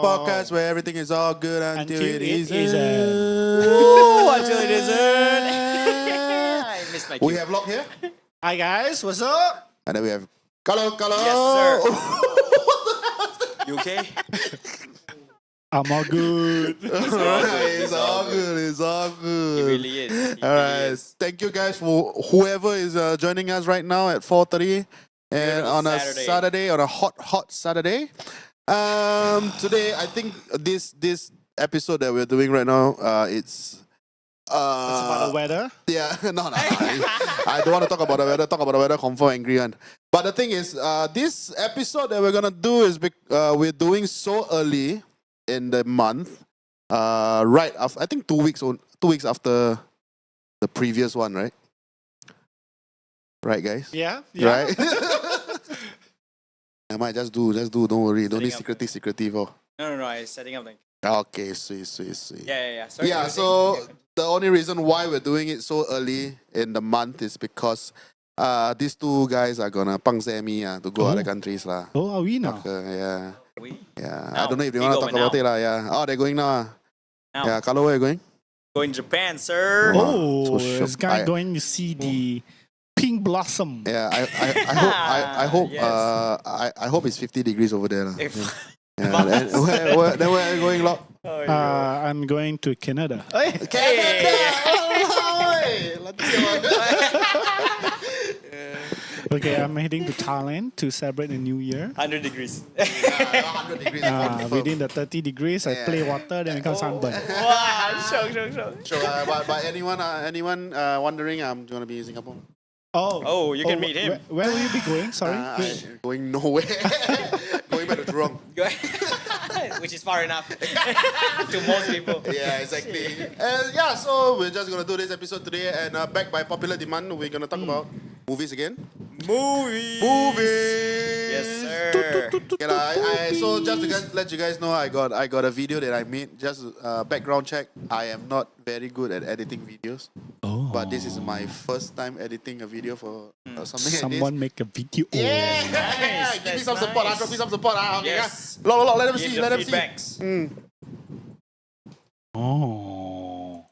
Podcast where everything is all good until it isn't. Ooh, until it isn't. I missed my cue. We have Locke here. Hi guys, what's up? And then we have Carlo. Yes, sir. You okay? I'm all good. It's all good. It's all good. It really is. All right. Thank you guys for whoever is joining us right now at 4:30 and on a Saturday, on a hot Saturday. Today I think this episode that we're doing right now, it's about the weather. Yeah, no. I don't want to talk about the weather. Talk about the weather, confirm angry one. But the thing is, this episode that we're gonna do is we're doing so early in the month, right after, I think 2 weeks after the previous one, right? Right, guys? Yeah. Right? I might just do. Don't worry. Don't need secretive. Oh. No. I'm setting up like. Okay, sweet. Yeah. Sorry, So the only reason why we're doing it so early in the month is because these two guys are gonna pangseh me to go other countries lah. Oh, are we now? Yeah. Now, I don't know if they want to talk about it lah. Yeah. Oh, they're going now. Now. Yeah, Carlo, where are you going? Going to Japan, sir. Oh, so this guy going to see the pink blossom. Yeah, I hope Yes. I hope it's 50 degrees over there lah. If- Yeah. Then where are you going, Locke? I'm going to Canada. Canada! Okay, I'm heading to Thailand to celebrate the New Year. 100 degrees. 100 degrees. Within the 30 degrees, I play water, then become sunburn. Wow, shock. So, but anyone wondering, I'm going to be in Singapore. Oh, you can meet him. Where will you be going? Sorry. I'm going nowhere. Going back to Jurong. Which is far enough to most people. Yeah, exactly. So we're just going to do this episode today, and back by popular demand, we're going to talk about movies again. Movies. Yes, sir. Okay, so just to let you guys know, I got a video that I made. Just background check. I am not very good at editing videos. But this is my first time editing a video for something Someone like make a video. this. Nice, Give me that's some support. nice. Drop me some support. Okay, Yes. Let them Give see. the Let them see. feedbacks. Oh.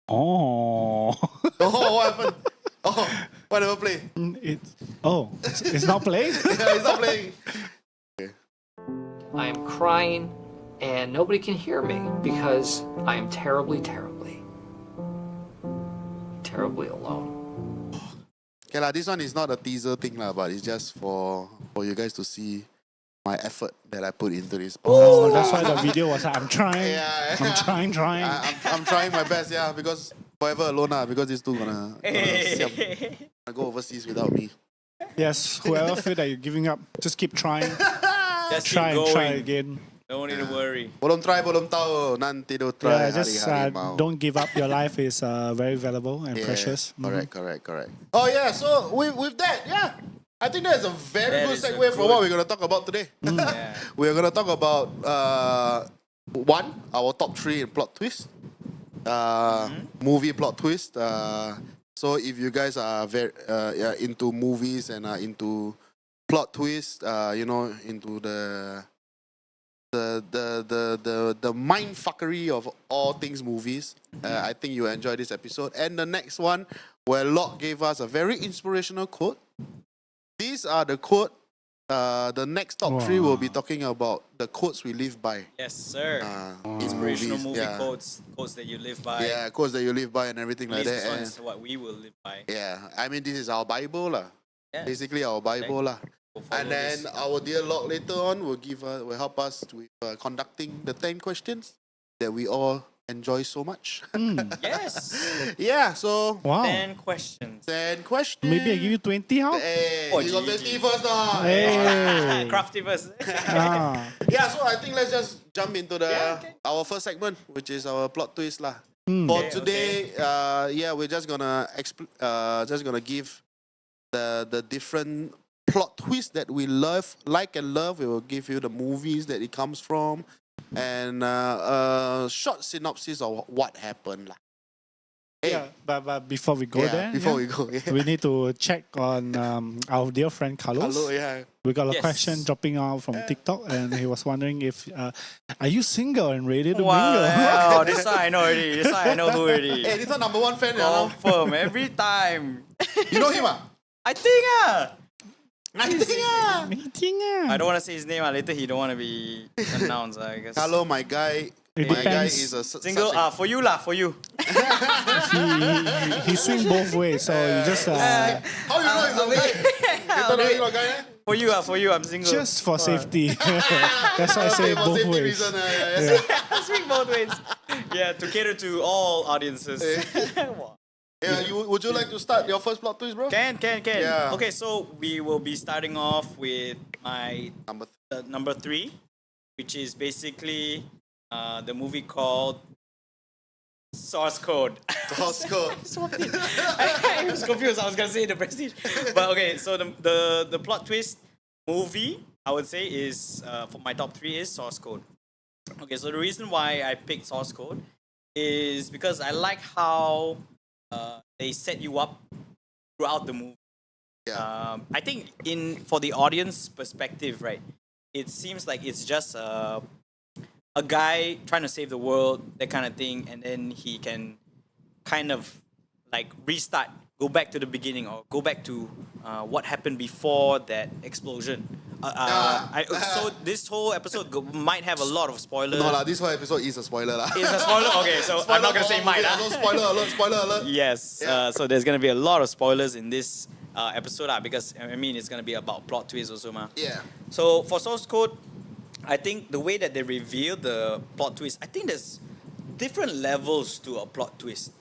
Oh, what happened? Oh, whatever play. It's not playing? Yeah, it's not playing. I am crying and nobody can hear me because I am terribly alone. Okay, this one is not a teaser thing, but it's just for you guys to see my effort that I put into this podcast. That's why the video was like, I'm trying. Yeah. I'm trying. I'm trying my best, because forever alone, because these two gonna go overseas without me. Yes, whoever feel that you're giving up, just keep trying. Just Try keep and going. try again. Don't need to worry. Belum try, belum tahu. Nanti do try Yeah, just hari-hari mau. don't give up. Your life is very valuable and Yeah, precious. correct. Oh yeah, so with that, yeah. I think that's a very That good is a segue for good- what we're going to talk about today. Yeah. We're going to talk about one, our top 3 in plot twist. Movie plot twist. So if you guys are very into movies and are into plot twist, into the mind fuckery of all things movies, I think you enjoy this episode. And the next one, where Locke gave us a very inspirational quote. These are the quote. The next top 3 will be talking about the quotes we live by. Yes, sir. In Inspirational movies, movie yeah. quotes that you live by. Yeah, quotes that you live by and everything At like least that. this one is what we will live by. Yeah, I mean this is our Bible lah. Yes. Basically our Bible lah. We'll follow And then this. our dear Locke later on will help us with conducting the 10 questions that we all enjoy so much. Yes. Yeah, so Wow. 10 questions. 10 questions. Maybe I give you 20 how? Hey, Oh, you got GG. 20 first now. Hey. Crafty first. Ah. Yeah, so I think let's just jump into okay. our first segment, which is our plot twist lah. Hmm. For Okay, today, we're just gonna give the different plot twists that we like and love. We will give you the movies that it comes from, and a short synopsis of what happened lah. Hey, Yeah, but before we go there, before we go, we need to check on our dear friend Carlos. hello, yeah. We got a Yes. question dropping out from TikTok, and he was wondering if are you single and ready to mingle? Wow, this one I know already. This one I know who already. Hey, this one number 1 fan, yeah. Confirm every time. You know him ah? I think I think ah. Meeting I don't want to say his name. Later he don't want to be announced. I guess. Hello, my guy. It My guy depends. is a Single. such a- For you lah. For you. he swing both ways, so you just How you know he's a guy? You don't know he's a guy? Eh? For you. For you. I'm single. just for safety. That's why I say For both safety ways. reason, yeah. Speak both ways. Yeah, to cater to all audiences. Wow. Yeah, would you like to start your first plot twist, bro? Can. Yeah. Okay, so we will be starting off with my Number number 3, which is basically the movie called Source Code. Source Code. I was confused. I was gonna say The Prestige, but okay. So the plot twist movie I would say is for my top 3 is Source Code. Okay, so the reason why I picked Source Code is because I like how they set you up throughout the movie. Yeah. I think for the audience perspective, right, it seems like it's just a guy trying to save the world, that kind of thing, and then he can kind of like restart, go back to the beginning, or go back to what happened before that explosion. So this whole episode might have a lot of spoilers. No lah, this whole episode is a spoiler lah. It's a spoiler. Okay, so I'm not gonna say mine. No, spoiler alert, spoiler alert. Yes. Yeah. So there's gonna be a lot of spoilers in this episode, because I mean it's gonna be about plot twists also, ma. Yeah. So for Source Code, I think the way that they reveal the plot twist, I think there's different levels to a plot twist.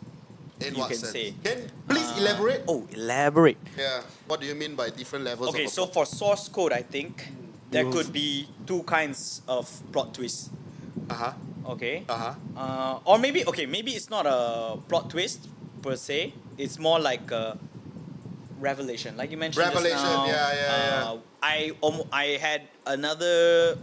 In You what can sense? say. Can please elaborate? Oh, elaborate. Yeah. What do you mean by different levels? Okay, of a so plot? for Source Code, I think there could be 2 kinds of plot twists. Okay. Or maybe it's not a plot twist per se. It's more like a revelation, like you mentioned. just Revelation, now. yeah. I had another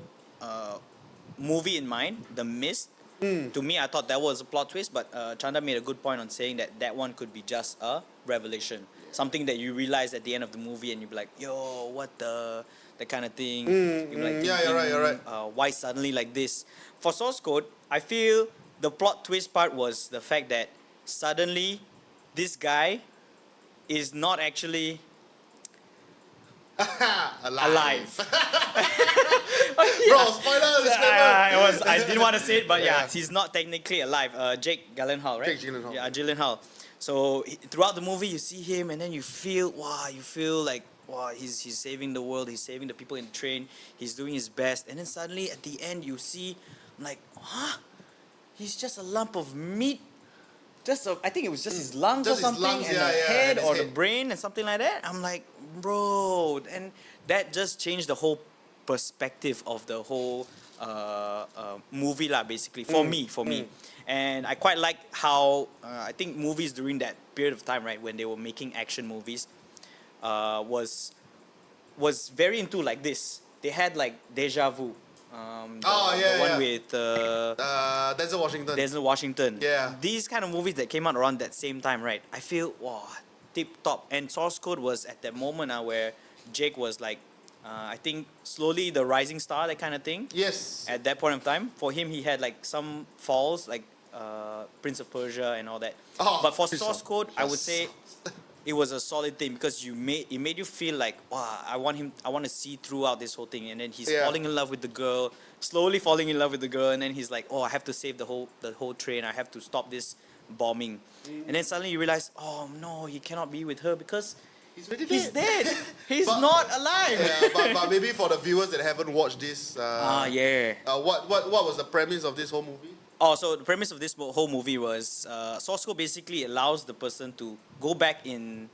movie in mind, The Mist. To me, I thought that was a plot twist, but Chanda made a good point on saying that one could be just a revelation, something that you realize at the end of the movie, and you be like, "Yo, what the?" That kind of thing. You're like yeah, you're right. thinking, why suddenly like this? For Source Code, I feel the plot twist part was the fact that suddenly this guy is not actually alive. Bro, spoiler, disclaimer. I didn't want to say it, but yeah, he's not technically alive. Jake Gyllenhaal, right? Jake Gyllenhaal. Yeah, Gyllenhaal. So throughout the movie, you see him, and then you feel like he's saving the world, he's saving the people in the train, he's doing his best, and then suddenly at the end, you see, I'm like, huh? He's just a lump of meat. I think it was just his lungs Just or his something, lungs, and yeah, the yeah, head and his or the head. brain and something like that. I'm like, bro, and that just changed the whole perspective of the whole movie lah, basically for me. And I quite like how I think movies during that period of time, right, when they were making action movies, was very into like this. They had like Deja Vu, the one with Denzel Washington. Denzel Washington. Yeah. These kind of movies that came out around that same time, right? I feel wow, tip top. And Source Code was at that moment where Jake was like, I think slowly the rising star, that kind of thing. Yes. At that point of time, for him, he had like some falls, like Prince of Persia and all that. Oh, But for Prince Source of Code, I would Persia. say it was a solid thing because it made you feel like, wow, I want to see throughout this whole thing. And then he's Yeah. falling in love with the girl, slowly falling in love with the girl, and then he's like, oh, I have to save the whole train. I have to stop this bombing. And then suddenly you realize, oh no, he cannot be with her because He's already he's dead. He's But- not alive. Yeah, but maybe for the viewers that haven't watched this, Yeah. what was the premise of this whole movie? Oh, so the premise of this whole movie was Source Code basically allows the person to go back in.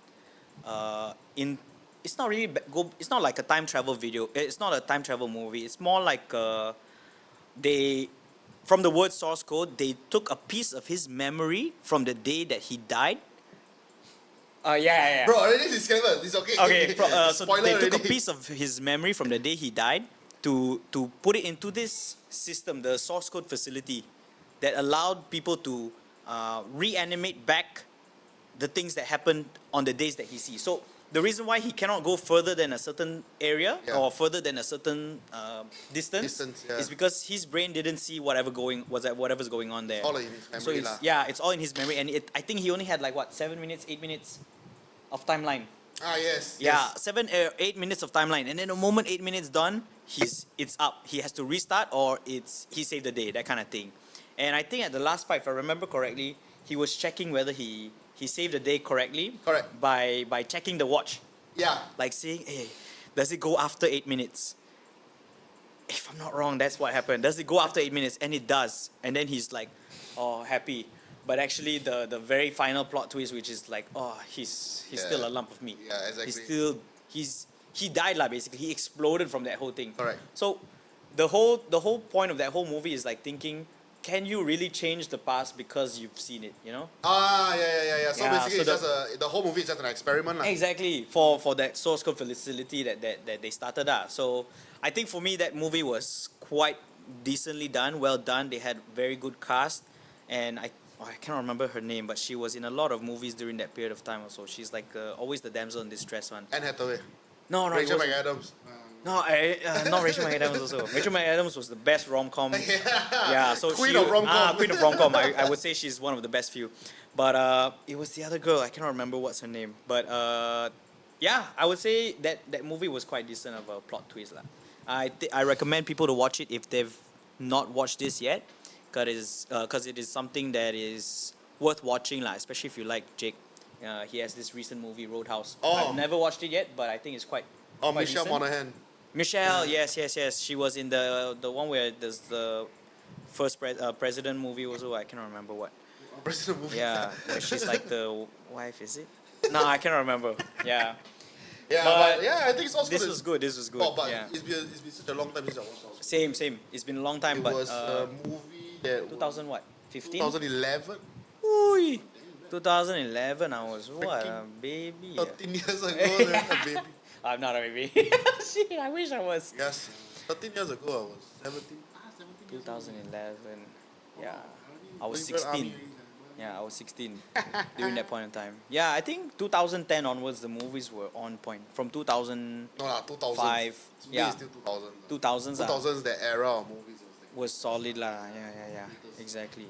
It's not really it's not like a time travel video. It's not a time travel movie. It's more like they, from the word source code, they took a piece of his memory from the day that he died. Yeah. Bro, already discovered. It's okay. Okay, so Spoiler they took a already. piece of his memory from the day he died to put it into this system, the source code facility, that allowed people to reanimate back the things that happened on the days that he sees. So the reason why he cannot go further than a certain area Yeah. or further than a certain distance, yeah. is because his brain didn't see whatever's going on there. All in his memory So it's, lah. yeah, it's all in his memory, and I think he only had like 7 minutes, 8 minutes of timeline. Ah, yes. Yeah, yes. 8 minutes of timeline, and then the moment 8 minutes done, it's up. He has to restart, or he saved the day, that kind of thing. And I think at the last part, if I remember correctly, he was checking whether he saved the day correctly. Correct. By checking the watch, Yeah. like saying, hey, does it go after 8 minutes? If I'm not wrong, that's what happened. Does it go after 8 minutes? And it does. And then he's like, oh, happy. But actually, the very final plot twist, which is like, oh, he's still a lump of meat. Yeah, exactly. He died lah, basically. He exploded from that whole thing. Correct. So the whole point of that whole movie is like thinking, can you really change the past because you've seen it, you know? Ah, yeah. So Yeah, basically, so it's the whole movie is just an experiment, lah. Exactly, for that source code facility that they started. So I think for me, that movie was quite decently done, well done. They had very good cast, and I cannot remember her name, but she was in a lot of movies during that period of time also. She's like always the damsel in distress one. Anne Hathaway. No, it Rachel wasn't. McAdams. No, not Rachel McAdams also. Rachel McAdams was the best rom-com. Yeah, so Queen of rom-com. Queen of rom-com. I would say she's one of the best few. But it was the other girl. I cannot remember what's her name. But yeah, I would say that movie was quite decent of a plot twist lah. I recommend people to watch it if they've not watched this yet, because it is something that is worth watching lah, especially if you like Jake. He has this recent movie Roadhouse. Oh. I've never watched it yet, but I think it's quite. Oh, quite Michelle decent. Monaghan. Michelle, yes. She was in the one where there's the first president movie also. I cannot remember what. President movie. Yeah, where she's like the wife, is it? No, I cannot remember. Yeah. Yeah, But but yeah, I think it's also This was good. This was good. Oh, but Yeah. it's been such a long time since I watched also. Same. It's been a long time, It but was a movie that 2000 what? 15? 2011, Ooh, 2011. I was what, a Freaking baby. 13 years ago, then a baby. I'm not a baby. Shit, I wish I was. Yes, 13 years ago I was 17. 2011. Yeah, I was Going to 16. army. Yeah, I was 16 during that point in time. Yeah, I think 2010 onwards, the movies were on point. From 2000, No lah, 2000. Five, To me, yeah. it's still 2000. 2000s 2000s, the era of movies. was solid lah. Yeah. Exactly.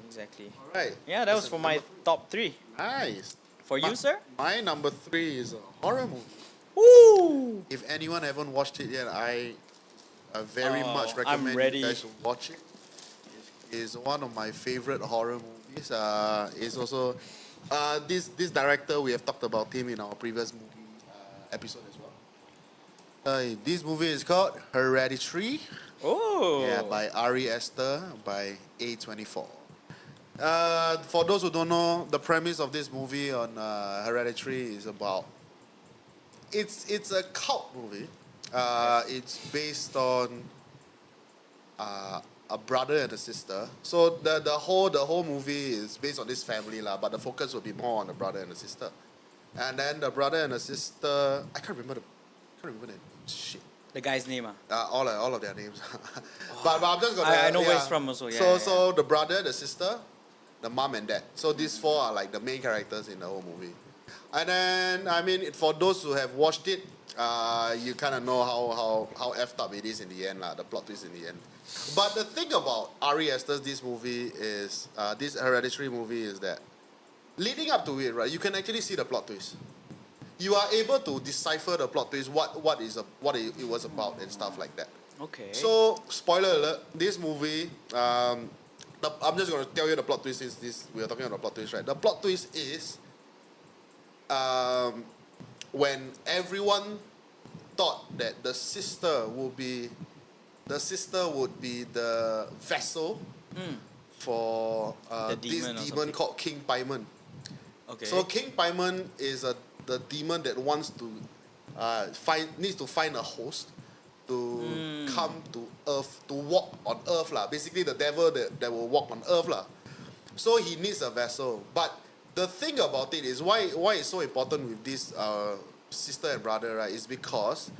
Alright. Yeah, that was for my top 3. Nice. For you, sir? My number 3 is a horror movie. Woo! If anyone haven't watched it yet, I very Oh, much I'm recommend ready. you guys to watch it. It's one of my favorite horror movies. It's also this director, we have talked about him in our previous movie episode as well. This movie is called Hereditary. Oh. Yeah, by Ari Aster by A24. For those who don't know, the premise of this movie on Hereditary is about it's a cult movie. It's based on a brother and a sister. So the whole movie is based on this family lah, but the focus will be more on the brother and the sister. And then the brother and the sister, I can't remember the shit. The guy's name, All of their names. but I'm just gonna. I know where it's from also. Yeah. So the brother, the sister, the mom and dad. So these four are like the main characters in the whole movie. And then I mean, for those who have watched it, you kind of know how effed up it is in the end, the plot twist in the end. But the thing about Ari Aster's this movie is this Hereditary movie is that leading up to it, right, you can actually see the plot twist. You are able to decipher the plot twist, what it was about and stuff like that. Okay. So, spoiler alert, this movie, I'm just going to tell you the plot twist since we are talking about the plot twist, right? The plot twist is when everyone thought that the sister would be the vessel for this demon called King Paimon. Okay. So King Paimon is the demon that wants to needs to find a host to come to Earth, to walk on Earth lah. Basically, the devil that will walk on Earth lah. So he needs a vessel. But the thing about it is why it's so important with this sister and brother, right? Is because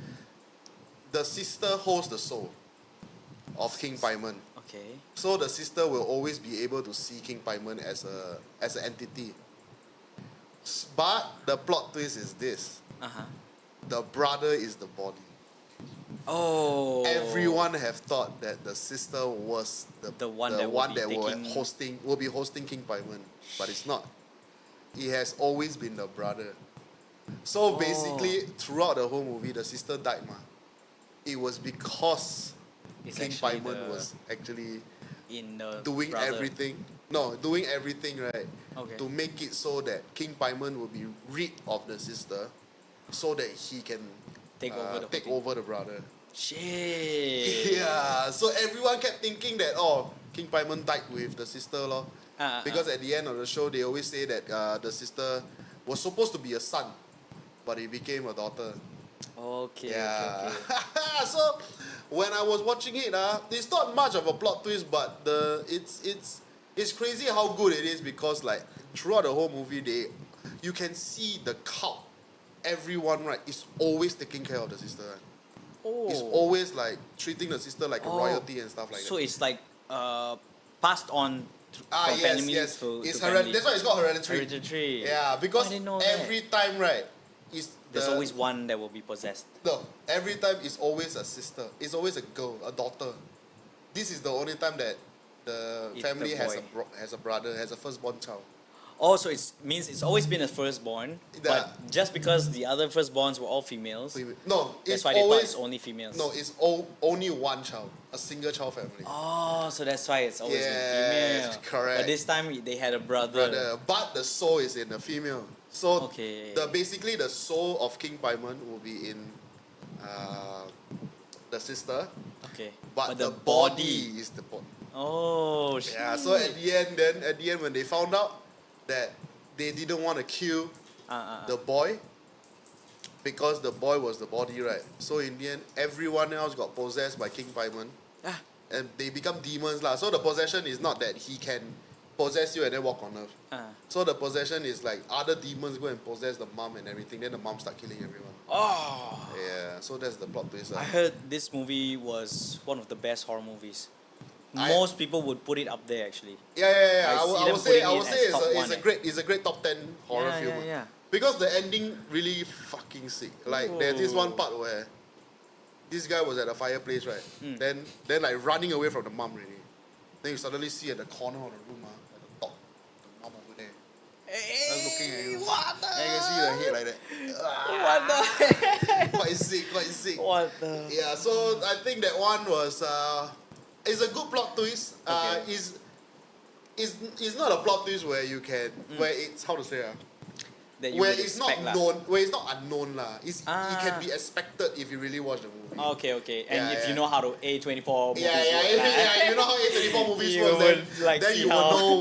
the sister holds the soul of King Paimon. Okay. So the sister will always be able to see King Paimon as an entity. But the plot twist is this. The brother is the body. Oh. Everyone have thought that the sister was the one that will be hosting King Paimon, but it's not. It has always been the brother. So basically, throughout the whole movie, the sister died, It was because King Paimon was actually in the doing brother. everything. No, doing everything right Okay. to make it so that King Paimon will be rid of the sister, so that he can Take over the take whole over the brother. Shit. Yeah, so everyone kept thinking that King Paimon died with the sister lor. Because at the end of the show they always say that the sister was supposed to be a son, but it became a daughter. Okay. Yeah. Okay. So when I was watching it, it's not much of a plot twist, but it's crazy how good it is because like throughout the whole movie you can see the cult. Everyone, right, is always taking care of the sister. Right? Oh. It's always like treating the sister like a royalty and stuff like So that. it's like passed on from family yes. to It's family. that's why it's called hereditary. Hereditary. Yeah, because I didn't know every time, right, there's always one that will be possessed. No, every time it's always a sister. It's always a girl, a daughter. This is the only time that the It's family the has boy. has a brother, has a firstborn child. Oh, so it means it's always been a firstborn, but just because the other firstborns were all females, No, that's it's why they thought always it's only females. no, it's only one child, a single child family. Oh, so that's why it's always been Yes, female. correct. But this time they had a brother. But the soul is in the female. So Okay. basically the soul of King Paimon will be in the sister, Okay. but the body is the body. Oh, shit. Yeah. So at the end when they found out that they didn't want to kill the boy because the boy was the body, right? So in the end, everyone else got possessed by King Paimon, and they become demons lah. So the possession is not that he can possess you and then walk on earth. So the possession is like other demons go and possess the mom and everything. Then the mom start killing everyone. Oh. Yeah. So that's the plot twist. I heard this movie was one of the best horror movies. Most people would put it up there actually. Yeah. I I would see say them putting it as top one, it's a great top 10 horror film. Yeah. Because the ending really fucking sick. Like there's this one part where this guy was at a fireplace, right? Then like running away from the mom really. Then you suddenly see at the corner of the room, at the top, the mom over there. Just looking at you. What the? And you can see the head like that. What the? Quite sick. What the? Yeah, so I think that one was it's a good plot twist. Okay. Is not a plot twist where you can where it's how to say That you where would it's not expect lah. known, where it's not unknown lah. It can be expected if you really watch the movie. Okay. And Yeah, if yeah. you know how to A24 movies Yeah, work, lah. you know how A24 movies You work, would, like, then see you will how- know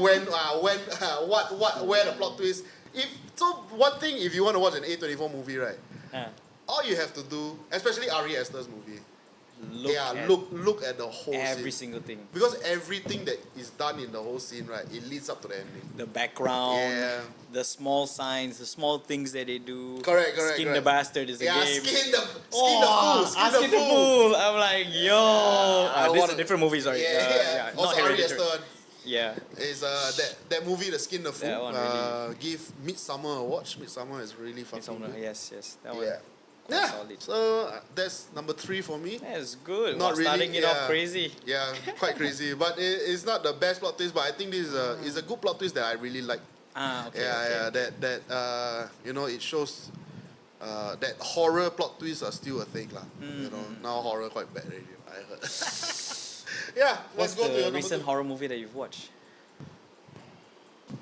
where the plot twist. One thing, if you want to watch an A24 movie, right? All you have to do, especially Ari Aster's movie, look look at the whole every scene. single thing. Because everything that is done in the whole scene, right, it leads up to the ending. The background, Yeah. the small signs, the small things that they do. Correct. Skin the bastard is a Yeah, game. skin the Oh, fool. Skin the Fool. I'm like, yo. This is a different movie, sorry. Yeah. Not Also, Ari Hereditary. Aster Yeah. is that movie, The Skin the Fool. That one really- Give Midsummer a watch. Midsummer is really fucking good. Yes. That one. Yeah. quite Yeah. solid. So that's number 3 for me. That's good. Not really, Starting it off yeah. crazy. Yeah, quite crazy. But it's not the best plot twist. But I think this is a good plot twist that I really like. Okay. Yeah. That it shows that horror plot twists are still a thing, lah. You know, now horror quite bad already. I heard. Yeah. What's Let's go to the your recent number horror movie that you've watched? 2.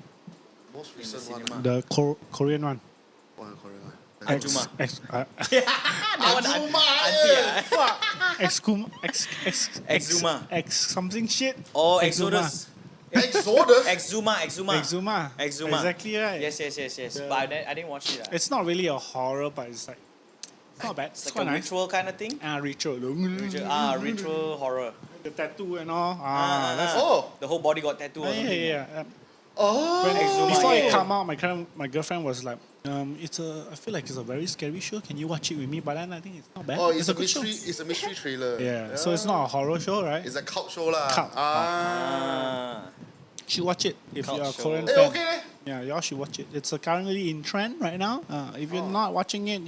Most In the recent one. cinema. The Korean one. One Korean one. Ajuma. Exuma. X something shit. Oh, Exuma. Exodus. Exodus. Exuma. Exuma. Exactly right. Yes. Yeah. But I didn't watch it. It's not really a horror, but it's like it's not bad. It's It's like quite a nice. ritual kind of thing. Ritual. Ritual horror. The tattoo and all. That's Oh. The whole body got tattooed. or something. yeah. Oh. When, before yeah. it came out, my girlfriend was like, I feel like it's a very scary show. Can you watch it with me? But then I think it's not bad. Oh, it's a good show. mystery. It's a mystery thriller. Yeah. So it's not a horror show, right? It's a cult show, lah. Cult. Ah. Should watch it if Cult you're a show. Korean Hey, fan. okay. Leh. Yeah, y'all should watch it. It's currently in trend right now. If you're not watching it,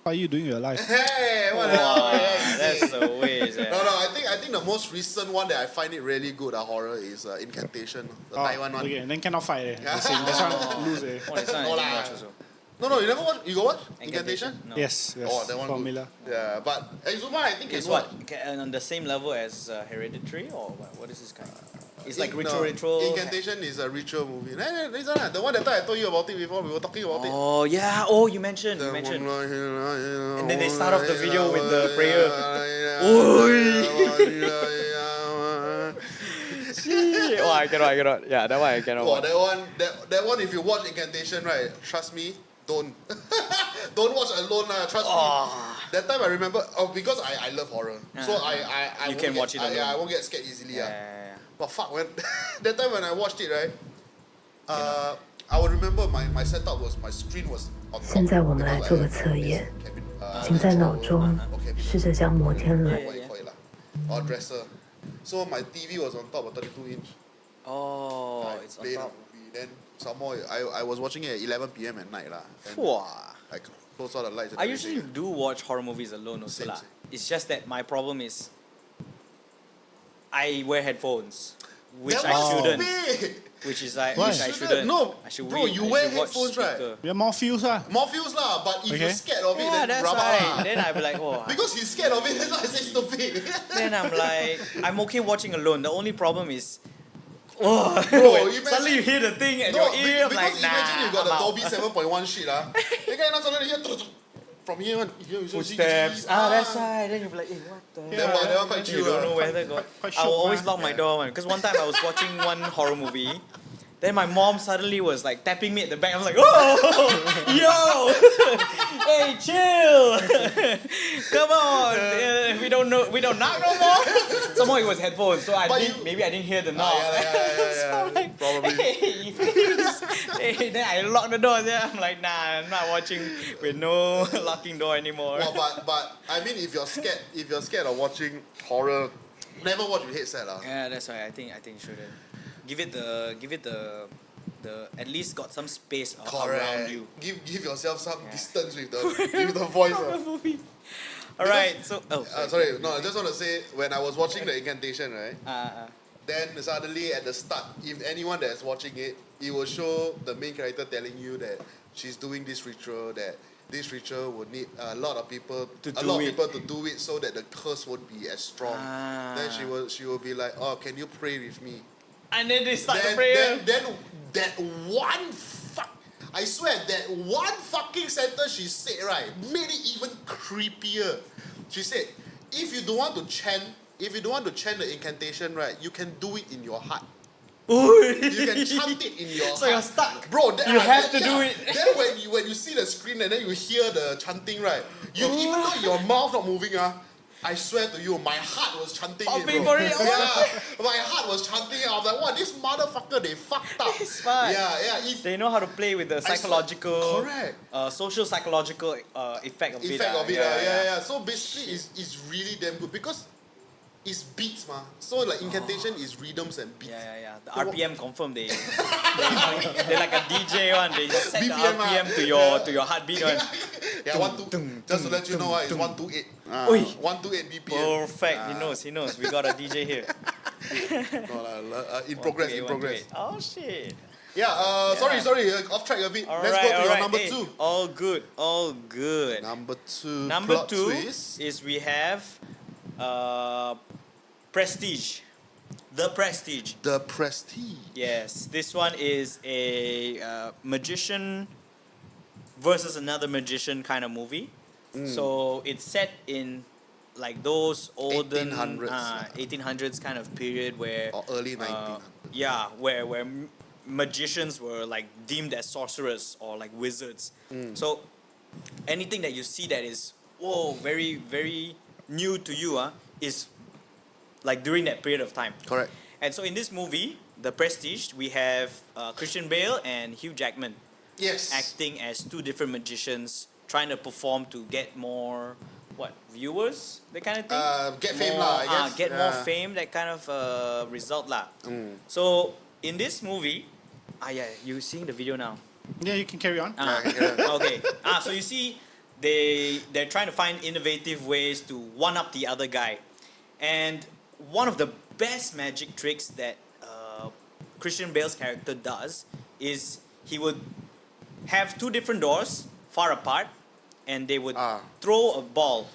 what are you doing with your life? Hey, what the Wow, hell? that's the way. No, I think the most recent one that I find it really good horror is Incantation, the Taiwan one. Okay, and then cannot fight. Yeah. This one lose. Oh, that's one I No didn't lah. watch also. No, you never watch? You go watch? Incantation? No. Yes. Oh, that one Formula. good. Yeah, but Exuma I think It's is what? On the same level as Hereditary or what is this kind? It's like ritual. Incantation is a ritual movie. This one, the one that time I told you about it before. We were talking about it. Oh yeah. Oh, you mentioned. And then they start off the video with the prayer. Oh, I cannot. Yeah, that one I cannot. Oh, watch. that one. If you watch Incantation, right? Trust me, don't watch alone, lah. Trust me. That time I remember. Oh, because I love horror, so I You won't can get- watch it alone. I won't get scared easily. Yeah. But fuck, when that time when I watched it, right? I would remember my setup was my screen was on top. 现在我们来做个测验，请在脑中试着将摩天轮 or dresser. So my TV was on top of 32-inch. Oh, I it's on played the top. movie. Then some more, I was watching it at 11 p.m. at night, lah. Then Wow. I closed all the lights. and I everything. usually do watch horror movies alone also Same, lah. same. It's just that my problem is I wear headphones, which That I was shouldn't. me. Which is Why? which I shouldn't. No, I should bro, wait. you I wear should watch headphones, right? speaker. We have more feels, More feels, lah. But if Okay. you're scared of it, Yeah, then that's rabak, right. lah. Then I'll be like, oh. Because he's scared of it, that's why I say stupid. Then I'm like, I'm okay watching alone. The only problem is, oh, Bro, when imagine- suddenly you hear the thing at No, your ear. I'm because like, nah. imagine you got I'm the out. Dolby 7.1 shit, lah. You can suddenly hear from here, one. You hear Footsteps. That's right. Then you'll be like, hey, what the That one quite You chill, don't know lah. whether got. quite I will shiok, always mah. lock my door, man. Because one time I was watching one horror movie. Then my mom suddenly was like tapping me at the back. I was like, oh, yo, hey, chill. Come on. We don't knock no more. Somehow it was headphones, so But maybe I didn't hear the knock. Yeah. So I'm like, Probably. hey, please. Hey, then I locked the door there. I'm like, nah, I'm not watching with no locking door anymore. Well, but I mean, if you're scared of watching horror, never watch with headset, lah. Yeah, that's why I think shouldn't. Give it the at least got some space around you. Give yourself some distance with the voice. Alright, so Sorry, no, I just want to say when I was watching the Incantation, right? Then suddenly at the start, if anyone that's watching it, it will show the main character telling you that she's doing this ritual, that this ritual would need a lot of people to do it so that the curse won't be as strong. Then she will be like, oh, can you pray with me? and then they start the prayer. Then that one I swear that one fucking sentence she said, right, made it even creepier. She said, if you don't want to chant the incantation, right, you can do it in your heart. You can chant it in your heart. So you're stuck. Bro, You have to do it. Then when you see the screen and then you hear the chanting, right, even though your mouth not moving, I swear to you, my heart was chanting Oh, it, pay bro. for it, oh. Yeah, my heart was chanting it. I was like, what, this motherfucker, they fucked up. It's fine. Yeah. They know how to play with the psychological, correct. social psychological effect of it. Yeah. So basically, it's really damn good because it's beats, ma. So like incantation is rhythms and beats. Yeah. The RPM confirm they like a DJ one. They set the BPM, RPM to your heartbit one. Yeah, just to let you know, it's 128. Oi. 128 BPM. Perfect. He knows. We got a DJ here. In progress. 128. Oh shit. Yeah, sorry, off track a bit. Let's go to your number two. All good. Number two. Number plot two twist. is we have Prestige. The Prestige. The Prestige. Yes, this one is a magician versus another magician kind of movie. So it's set in like those olden 1800s. 1800s kind of period where Or early 1900s. yeah, where magicians were like deemed as sorcerers or like wizards. So anything that you see that is very very new to you is like during that period of time. Correct. And so in this movie, The Prestige, we have Christian Bale and Hugh Jackman Yes. acting as two different magicians trying to perform to get more viewers, that kind of thing. Get fame lah, I guess. Get more Yeah. fame, that kind of result lah. So in this movie, you seeing the video now? Yeah, you can carry on. Okay. So you see, they're trying to find innovative ways to one up the other guy, and one of the best magic tricks that Christian Bale's character does is he would have two different doors far apart, and they would throw a ball.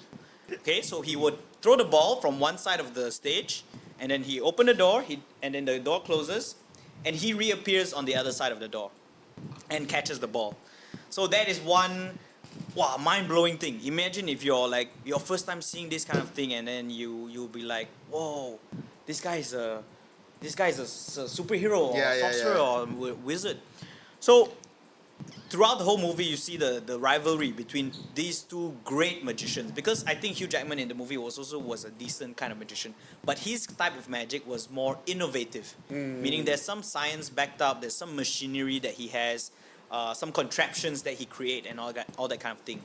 Okay, so he would throw the ball from one side of the stage, and then he opened the door, and then the door closes, and he reappears on the other side of the door and catches the ball. So that is one mind-blowing thing. Imagine if you're like your first time seeing this kind of thing, and then you'll be like, whoa, this guy is a superhero or sorcerer or wizard. So throughout the whole movie, you see the rivalry between these two great magicians, because I think Hugh Jackman in the movie was a decent kind of magician, but his type of magic was more innovative, meaning there's some science backed up, there's some machinery that he has, some contraptions that he create and all that kind of thing.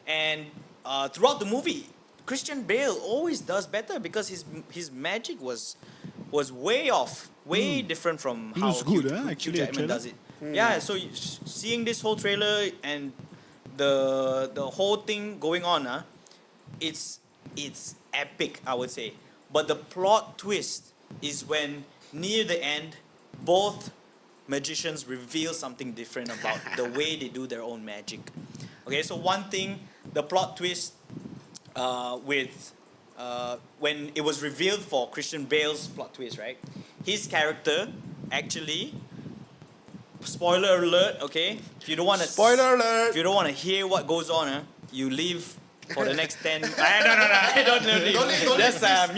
And throughout the movie, Christian Bale always does better because his magic was way off, way different from how was good, Hugh actually, Jackman does it. Yeah, so seeing this whole trailer and the whole thing going on, it's epic, I would say. But the plot twist is when near the end, both magicians reveal something different about the way they do their own magic. Okay, so one thing, the plot twist when it was revealed for Christian Bale's plot twist, right? His character actually, spoiler alert, okay? If you don't want to If you don't want to hear what goes on, you leave for the next 10. I don't know. Don't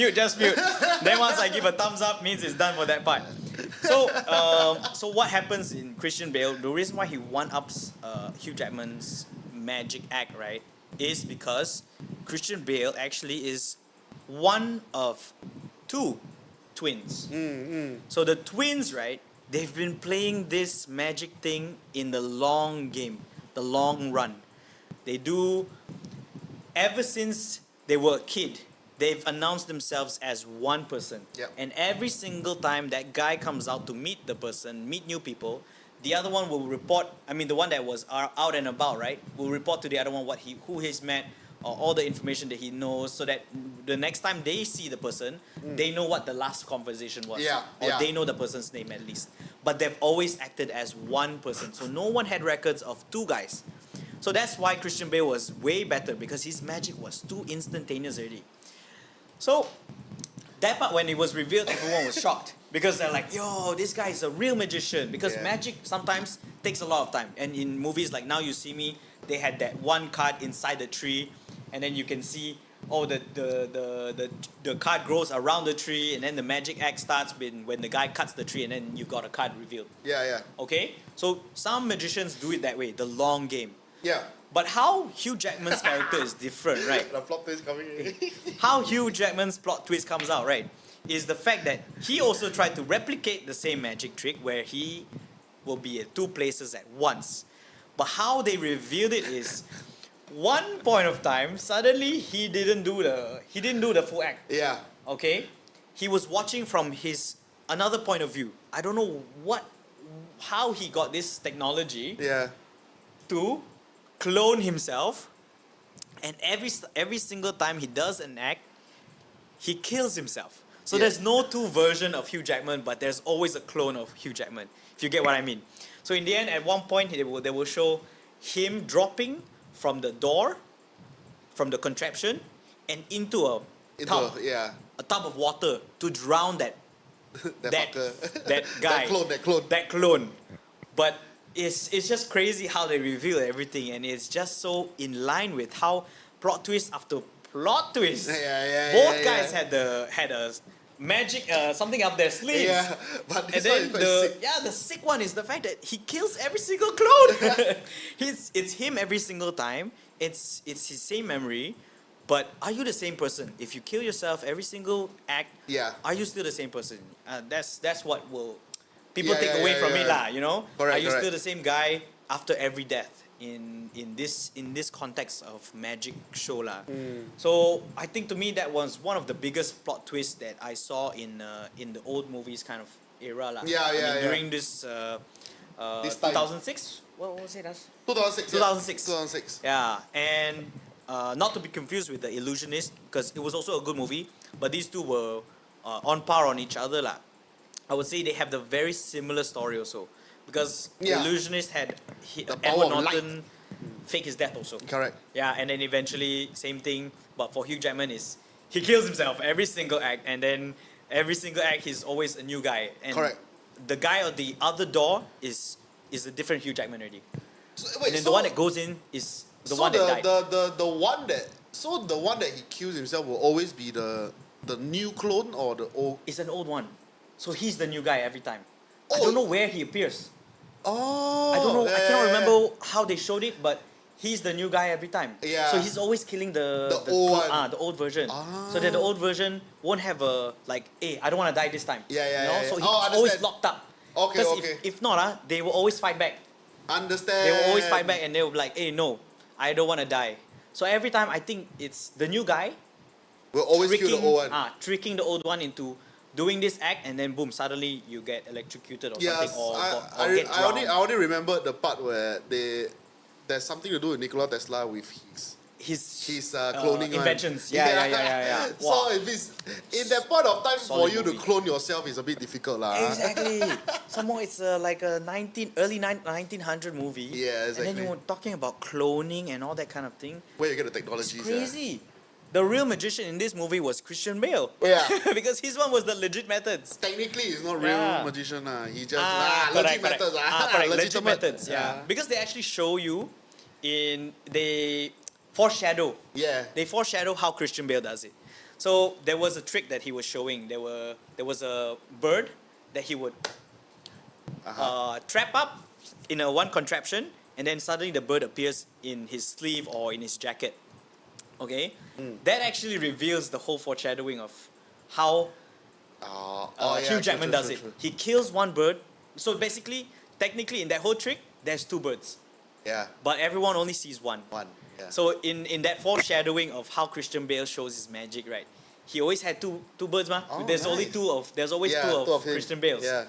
leave, Just mute. Then once I give a thumbs up, means it's done for that part. So what happens in Christian Bale? The reason why he one-ups Hugh Jackman's magic act, right, is because Christian Bale actually is one of two twins. So the twins, right, they've been playing this magic thing in the long game, the long run. They do, ever since they were a kid, they've announced themselves as one person. Yep. And every single time that guy comes out to meet the person, meet new people, the other one will report, the one that was out and about, right, will report to the other one who he's met, or all the information that he knows, so that the next time they see the person, they know what the last conversation was. Or they know the person's name at least. But they've always acted as one person. So no one had records of two guys. So that's why Christian Bale was way better, because his magic was too instantaneous already. So that part, when it was revealed, everyone was shocked, because they're like, yo, this guy is a real magician, because magic sometimes takes a lot of time. And in movies like Now You See Me, they had that one card inside the tree, and then you can see the card grows around the tree, and then the magic act starts when the guy cuts the tree, and then you got a card revealed. Yeah. Okay, so some magicians do it that way, the long game. Yeah. But how Hugh Jackman's character is different, right? The plot twist coming in. How Hugh Jackman's plot twist comes out, right, is the fact that he also tried to replicate the same magic trick where he will be at two places at once. But how they revealed it is one point of time, suddenly he didn't do the full act. Yeah. Okay? He was watching from his another point of view. I don't know how he got this technology Yeah. to clone himself, and every single time he does an act, he kills himself. So Yeah. there's no two version of Hugh Jackman, but there's always a clone of Hugh Jackman. If you get what I mean. So in the end, at one point, they will show him dropping from the door, from the contraption, and into a tub, Yeah. a tub of water to drown that Fucker. that guy, That clone. But it's just crazy how they reveal everything, and it's just so in line with how plot twist after plot twist. Yeah, Both guys had a magic something up their sleeves. Yeah. But And this one then is quite sick. the sick one is the fact that he kills every single clone. It's him every single time. It's his same memory. But are you the same person? If you kill yourself every single act, Yeah. are you still the same person? That's what will people Yeah, take yeah, away yeah, from it, yeah. lah. You know, Correct, are you correct. still the same guy after every death in this context of magic show, lah? So I think to me that was one of the biggest plot twists that I saw in the old movies kind of era, lah. Yeah, I mean, yeah, yeah. during this This time. 2006. What was it? 2006. 2006. 2006. Yeah, and not to be confused with The Illusionist, because it was also a good movie, but these two were on par on each other, lah. I would say they have the very similar story also, because Yeah. The Illusionist had The power Edward of light. Norton fake his death also. Correct. Yeah, and then eventually same thing, but for Hugh Jackman is he kills himself every single act, and then every single act he's always a new guy. And Correct. the guy at the other door is a different Hugh Jackman already. So, And then the one that goes in is the one that died. the one that the one that he kills himself will always be the new clone or the old. It's an old one. So he's the new guy every time. I Oh. don't know where he appears. Oh. I don't know. I cannot yeah. remember how they showed it, but he's the new guy every time. Yeah. So he's always killing the old one. the old version. Ah. So that the old version won't have a like, hey, I don't want to die this time. Yeah, yeah, You know? yeah, So yeah. he's Oh, always understand. locked up. Okay, 'Cause okay. If not, they will always fight back. Understand. They will always fight back, and they will be like, hey, no, I don't want to die. So every time I think it's the new guy We'll always kill the old one. tricking the old one into doing this act, and then boom, suddenly you get electrocuted or Yes, something, or get I drowned. only remember the part where there's something to do with Nikola Tesla with his cloning one. inventions. Yeah. So Wow. if it's in that point of time for Solid you to movie. clone yourself is a bit difficult lah. Exactly. Some more, it's like a early 1900 movie. Yeah, And then exactly. you were talking about cloning and all that kind of thing. Where you get the technology? It's crazy. The real magician in this movie was Christian Bale. Yeah. Because his one was the legit methods. Technically, he's not real Yeah. magician lah. He just Correct, legit methods correct. Legit legitimate. methods, yeah. Because they actually show you they foreshadow. Yeah. They foreshadow how Christian Bale does it. So there was a trick that he was showing. There was a bird that he would trap up in a one contraption, and then suddenly the bird appears in his sleeve or in his jacket. Okay, that actually reveals the whole foreshadowing of how Hugh Jackman does it. He kills one bird. So basically, technically, in that whole trick, there's two birds, Yeah. but everyone only sees one. One. Yeah. So in that foreshadowing of how Christian Bale shows his magic, right? He always had two birds, ma. Oh, There's always nice. two two of him. Christian Bales. Yeah.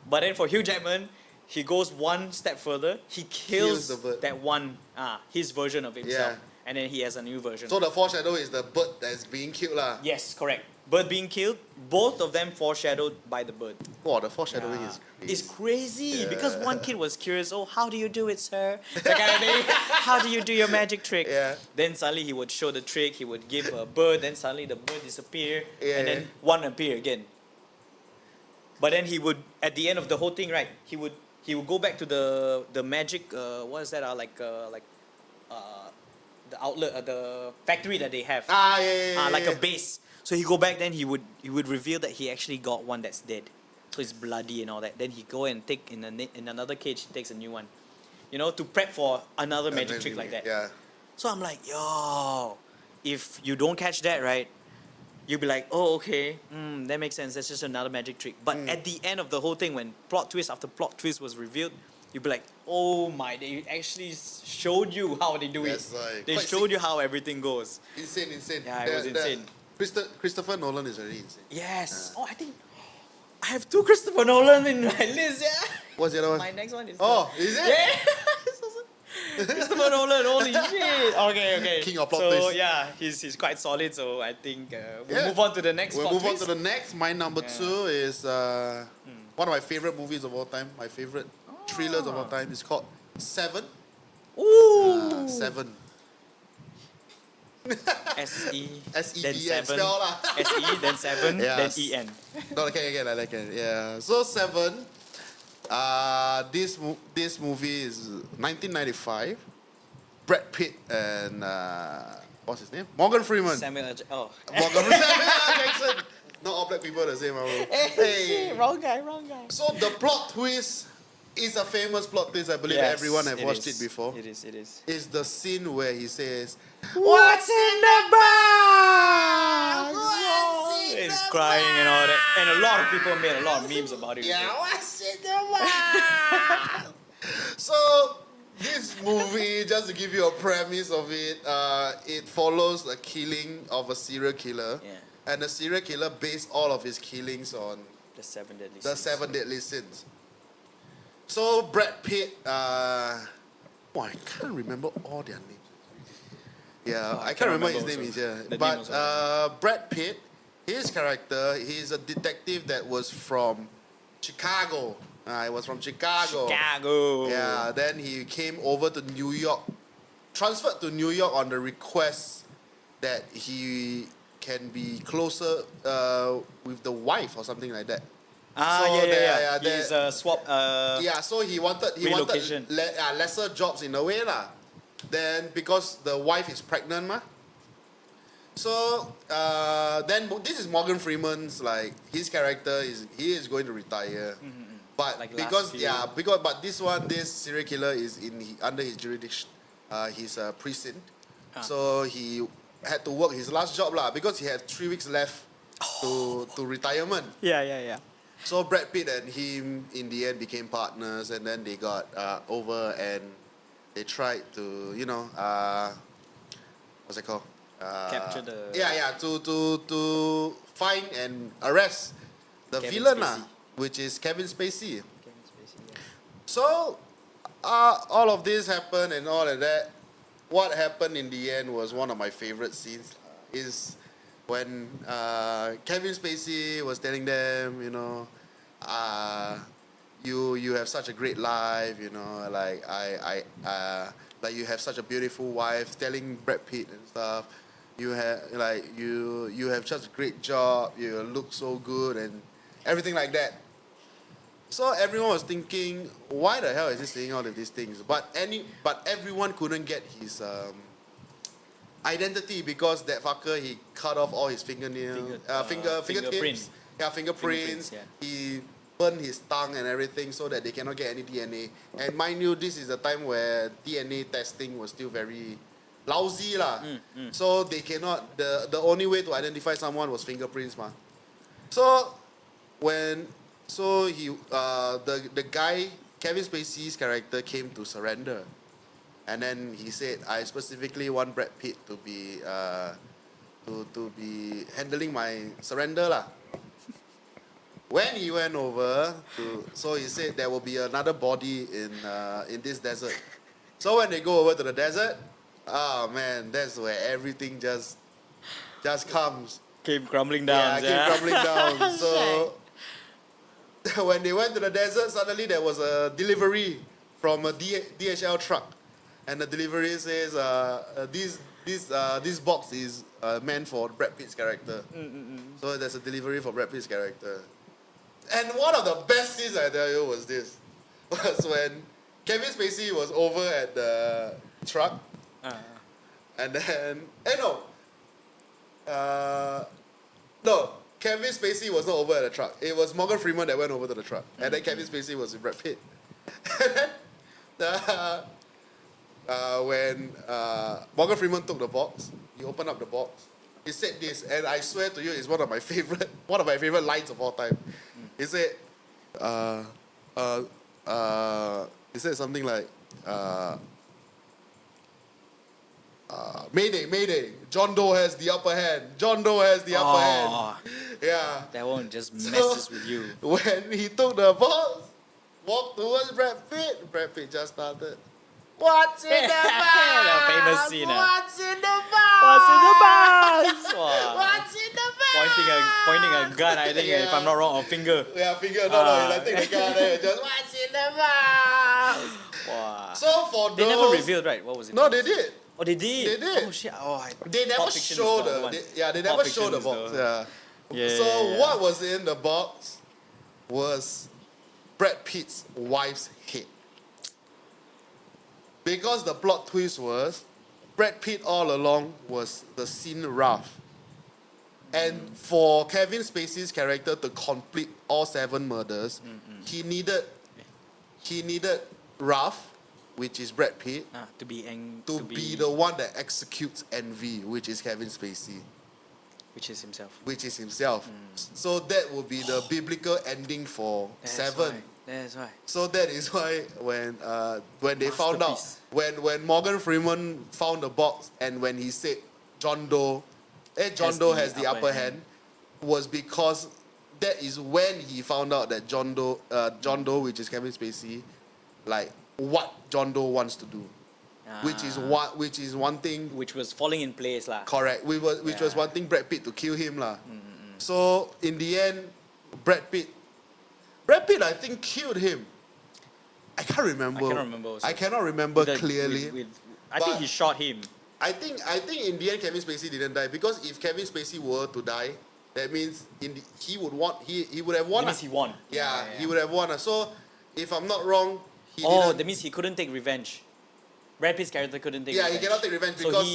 But then for Hugh Jackman, he goes one step further. He kills the bird. that one, his version of himself, Yeah. and then he has a new version. So the foreshadow is the bird that's being killed lah. Yes, correct. Bird being killed, both of them foreshadowed by the bird. Wow, the foreshadowing Yeah. is crazy. It's crazy Yeah. because one kid was curious. Oh, how do you do it, sir? That kind of thing. How do you do your magic trick? Yeah. Then suddenly he would show the trick. He would give a bird. Then suddenly the bird disappear, Yeah, and then yeah. one appear again. But then he would, at the end of the whole thing, right? He would go back to the magic. What is that? The outlet, the factory that they have. Yeah. Like a base. So he go back, then he would reveal that he actually got one that's dead. So it's bloody and all that. Then he go and take in another cage, he takes a new one. you know, to prep for another magic trick like that. Yeah. So I'm like, yo, if you don't catch that, right, you'll be like, oh, okay, that makes sense. That's just another magic trick. But at the end of the whole thing, when plot twist after plot twist was revealed, you'll be like, oh my, they actually showed you how they do That's it. like They quite showed you how everything goes. Insane. Yeah, it was insane. Christopher Nolan is very insane. Yes. Oh, I think I have 2 Christopher Nolan in my list, yeah. What's the other one? My next one is Is it? yeah. Christopher Nolan, holy shit. Okay. King of plot so, twist. yeah, he's quite solid, so I think we'll Yeah. move on to the next We'll plot move on twist. to the next. My number 2 is one of my favorite movies of all time. My favorite thrillers of all time. It's called Seven. Ooh. Seven. S-E, S-E-V-N then 7. spell lah. S-E, then 7, then Yes. E-N. No, I can. Yeah. So Seven. This movie is 1995. Brad Pitt and what's his name? Morgan Freeman. Samuel L. Oh. Morgan Jackson. Not all black people are the same. Hey. Wrong guy. So the plot twist is a famous plot twist. I believe Yes, everyone have watched is. it before. It is. Is the scene where he says, What's in the box? He's crying and all that. And a lot of people made a lot of memes about it. "Yeah, what's in the box?" So this movie, just to give you a premise of it, it follows the killing of a serial killer. Yeah. And the serial killer based all of his killings on The 7 Deadly the Sins. 7 deadly sins. So Brad Pitt, I can't remember all their names. Yeah, I can't remember his name also. is, yeah. The name But also. Brad Pitt, his character, he's a detective that was from Chicago. He was from Chicago. Chicago. Yeah, then he came over to New York, transferred to New York on the request that he can be closer with the wife or something like that. Ah, So yeah. there- He's swap. Yeah, so he wanted Relocation. lesser jobs in a way lah. Then because the wife is pregnant ma. So then this is Morgan Freeman's like his character he is going to retire. But Like because last few- this serial killer is under his jurisdiction. He's a precinct. Ah. So he had to work his last job lah because he had 3 weeks left to retirement. Yeah. So Brad Pitt and him in the end became partners, and then they got over and they tried to what's it called? Capture the- to find and arrest the Kevin villain Spacey. which is Kevin Spacey. Kevin Spacey, yeah. So all of this happened and all of that. What happened in the end was one of my favorite scenes. Is when Kevin Spacey was telling them, you have such a great life, like like you have such a beautiful wife, telling Brad Pitt and stuff. You have such a great job. You look so good and everything like that. So everyone was thinking, why the hell is he saying all of these things? But everyone couldn't get his identity because that fucker, he cut off all his fingernails, fingertips. Fingerprints. Yeah, fingerprints. Fingerprints, yeah. He burned his tongue and everything so that they cannot get any DNA. And mind you, this is a time where DNA testing was still very lousy lah. So they cannot. The only way to identify someone was fingerprints, ma. So the guy, Kevin Spacey's character, came to surrender. And then he said, I specifically want Brad Pitt to be to be handling my surrender lah. When he went over so he said there will be another body in this desert. So when they go over to the desert, oh man, that's where everything just comes. Came crumbling down. Came crumbling down. So when they went to the desert, suddenly there was a delivery from a DHL truck. And the delivery says, this box is meant for Brad Pitt's character. So there's a delivery for Brad Pitt's character. And one of the best scenes I tell you was this. Was when Kevin Spacey was over at the truck. And then, no, Kevin Spacey was not over at the truck. It was Morgan Freeman that went over to the truck. And then Kevin Spacey was with Brad Pitt. the when Morgan Freeman took the box, he opened up the box. He said this, and I swear to you, it's one of my favorite lines of all time. He said, he said something like, Mayday, Mayday, John Doe has the upper hand. John Doe has the upper hand. Yeah. That one just messes with you. When he took the box, walked towards Brad Pitt just started. What's in the box? The famous scene. What's in the box? What's in the box? Wow. What's in the box? Pointing a gun, I think, if I'm not wrong, or finger. Yeah, finger. No, like take the gun and just what's in the box? Wow. So for those, They never revealed, right? What was it? No, they did. Oh, they did? They did. Oh, shit. Oh, They never Pulp Fiction is show the the. one. They Pulp never Fiction show the is box. the- Yeah. Yeah, So yeah, yeah. what was in the box was Brad Pitt's wife's head. Because the plot twist was Brad Pitt all along was the scene Ralph. And for Kevin Spacey's character to complete all 7 murders, he needed Ralph, which is Brad Pitt, To be to be the one that executes Envy, which is Kevin Spacey, which is himself. So that will be the biblical ending for 7. That's why. So that is why when they found out, Masterpiece. when Morgan Freeman found the box and when he said John Doe has the upper hand, was because that is when he found out that John Doe, which is Kevin Spacey, like what John Doe wants to do, which is one thing. Which was falling in place, lah. Correct. Which was wanting Brad Pitt to kill him, lah. So in the end, Brad Pitt, I think killed him. I can't remember. Also. I cannot remember With the- clearly. I think But- he shot him. I think in the end Kevin Spacey didn't die because if Kevin Spacey were to die, that means he would have won. That means he won. Yeah, he would have won. So if I'm not wrong, he Oh, didn't. that means he couldn't take revenge. Brad Pitt's character couldn't take Yeah, revenge. he cannot take revenge So because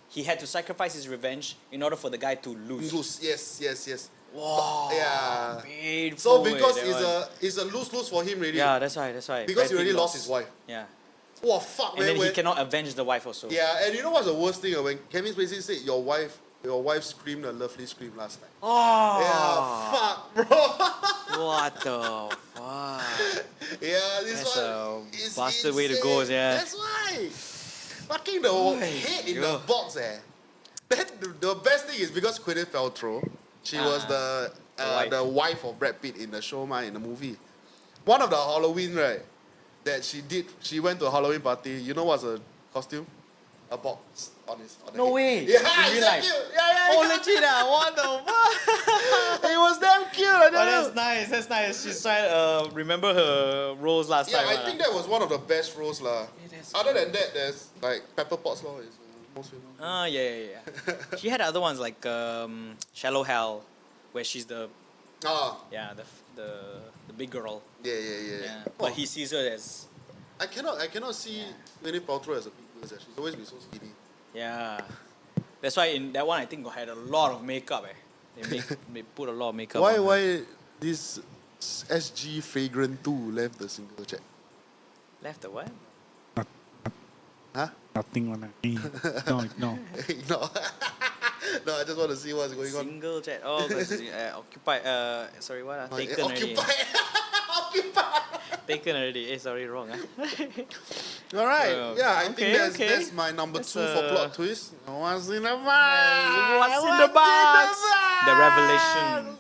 he had to sacrifice his revenge in order for the guy to lose. Yes. Wow. Yeah. Painful. So because that one. it's a lose-lose for him really. Yeah, that's why. Because Brad he already Pitt lost his wife. Yeah. Wow, fuck, And man. then he when- cannot avenge the wife also. Yeah, and you know what's the worst thing? When Kevin Spacey said your wife screamed a lovely scream last night. Oh. Yeah, fuck, bro. What the fuck? Yeah, this That's one a is bastard way to insane. go, yeah. That's why. Fucking the head in the yo. box, eh. Then the best thing is because Gwyneth Paltrow, she was the wife of Brad Pitt in the show, in the movie. One of the Halloween, right, that she went to a Halloween party. You know what's a costume? A box on the No head. way. Yeah, In it's real so life? cute. Yeah. Oh, legit, what the fuck? It was damn cute. I Oh, tell that's you. nice. She's trying remember her roles last Yeah, time. I think that was one of the best roles, lah. that's Other than that, there's like Pepper Potts, law is most famous. Yeah. She had other ones like Shallow Hell, where she's the big girl. Yeah. Yeah. Oh, But he sees her as I cannot see Gwyneth Paltrow as a big girl. She's always been so skinny. yeah. That's why in that one I think had a lot of makeup. They put a lot of makeup. on her. Why this SG Fragrant 2 left the single chat? Left the what? Huh? Nothing on that. No. No. No, I just want to see what's going on. Single chat. Oh, 'cause, occupied. Sorry, what? Taken already. Occupied. Taken already. Sorry, wrong. All right. Yeah, I okay, think okay. that's my number That's 2 for a- plot twist. What's in the box? What's in the box? The revelation.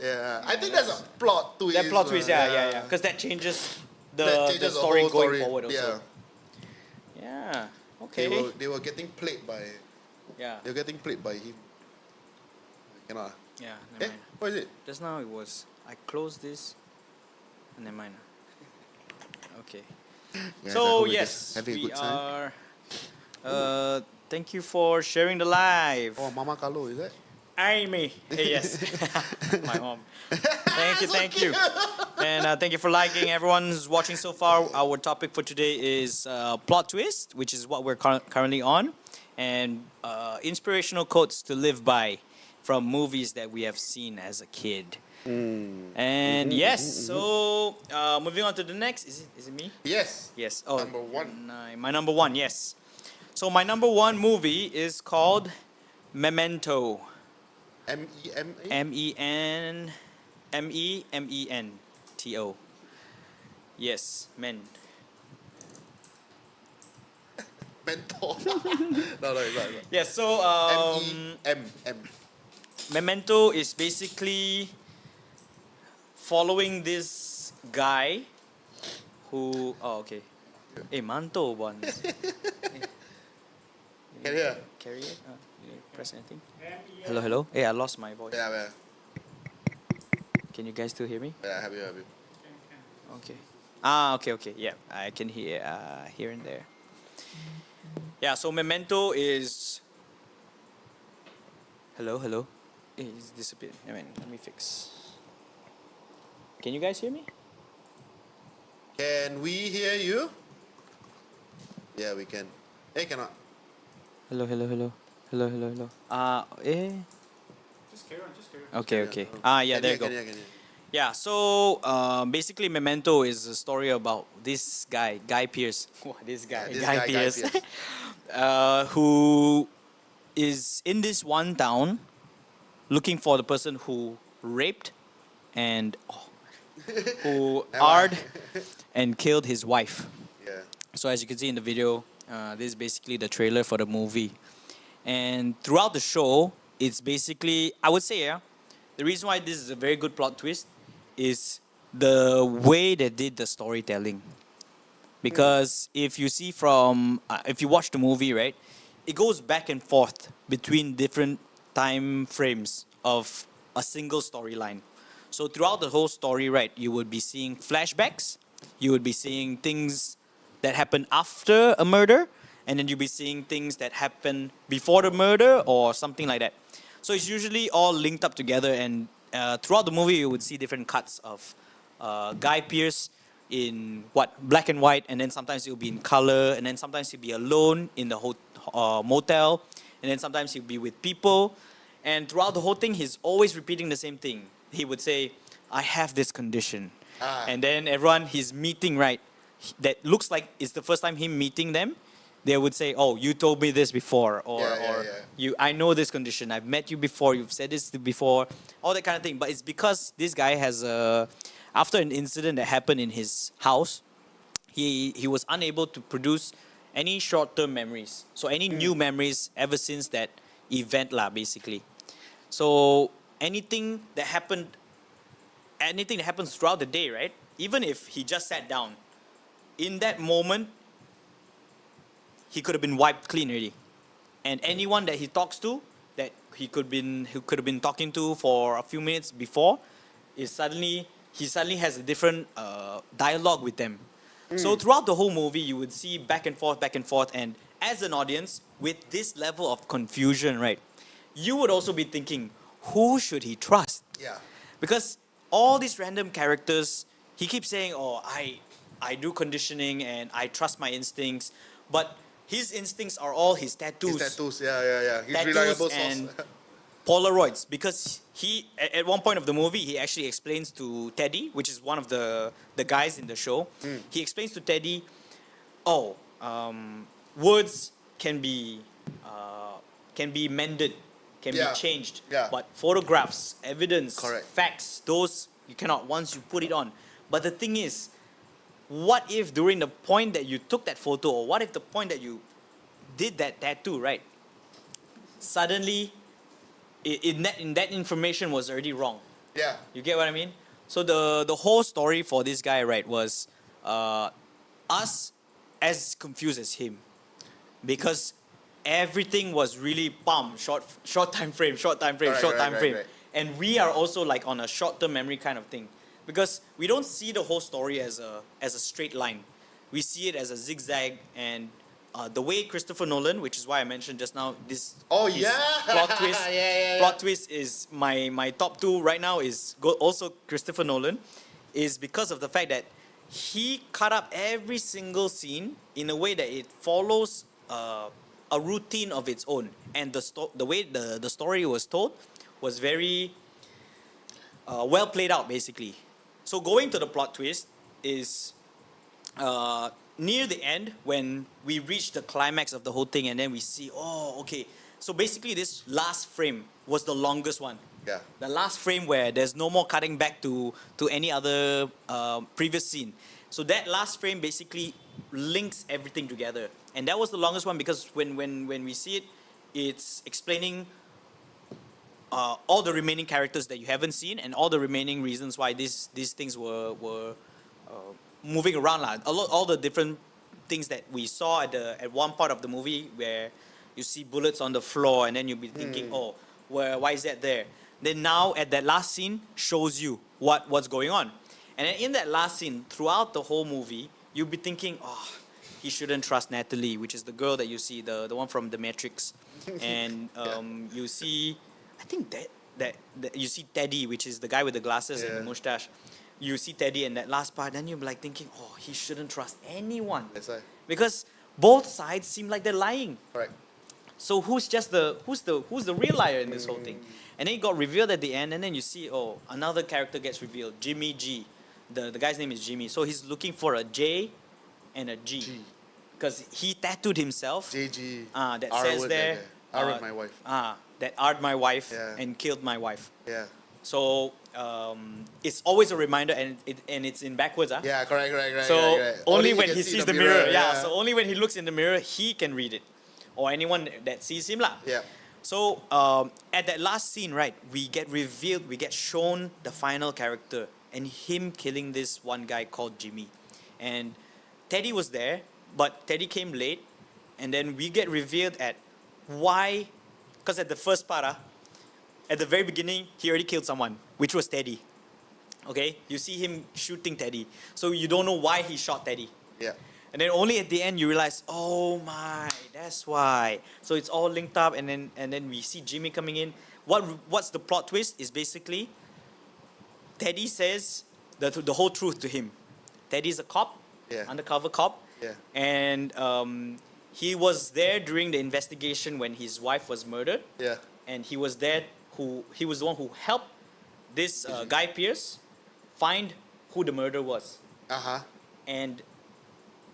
Yeah, I think that's a plot twist. That plot twist, yeah. Because that changes the That changes the story whole going story. forward also. Yeah. Yeah. Okay. They were getting played by Yeah. him. Cannot. Yeah. Eh, Never mind. what is it? Just now it was. I closed this. Never mind. Okay. Yeah, I So hope you're yes, just having a we good time. are. Thank you for sharing the live. Oh, Mama Carlo, is that? Amy. Yes. My mom. Thank you. And thank you for liking. Everyone's watching so far. Our topic for today is plot twist, which is what we're currently on, and inspirational quotes to live by from movies that we have seen as a kid. And yes, so moving on to the next. Is it me? Yes. Yes. Oh, Number one. my number one. Yes. So my number one movie is called Memento. MEMA. MEMENTO. Yes, men. Mentor. No, it's not. Yes. So MEMM. Memento is basically following this guy who. Oh, okay. Hey, Manto once. Can you hear? Carry it. You press anything. Hello, hello. Hey, I lost my voice. Yeah. Can you guys still hear me? Yeah, have you. Okay. Okay. Yeah, I can hear here and there. Yeah, so Memento is. Hello. Hey, it's disappeared. I mean, let me fix. Can you guys hear me? Can we hear you? Yeah, we can. Hey, cannot. Hello. Just carry on. Okay. Yeah, Can there hear, you go. Can hear. Yeah, so basically Memento is a story about this guy, Guy Pearce. This guy, Yeah, this Guy guy, Guy Pearce. Pearce. Who is in this one town looking for the person who raped and who Never. and killed his wife. Yeah. So as you can see in the video, this is basically the trailer for the movie. And throughout the show, it's basically, I would say, yeah, the reason why this is a very good plot twist is the way they did the storytelling. Because if you see if you watch the movie, right, it goes back and forth between different time frames of a single storyline. So throughout the whole story, right, you would be seeing flashbacks, you would be seeing things that happen after a murder, and then you'll be seeing things that happen before the murder or something like that. So it's usually all linked up together, and throughout the movie, you would see different cuts of Guy Pearce in black and white, and then sometimes he'll be in color, and then sometimes he'll be alone in the motel, and then sometimes he'll be with people. And throughout the whole thing, he's always repeating the same thing. He would say, I have this condition. And then everyone he's meeting, right, that looks like it's the first time him meeting them, they would say, oh, you told me this before, or I know this condition, I've met you before, you've said this before, all that kind of thing. But it's because this guy has after an incident that happened in his house, he was unable to produce any short-term memories. So any new memories ever since that event lah, basically. So anything that happens throughout the day, right? Even if he just sat down, in that moment, he could have been wiped clean already. And anyone that he talks to, that he could have been talking to for a few minutes before, he suddenly has a different dialogue with them. So throughout the whole movie, you would see back and forth, and as an audience, with this level of confusion, right, you would also be thinking, who should he trust? Yeah. Because all these random characters, he keeps saying, oh, I do conditioning and I trust my instincts, but his instincts are all his tattoos. His tattoos, yeah. He's Tattoos reliable source. and Polaroids, because he at one point of the movie he actually explains to Teddy, which is one of the guys in the show. He explains to Teddy, words can be mended, can be changed, but photographs, evidence, facts, those you cannot once you put it on. But the thing is, what if during the point that you took that photo, or what if the point that you did that tattoo, right, suddenly in that information was already wrong. Yeah. You get what I mean? So the whole story for this guy, right, was us as confused as him, because everything was really short time frame, Right. and we are also like on a short-term memory kind of thing, because we don't see the whole story as a straight line. We see it as a zigzag, and the way Christopher Nolan, which is why I mentioned just now, his plot twist. Plot twist is my top two right now is also Christopher Nolan, is because of the fact that he cut up every single scene in a way that it follows a routine of its own, and the way the story was told was very well played out basically. So going to the plot twist is near the end when we reach the climax of the whole thing, and then we see, oh, okay. So basically, this last frame was the longest one. Yeah. The last frame where there's no more cutting back to any other previous scene. So that last frame basically links everything together, and that was the longest one because when we see it, it's explaining all the remaining characters that you haven't seen and all the remaining reasons why these things were moving around lah. All the different things that we saw at one part of the movie where you see bullets on the floor and then you'll be thinking, oh, why is that there? Then now at that last scene shows you what's going on. And then in that last scene, throughout the whole movie, you'll be thinking, oh, he shouldn't trust Natalie, which is the girl that you see, the one from The Matrix. And you see, I think that you see Teddy, which is the guy with the glasses and the mustache. You see Teddy in that last part, then you're like thinking, oh, he shouldn't trust anyone. That's right. Because both sides seem like they're lying. Correct. So who's the real liar in this whole thing? And then it got revealed at the end, and then you see, oh, another character gets revealed, Jimmy G. The guy's name is Jimmy. So he's looking for a J and a G. Because he tattooed himself. JG. That R says word there. R word my wife. That R'd my wife Yeah. and killed my wife. Yeah. So it's always a reminder, and it's in backwards. Yeah, correct. So correct. only he when can he see sees the mirror, yeah. So only when he looks in the mirror, he can read it, or anyone that sees him, lah. Yeah. So at that last scene, right, we get revealed, we get shown the final character, and him killing this one guy called Jimmy, and Teddy was there, but Teddy came late, and then we get revealed at why, because at the first part, at the very beginning, he already killed someone, which was Teddy. Okay, you see him shooting Teddy, so you don't know why he shot Teddy. Yeah. And then only at the end you realize, oh my, that's why. So it's all linked up, and then we see Jimmy coming in. What's the plot twist is basically Teddy says the whole truth to him. Teddy's a cop, undercover cop, and he was there during the investigation when his wife was murdered. Yeah. And he was there. He was the one who helped this Guy Pearce find who the murderer was. And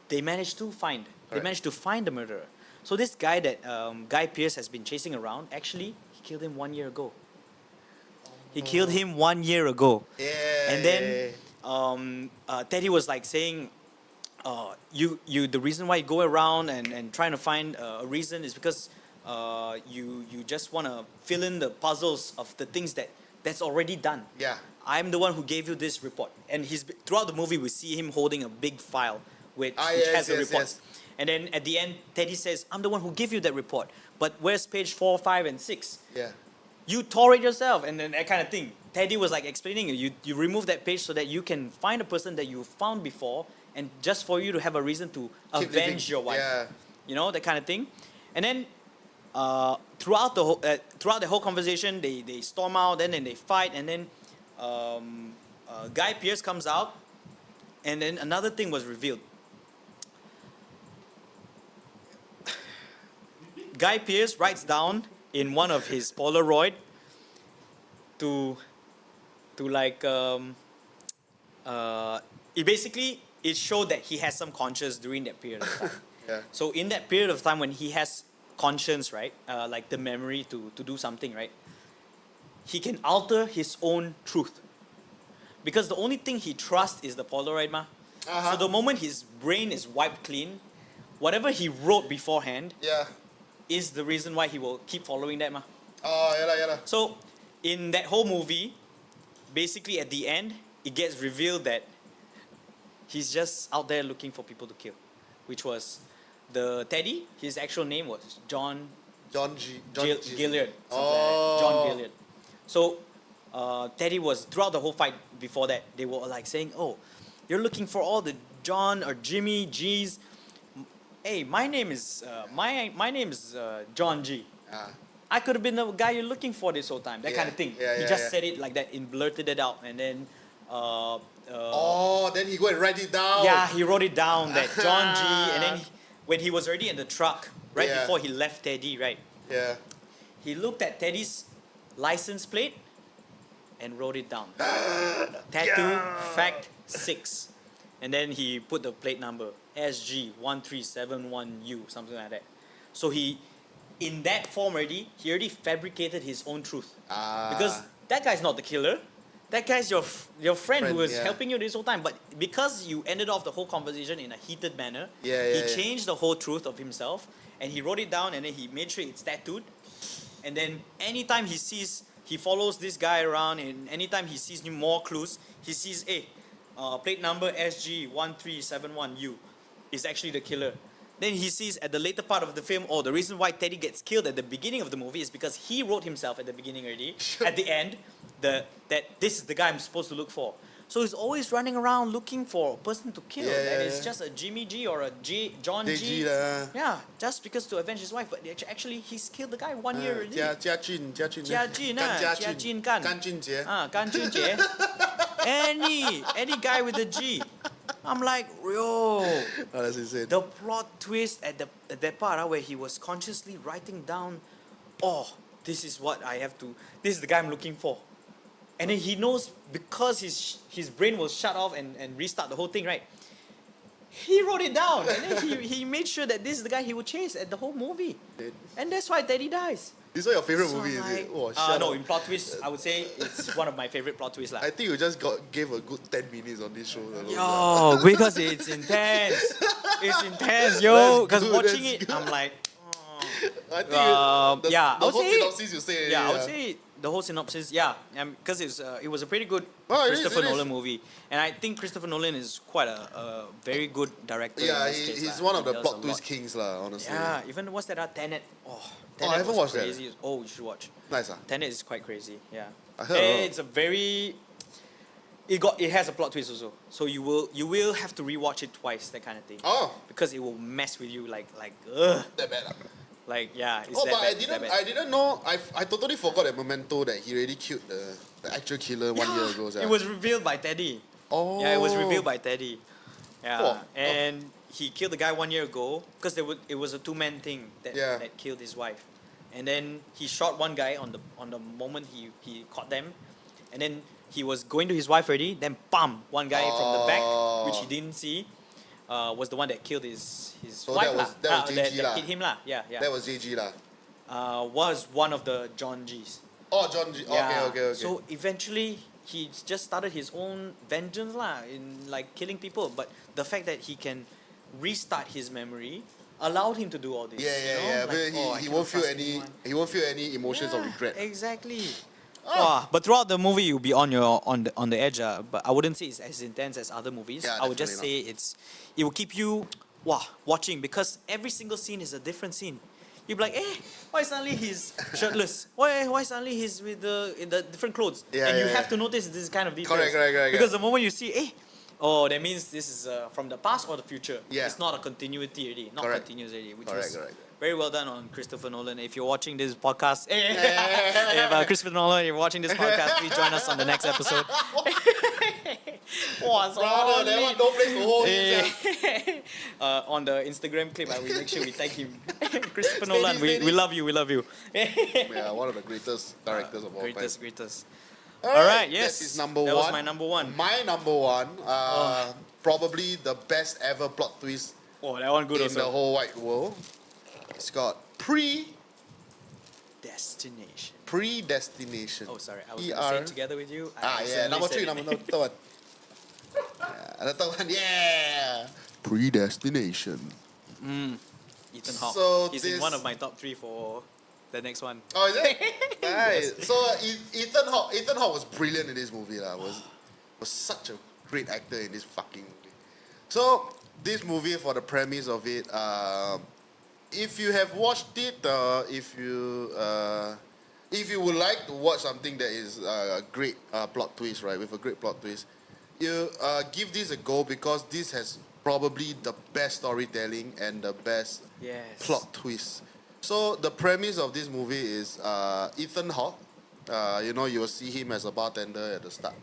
they managed to find. They managed to find the murderer. So this guy that Guy Pearce has been chasing around, actually, he killed him 1 year ago. He killed him 1 year ago. Yeah. And then Teddy was like saying, the reason why you go around and trying to find a reason is because you just want to fill in the puzzles of the things that's already done. Yeah. I'm the one who gave you this report. And throughout the movie, we see him holding a big file which yes, has the yes, reports. yes. And then at the end, Teddy says, I'm the one who gave you that report. But where's page 4, 5, and 6? Yeah. You tore it yourself, and then that kind of thing. Teddy was like explaining it. You remove that page so that you can find a person that you found before, and just for you to have a reason to Keep avenge living. your wife. Yeah. You know, that kind of thing. And then throughout the whole conversation, they storm out, then they fight, and then Guy Pearce comes out, and then another thing was revealed. Guy Pearce writes down in one of his Polaroid to like it showed that he has some conscience during that period of time. Yeah. So in that period of time when he has conscience, right, like the memory to do something, right, he can alter his own truth, because the only thing he trusts is the Polaroid, ma. So the moment his brain is wiped clean, whatever he wrote beforehand Yeah. is the reason why he will keep following that, ma. Oh, yeah. So in that whole movie, basically at the end, it gets revealed that he's just out there looking for people to kill, which was the Teddy. His actual name was John Gilliard. John Gilliard. So Teddy was, throughout the whole fight before that, they were like saying, oh, you're looking for all the John or Jimmy G's. Hey, my name is John G. I could have been the guy you're looking for this whole time. That kind of thing. He just said it like that and blurted it out, and then then he go and write it down. yeah, he wrote it down that John G. And then when he was already in the truck, right before he left Teddy, right? Yeah. He looked at Teddy's license plate, and wrote it down. Tattoo fact 6. And then he put the plate number SG1371U, something like that. So in that form already, he already fabricated his own truth. Because that guy's not the killer. That guy's your friend who was helping you this whole time. But because you ended off the whole conversation in a heated manner, he changed the whole truth of himself and he wrote it down and then he made sure it's tattooed. And then anytime he follows this guy around and anytime he sees more clues, he sees, plate number SG1371U is actually the killer. Then he sees at the later part of the film, the reason why Teddy gets killed at the beginning of the movie is because he wrote himself at the beginning already. At the end, that this is the guy I'm supposed to look for. So he's always running around looking for a person to kill. And it's just a Jimmy G or a John G. Yeah, just because to avenge his wife. But actually, he's killed the guy 1 year already. Jia Jin, Gan Jin Jie. Any guy with a G. I'm like, yo. That's insane. The plot twist at that part where he was consciously writing down, this is what I have to. This is the guy I'm looking for. And then he knows because his brain will shut off and restart the whole thing, right? He wrote it down and then he made sure that this is the guy he would chase at the whole movie. And that's why Teddy dies. This is your favorite movie, is it? No, in plot twist, I would say it's one of my favorite plot twists. I think you just gave a good 10 minutes on this show. Yo, because it's intense. It's intense, yo. Because watching it, I'm like, I think I would say synopsis you say. I would say the whole synopsis, because it was a pretty good it Christopher is. Nolan movie, and I think Christopher Nolan is quite a very good director. Yeah, in this case, he's lah. one of He the does plot a twist lot. kings, honestly. Yeah, even what's that? Tenet. Tenet I haven't was watched that. crazy. Oh, you should watch. Nice, Tenet is quite crazy. Yeah, I heard a lot. it's a very. It has a plot twist also, so you will have to rewatch it twice, that kind of thing. Because it will mess with you like ugh. That bad. Like it's But that bad, it's that bad. I didn't know. I totally forgot at Memento that he already killed the actual killer 1 year ago. It was revealed by Teddy. Oh. Yeah, it was revealed by Teddy. Yeah, Oh. and he killed the guy 1 year ago because it was a two-man thing that killed his wife, and then he shot one guy on the moment he caught them, and then he was going to his wife already. Then bam, one guy from the back, which he didn't see, was the one that killed his So wife that was JG lah. that hit him lah. Yeah. That was JG lah. Was one of the John G's. Oh, John G. Okay. So eventually, he just started his own vengeance lah in like killing people. But the fact that he can restart his memory allowed him to do all this. Yeah. Like, But he won't feel any emotions of regret. Exactly. But throughout the movie, you'll be on the edge. But I wouldn't say it's as intense as other movies. Yeah, I would just say definitely it will keep you watching because every single scene is a different scene. You'll be like, why suddenly he's shirtless? Why suddenly he's in the different clothes? And you have to notice this kind of details. Correct. Because the moment you see, that means this is from the past or the future. Yeah. It's not a continuity already, not Correct. continuous already, which Correct. was very well done on Christopher Nolan. If you're watching this podcast, if Christopher Nolan, you're watching this podcast, please join us on the next episode. Brother, that one no place to hold him. On the Instagram clip, I will make sure we thank him. Christopher Nolan, we love you. Yeah, one of the greatest directors of all time. Greatest. All right, yes. That is number That one. was my number one. My number one, probably the best ever plot twist That one good in the also. whole wide world. It's called Destination. Predestination. Oh, sorry, I was going to say it together with you. I Number accidentally three, said it. number third one. The third one, yeah. Predestination. Ethan Hawke. So He's this- in one of my top 3 for the next one. Oh, is it? Nice. So Ethan Hawke was brilliant in this movie. Was such a great actor in this fucking movie. So this movie, for the premise of it, if you have watched it, if you would like to watch something that is a great plot twist, right, with a great plot twist, you give this a go because this has probably the best storytelling and the best plot twist. So the premise of this movie is Ethan Hawke. You will see him as a bartender at the start,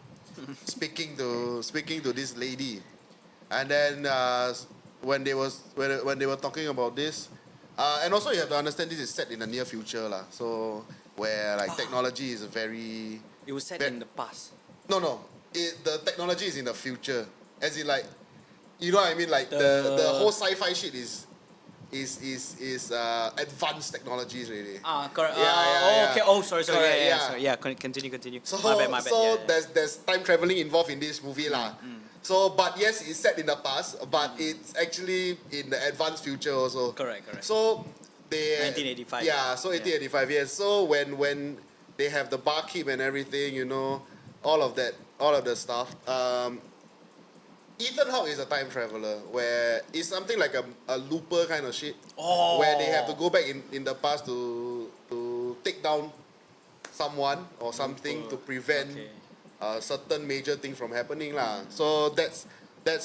speaking to this lady, and then when they were talking about this, and also you have to understand this is set in the near future lah. So where like technology is very It was set That- in the past. No. The technology is in the future. As in, like, you know what I mean? Like the The- whole sci-fi shit is advanced technologies really. Correct. Yeah. Okay. Oh, sorry. Correct, Yeah. yeah. Sorry. Yeah. Continue. So My bad. so Yeah. there's time traveling involved in this movie lah. So but yes, it's set in the past, but it's actually in the advanced future also. Correct. So they 1985. Yeah, so 1885 yes. So when they have the barkeep and everything, you know, all of the stuff. Ethan Hawke is a time traveler where it's something like a looper kind of shit. Oh. Where they have to go back in the past to take down someone or something to prevent Okay. a certain major thing from happening lah. So that's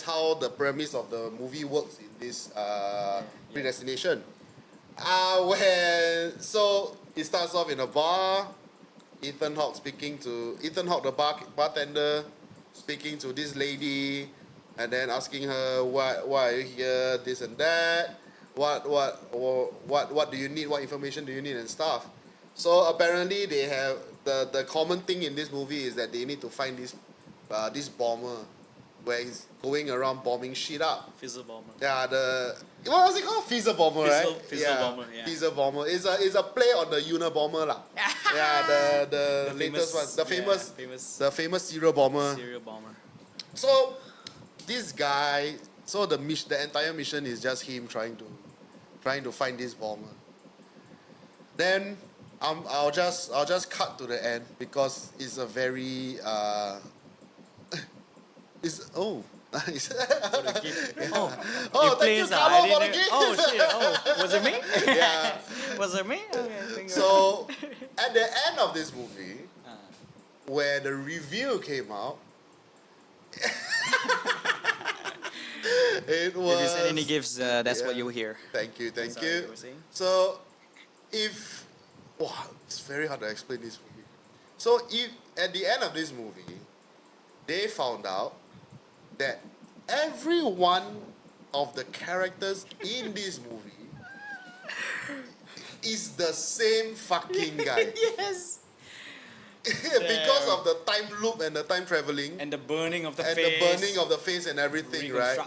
how the premise of the movie works in this Predestination. So it starts off in a bar. Ethan Hawke the bartender, speaking to this lady, and then asking her why are you here, this and that, what do you need, what information do you need and stuff. So apparently they have the common thing in this movie is that they need to find this bomber where he's going around bombing shit up. Fizzle bomber. Yeah, what was it called? Fizzle bomber, right? Fizzle bomber, yeah. Fizzle bomber. It's a play on the Unabomber lah. Yeah, the latest one, the famous serial bomber. Serial bomber. So this guy, the entire mission is just him trying to find this bomber. Then I'll just cut to the end because it's a very nice. Oh, Thank you, please, Carlo, for the didn't- gift. Oh shit! Oh, was it me? Yeah. Was it me? Okay, I think So at the end of this movie, where the review came out, it was. if you send any gifts, that's what yeah. you'll hear. Thank you. Sorry, you were saying? So, it's very hard to explain this movie. So, if at the end of this movie, they found out that every one of the characters in this movie is the same fucking guy. Yes. Because of the time loop and the time traveling And the burning of the and face. the burning of the face and everything, right?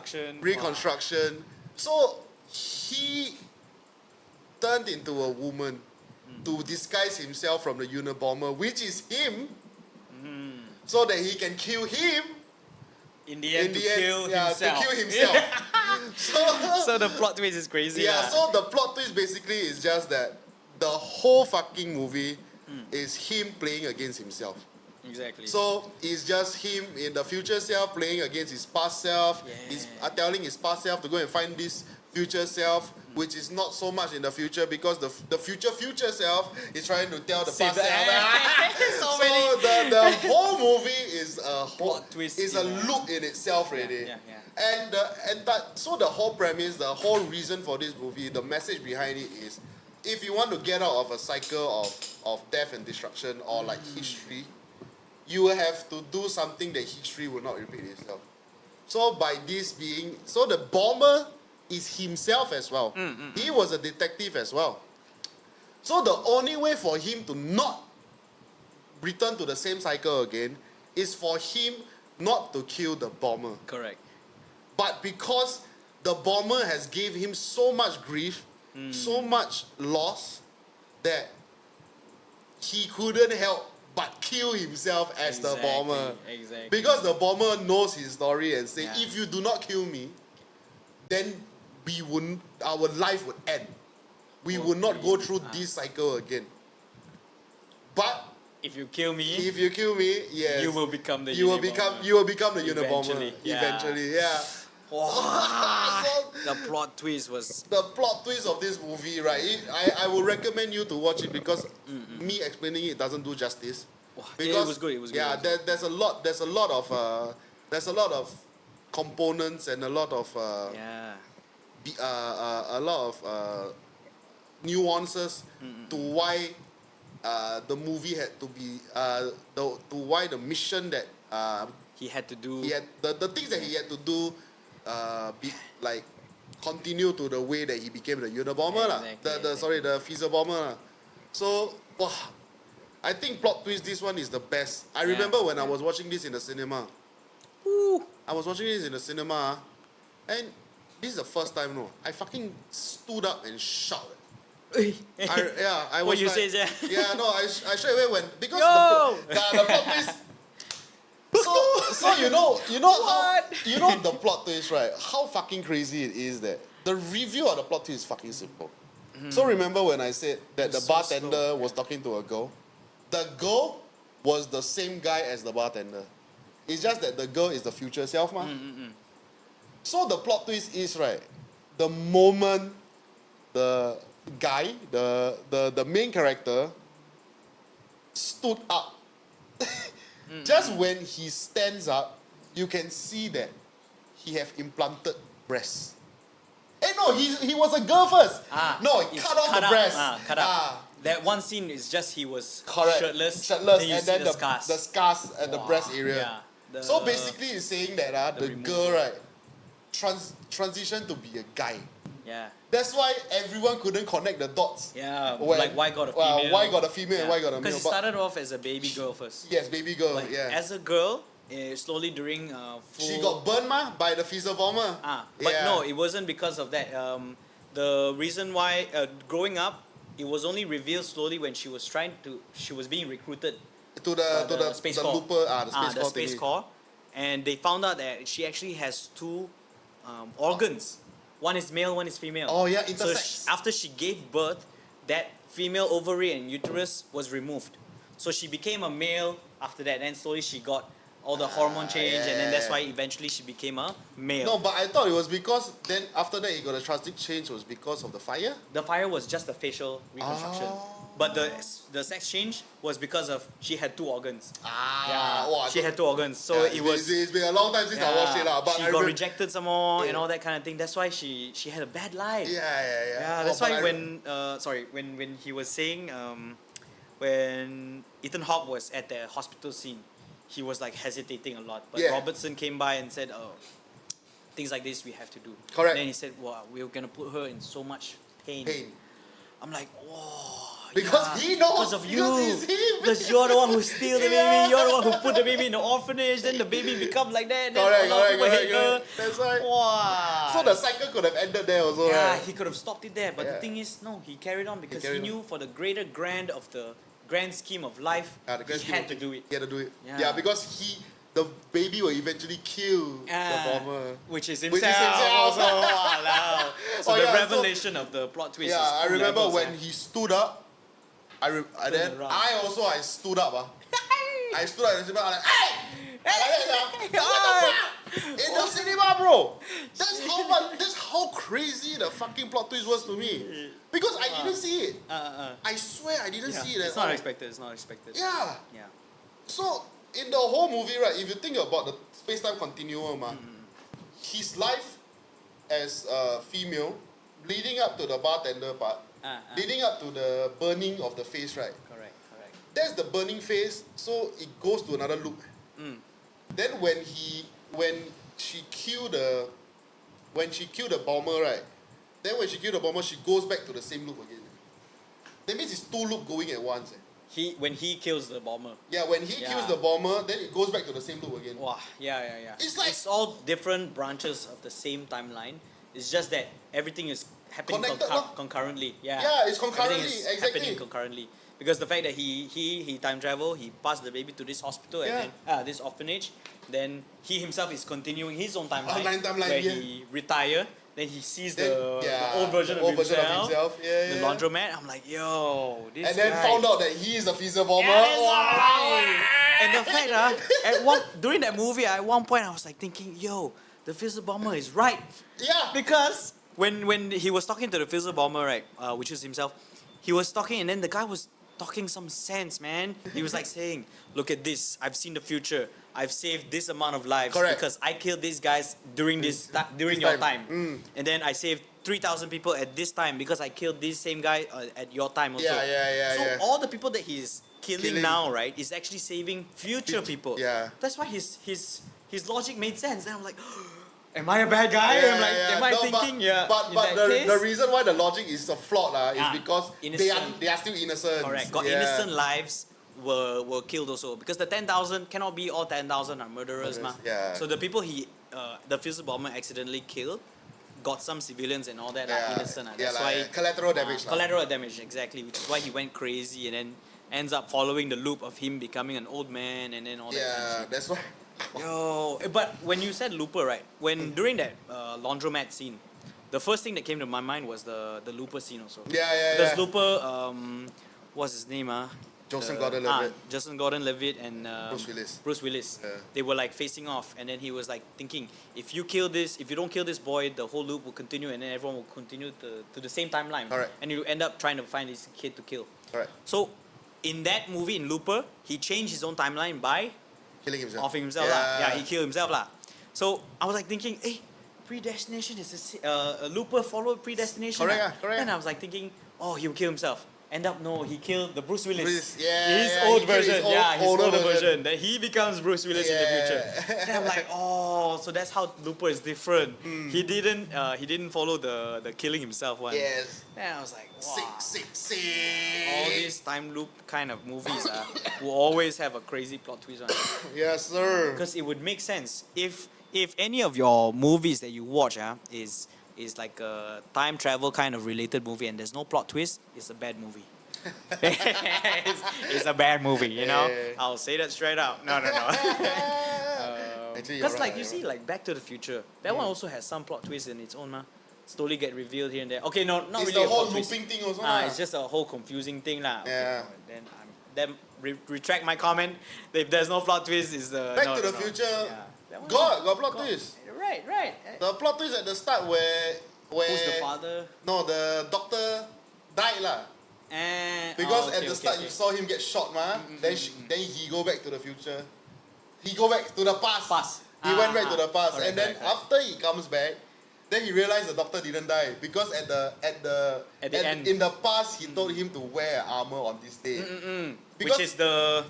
Reconstruction. So he turned into a woman to disguise himself from the Unabomber, which is him, so that he can kill him. In the end, to kill himself. To kill himself. So the plot twist is crazy. Yeah, lah. so the plot twist basically is just that the whole fucking movie is him playing against himself. Exactly. So it's just him in the future self playing against his past self. He's telling his past self to go and find this future self, which is not so much in the future because the future self is trying to tell the Save past self. so So the whole movie is a whole Plot twist, is a yeah. loop in itself already. Yeah. So the whole premise, the whole reason for this movie, the message behind it is, if you want to get out of a cycle of death and destruction or like history, you have to do something that history will not repeat itself. So by this being, so the bomber is himself as well. He was a detective as well. So the only way for him to not return to the same cycle again is for him not to kill the bomber. Correct. But because the bomber has gave him so much grief, so much loss, that he couldn't help but kill himself as the bomber. Exactly. Because the bomber knows his story and say, Yeah. if you do not kill me, then our life would end. We would not go through this cycle again. But if you kill me, if you kill me, yes, you will become the you will Unabomber. become the Unabomber. Eventually, yeah. Eventually, yeah. Wow. The plot twist was The plot twist of this movie, right? I would recommend you to watch it because me explaining it doesn't do justice. yeah, it was good. It was Yeah, good. there's a lot of components and a lot of Yeah. a lot of nuances to why the movie had to be to why the mission that He had to do. he had the things that he had to do continue to the way that he became the Unabomber lah. Exactly, The Fizzle bomber lah. So I think plot twist, this one is the best. I remember when I was watching this in the cinema. I was watching this in the cinema, and this is the first time, no. I fucking stood up and shouted. I was What you like, say, yeah? Yeah, no, I straight away went because Yo! the plot twist. So you know the plot twist, right? How fucking crazy it is that the review of the plot twist is fucking simple. So remember when I said that the bartender was talking to a girl? The girl was the same guy as the bartender. It's just that the girl is the future self, ma. So the plot twist is, right, the moment the guy, the main character, stood up, just when he stands up, you can see that he have implanted breasts. No, he was a girl first. No, he cut off the breast. Cut out. That one scene is just he was Correct. shirtless, Shirtless, then you and see then the scars. the scars at the breast area. Yeah, So basically, it's saying that the removal. girl, right, transitioned to be a guy. Yeah. That's why everyone couldn't connect the dots. Yeah, When- like why got a female? why got a female and why got a male? Because it But- started off as a baby girl first. Yes, baby girl. Like, yeah. as a girl, slowly during full... She got burned, by the Fizzle bomber. But no, it wasn't because of that. The reason why, growing up, it was only revealed slowly when she was being recruited to the Space the Corps. looper, the Space the Corps Space thingy. Corps, and they found out that she actually has two organs. One is male, one is female. Oh, yeah, So intersex. after she gave birth, that female ovary and uterus was removed. So she became a male after that. Then slowly she got all the hormone change, and then that's why eventually she became a male. No, but I thought it was because then after that he got a drastic change was because of the fire. The fire was just the facial reconstruction. But the sex change was because of she had two organs. Wow, She had two organs. So it was... It's been a long time since I watched it, but she I got remember. rejected some more and all that kind of thing. That's why she had a bad life. Yeah. That's but why I- when he was saying when Ethan Hawke was at the hospital scene, he was like hesitating a lot. But Yeah. Robertson came by and said, "Oh, things like this we have to do." Correct. And then he said, "Wow, we're gonna put her in so much pain." Pain. I'm like, "Whoa." Because he knows. Because of you. Because it's him. Because you're the one who steal the baby. You're the one who put the baby in the orphanage. Then the baby become like that. Then Correct, a lot of people correct, hate her. correct. That's right. Wow. So the cycle could have ended there also, Yeah, right? he could have stopped it there. But the Yeah. thing is, no, he carried on because he carried knew for the greater grand scheme of life, The grand he scheme had of to things, do it. He had to do it. Yeah. Yeah, because the baby will eventually kill the bomber. Which is Which himself. is himself. Also, wow. So Oh, the yeah, so- revelation of the plot twist. Yeah, is I two remember levels, when he stood up. And then around. I stood up. I stood up in the cinema. I'm like, hey! Like that, what the fuck? In the cinema, bro. That's how crazy the fucking plot twist was to me. Because I didn't see it. I swear I didn't see it at It's all. not expected. It's not expected. Yeah. Yeah. So in the whole movie, right, if you think about the space-time continuum, his life as a female, leading up to the bartender part, leading up to the burning of the face, right? Correct. That's the burning face, so it goes to another look. Then when she killed the bomber, right? Then when she killed the bomber, she goes back to the same loop again. That means it's two loops going at once. When he kills the bomber. Yeah, when he Yeah. kills the bomber, then it goes back to the same loop again. Wow, yeah. It's like- it's all different branches of the same timeline. It's just that everything is happening Connected, no? concurrently. Yeah. Yeah, it's concurrently, Everything is exactly. happening concurrently. Because the fact that he time travel, he passed the baby to this hospital and then this orphanage, then he himself is continuing his own timeline, timeline, where yeah. he retire. Then he sees Then, the old version, of, himself, Yeah, the laundromat. I'm like, yo, this And then guy. found out that he is a Fizzle bomber. Yeah, that's Wow. right. And the fact during that movie, at one point I was like thinking, yo, the Fizzle Bomber is right. Yeah. Because when he was talking to the Fizzle Bomber, right, which is himself, he was talking and then the guy was talking some sense, man. He was like saying, look at this, I've seen the future. I've saved this amount of lives Correct. because I killed these guys during during your time. And then I saved 3,000 people at this time because I killed this same guy at your time also. Yeah, So yeah. all the people that he's killing Killing. now, right, is actually saving future people. Yeah. That's why his logic made sense. And I'm like, am I a bad guy? I'm like, am I thinking? But in that the case, reason why the logic is so flawed is because innocent. they are still innocent. correct. Got Yeah. innocent lives were killed also, because the 10,000 cannot be all 10,000 are murderers, ma. yeah. So the people the fusel bomber accidentally killed, got some civilians and all that are innocent. That's why collateral damage. collateral damage, exactly, which is why he went crazy and then ends up following the loop of him becoming an old man and then all that. Yeah, that's why. Yo, but when you said Looper, right? During that laundromat scene, the first thing that came to my mind was the Looper scene also. Yeah. Because Looper, what's his name? Joseph Gordon-Levitt. Joseph Gordon-Levitt and Bruce Willis. Yeah. They were like facing off, and then he was like thinking, if you don't kill this boy, the whole loop will continue, and then everyone will continue to the same timeline. Correct. And you end up trying to find this kid to kill. Correct. So, in that movie, in Looper, he changed his own timeline by Killing himself. offing himself lah. Yeah, he killed himself lah. So I was like thinking, hey, predestination is a Looper followed predestination. Correct. And I was like thinking, oh, he'll kill himself. End up no, he killed the Bruce Willis. Yeah, his yeah, old he killed his version. old- His older older version. version. That he becomes Bruce Willis in the future. Then I'm like, oh, so that's how Looper is different. He didn't follow the killing himself one. Yes. Then I was like, wow. Sick. All these time loop kind of movies will always have a crazy plot twist on it. Yes, sir. Because it would make sense if any of your movies that you watch is like a time travel kind of related movie and there's no plot twist, it's a bad movie. it's a bad movie, you know. Yeah. I'll say that straight out. No. Actually, you're Because right, like you you're see, right. like Back to the Future, that one also has some plot twist in its own, slowly get revealed here and there. Okay, no, not It's really the a whole plot twist. looping thing also. lah. It's just a whole confusing thing lah. Okay, Yeah. then retract my comment. If there's no plot twist, is Back to the Future. Yeah. That one- Got plot twist. Right. The plot twist at the start where Who's the father? No, the doctor died lah. Because at the start you saw him get shot, Then he go back to the future. He go back to the past. He went back to the past, Correct, and then correct. after he comes back, then he realized the doctor didn't die because at the end. in the past he told him to wear armor on this day. Because Which is the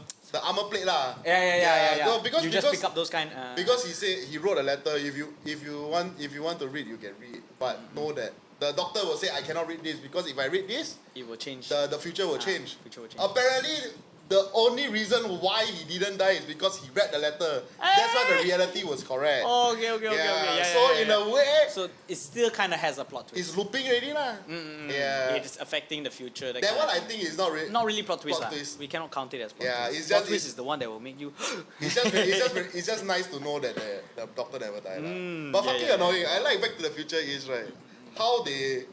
armor plate lah. yeah. No, because you just pick up those kind. because he said he wrote a letter. If you want to read, you can read. But know that the doctor will say I cannot read this because if I read this, it will change. the future will change. Future will change. Apparently, the only reason why he didn't die is because he read the letter. That's why the reality was correct. Oh, okay. Yeah, so in a way, so it still kind of has a plot twist. it's looping already lah. Yeah. It is affecting the future. That kind one of I thing. think is not really. Not really plot twist. plot lah. twist. We cannot count it as plot Yeah, twist. it's Plot just- twist is the one that will make you. It's just nice to know that the doctor never died. But fucking annoying. I like Back to the Future is right. How they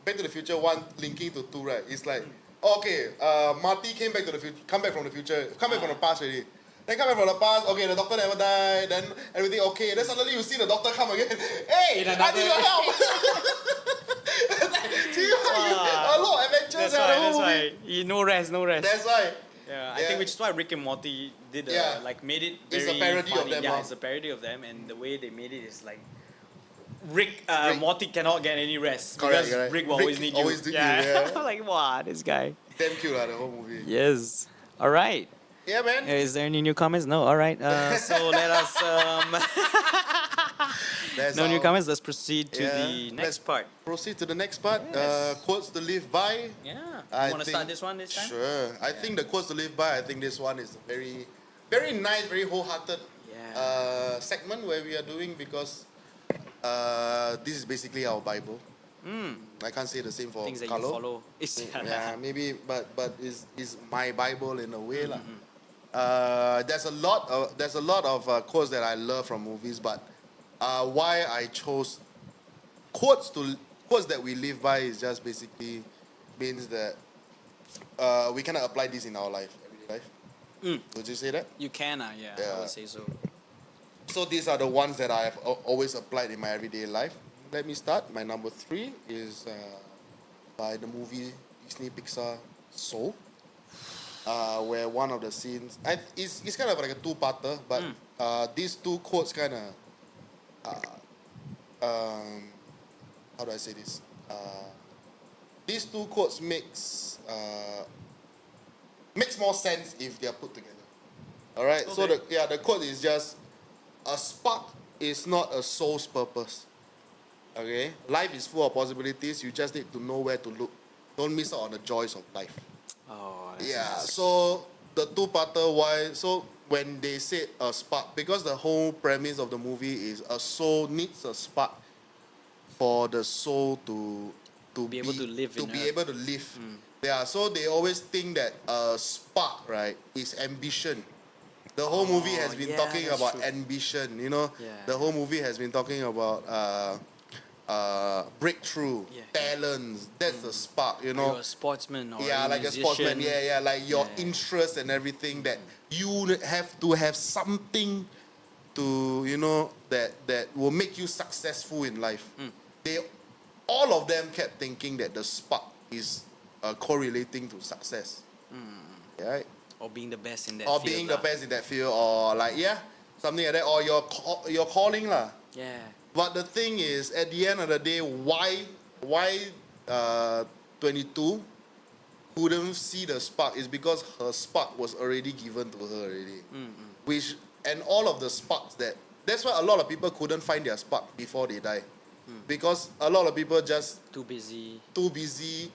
Back to the Future 1 linking to 2 right. It's like okay, Marty came back to the future, come back from the past already. Then come back from the past. Okay, the doctor never died. Then everything okay. Then suddenly you see the doctor come again. Hey, I need your help. See, a lot of adventures. That's why. No rest. That's why. Yeah, I think which is why Rick and Morty did made it It's very a parody of funny. them, Yeah, huh? it's a parody of them, and the way they made it is like Morty cannot get any rest Correct, because correct. Rick will always need you. always need you, yeah. I'm like, wow, this guy. Damn cute the whole movie. Yes. All right. Yeah, man. Is there any new comments? No. All right. So let us. That's No new how- comments. Let's proceed to Yeah, the next let's part. Proceed to the next part. Yes. Quotes to live by. Yeah. I You want to think- start this one this time? Sure. I think the quotes to live by. I think this one is very, very nice, very wholehearted Yeah. segment where we are doing because this is basically our Bible. I can't say the same for Things that Carlo. you follow. Yeah, maybe, but is my Bible in a way lah. There's a lot of quotes that I love from movies, but why I chose quotes that we live by is just basically means that we cannot apply this in our life, everyday life. Would you say that? You can, yeah, I Yeah. would say so. So these are the ones that I have always applied in my everyday life. Let me start. My number 3 is by the movie Disney Pixar Soul, where one of the scenes, it's kind of like a two-parter, but these two quotes kind of, how do I say this? These two quotes makes more sense if they are put together. All right. So Okay. the quote is just, a spark is not a soul's purpose. Okay? Life is full of possibilities. You just need to know where to look. Don't miss out on the joys of life. Oh, that's Yeah. nice. So the two-parter, why? So when they said a spark, because the whole premise of the movie is a soul needs a spark for the soul to Be able to live to in be Earth. able to live. Yeah, so they always think that a spark, right, is ambition. The whole movie has been yeah, talking that's about true. ambition. You know, Yeah, the whole movie has been talking about breakthrough, Yeah. talents. That's the spark. You know, You're a sportsman or yeah, a like a sportsman. musician. Yeah, like your Yeah. interest and everything that you have to have something to that will make you successful in life. They all of them kept thinking that the spark is correlating to success. Right? Or being the best in that Or field. being the lah. best in that field, or like something like that, or your calling lah. Yeah. But the thing is, at the end of the day, why 22 couldn't see the spark is because her spark was already given to her already. Which and all of the sparks that's why a lot of people couldn't find their spark before they die. Because a lot of people just Too busy. too busy.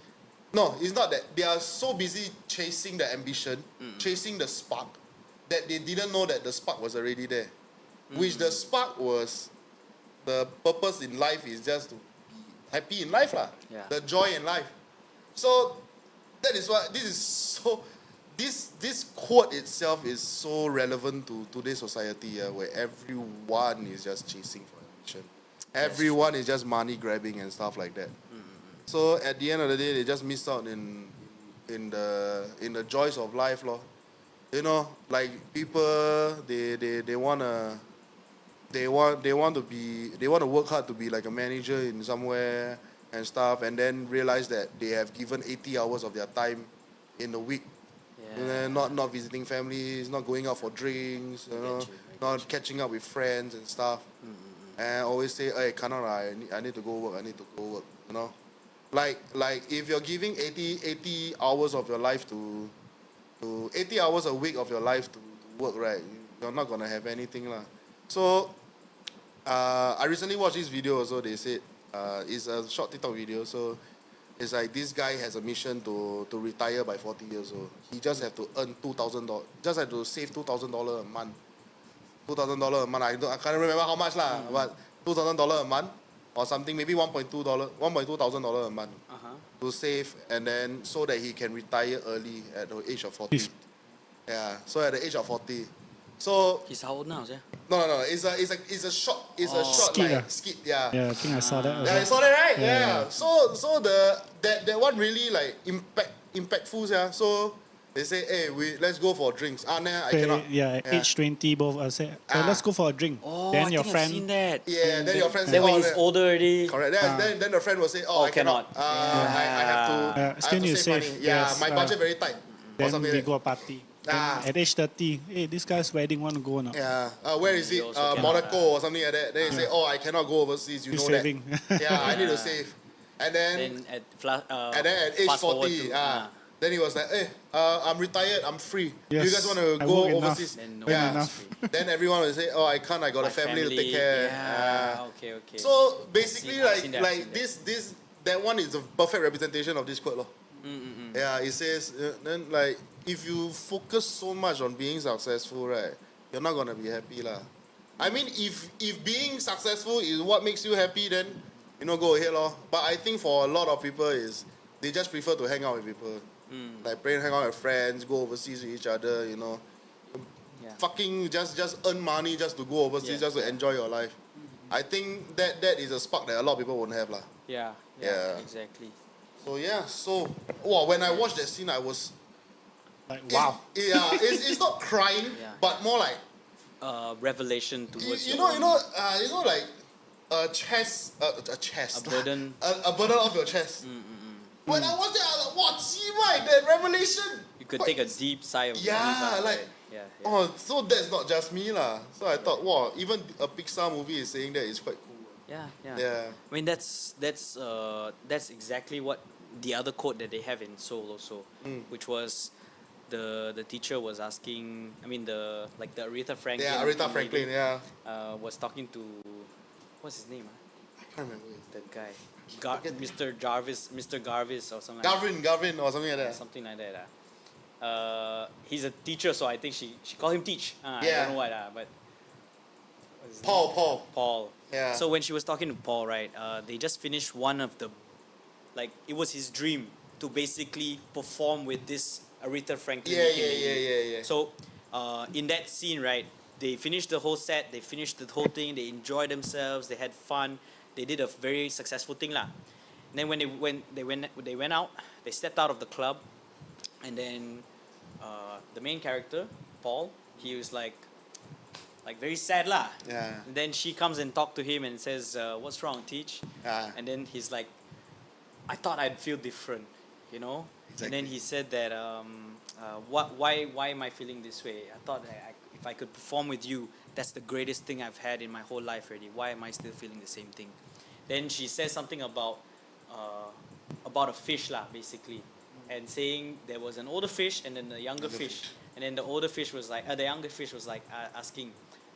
No, it's not that. They are so busy chasing the ambition, chasing the spark, that they didn't know that the spark was already there. Which the spark was, the purpose in life is just to be happy in life lah. Yeah. The joy in life. So that is why this quote itself is so relevant to today's society, where everyone is just chasing for ambition. Everyone is just money grabbing and stuff like that. So at the end of the day, they just miss out in the joys of life, lor. You know, like people, they want to work hard to be like a manager in somewhere and stuff, and then realize that they have given 80 hours of their time in a week. Yeah. Not visiting families, not going out for drinks, not catching up with friends and stuff. And always say, hey, cannot, I need to go work, you know. Like if you're giving 80 hours of your life to 80 hours a week of your life to work, right, you're not going to have anything lah. So I recently watched this video also. They said it's a short TikTok video, so it's like this guy has a mission to retire by 40 years old. He just have to earn $2,000, just have to save $2,000 a month. $2,000 a month. I can't remember how much lah, but $2,000 a month or something, maybe $1,200 a month to save, and then so that he can retire early at the age of 40. Yeah, so at the age of 40. So He's how old now, yeah? no. It's a short Skit, like skit. Yeah. Yeah, I think I saw that. Yeah, you Also. saw that, right? Yeah. Yeah. So that one really like impactful, yeah. So they say, hey, let's go for drinks. Nah, I cannot. Yeah, age 20, both say, let's go for a drink. Oh, then I your think I've seen friend, that. Yeah, then your friend say, Then when oh, he's older already. correct. Then the friend will say, oh, I cannot. cannot. I have to. I still have need to to save save. money. Yeah, Yes, my budget very tight. Or then something we like go a party. Then Ah. at age 30, hey, this guy's wedding, want to go or not? Yeah, where is it? You also cannot, Monaco or something like that. Then you say, oh, I cannot go overseas. You He's know saving. that. Yeah, I need to save. And then Then and then at age fast forward 40, to, then he was like, hey, I'm retired, I'm free. Yes, You guys want to I go work enough. overseas? Then no, Yeah. enough. Then everyone will say, oh, I can't, I got my a family to take care. Yeah, okay. So basically, I've seen that, I've like seen that one is a perfect representation of this quote, lor. Yeah, it says, then like, if you focus so much on being successful, right, you're not gonna be happy, lah. I mean, if being successful is what makes you happy, then go ahead, lor. But I think for a lot of people is they just prefer to hang out with people, like hang out with friends, go overseas with each other, Yeah. fucking just earn money just to go overseas, Yeah. just to enjoy your life. I think that is a spark that a lot of people won't have, lah. Yeah, Yeah. exactly. So yeah, when I watched that scene, I was Like, wow. it's not crying, Yeah. but more like Revelation towards you your know own- like a chest, A burden. a burden off your chest. When I watched it, I was like, "What? See, right? That revelation." You could What take a is- deep sigh of Yeah, relief after like- that. Yeah. Oh, so that's not just me, lah. So I thought, wow, even a Pixar movie is saying that is quite cool. Yeah. Yeah. I mean that's exactly what the other quote that they have in Seoul also, which was the teacher was asking. I mean the Aretha Franklin. Yeah, Aretha lady, Franklin. Yeah. was talking to what's his name? I can't remember. That guy, Mr. Jarvis or something. Garvin or something like that. Something like that. he's a teacher, so I think she called him Teach. I Yeah. don't know what, but what's his name? Paul. Paul. Yeah. So when she was talking to Paul, right, they just finished one of the, like, it was his dream to basically perform with this Aretha Franklin. Yeah. So in that scene, right, they finished the whole set, they finished the whole thing, they enjoyed themselves, they had fun, they did a very successful thing lah. And then when they went out, they stepped out of the club, and then the main character, Paul, he was like very sad lah. Yeah. And then she comes and talk to him and says, "What's wrong, Teach?" Ah. And then he's like, "I thought I'd feel different, you know." And then Exactly. he said that, why am I feeling this way? I thought that if I could perform with you, that's the greatest thing I've had in my whole life already. Why am I still feeling the same thing? Then she says something about a fish lah, basically, and saying there was an older fish and then the younger fish. And then the older fish was like, the younger fish was like asking,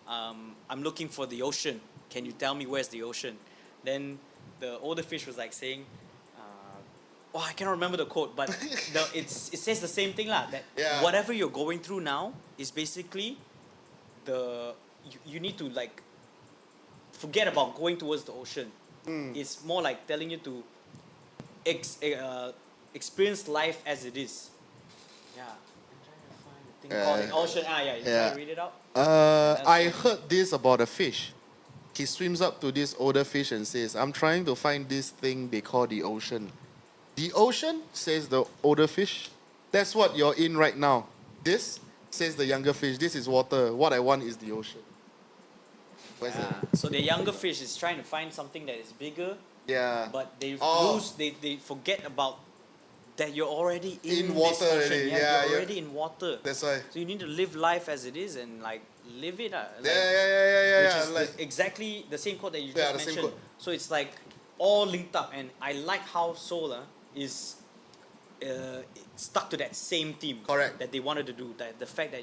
I'm looking for the ocean. Can you tell me where's the ocean? Then the older fish was like saying, I cannot remember the quote, but it says the same thing lah. That Yeah. whatever you're going through now is basically you need to like forget about going towards the ocean. It's more like telling you to experience life as it is. Yeah. I'm trying to find the thing called the ocean. You try to read it out. I heard this about a fish. He swims up to this older fish and says, "I'm trying to find this thing they call the ocean." The ocean, says the older fish. That's what you're in right now. This, says the younger fish. This is water. What I want is the ocean. Where's that? So the younger fish is trying to find something that is bigger, Yeah. but they Oh. they forget about that you're already In this water ocean. already. Yeah, Yeah, you're yeah. already in water. That's why. So you need to live life as it is and like live it. Like, Yeah. which is Like, exactly the same quote that you Yeah, just the same mentioned. quote. So it's like all linked up, and I like how Soul is stuck to that same theme. Correct. That they wanted to do. That the fact that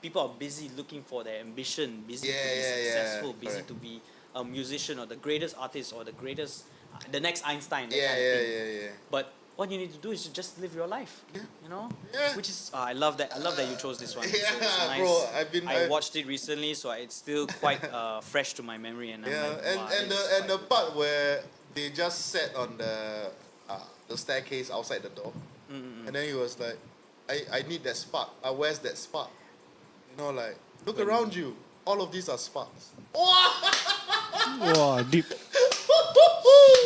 people are busy looking for their ambition, busy to be Yeah, successful, busy correct. to be a musician or the greatest artist or the greatest, the next Einstein. That Yeah, kind of thing. yeah. But what you need to do is to just live your life. You know. Yeah. Which is I love that. I love that you chose this one. Yeah, it's nice. bro, I watched it recently, so it's still quite fresh to my memory. And I'm Yeah, like, wow, and this is the quite good. part where they just sat on the staircase outside the door, and then he was like, I need that spark. Where's that spark? You know, like, look around you. All of these are sparks. Wow, deep.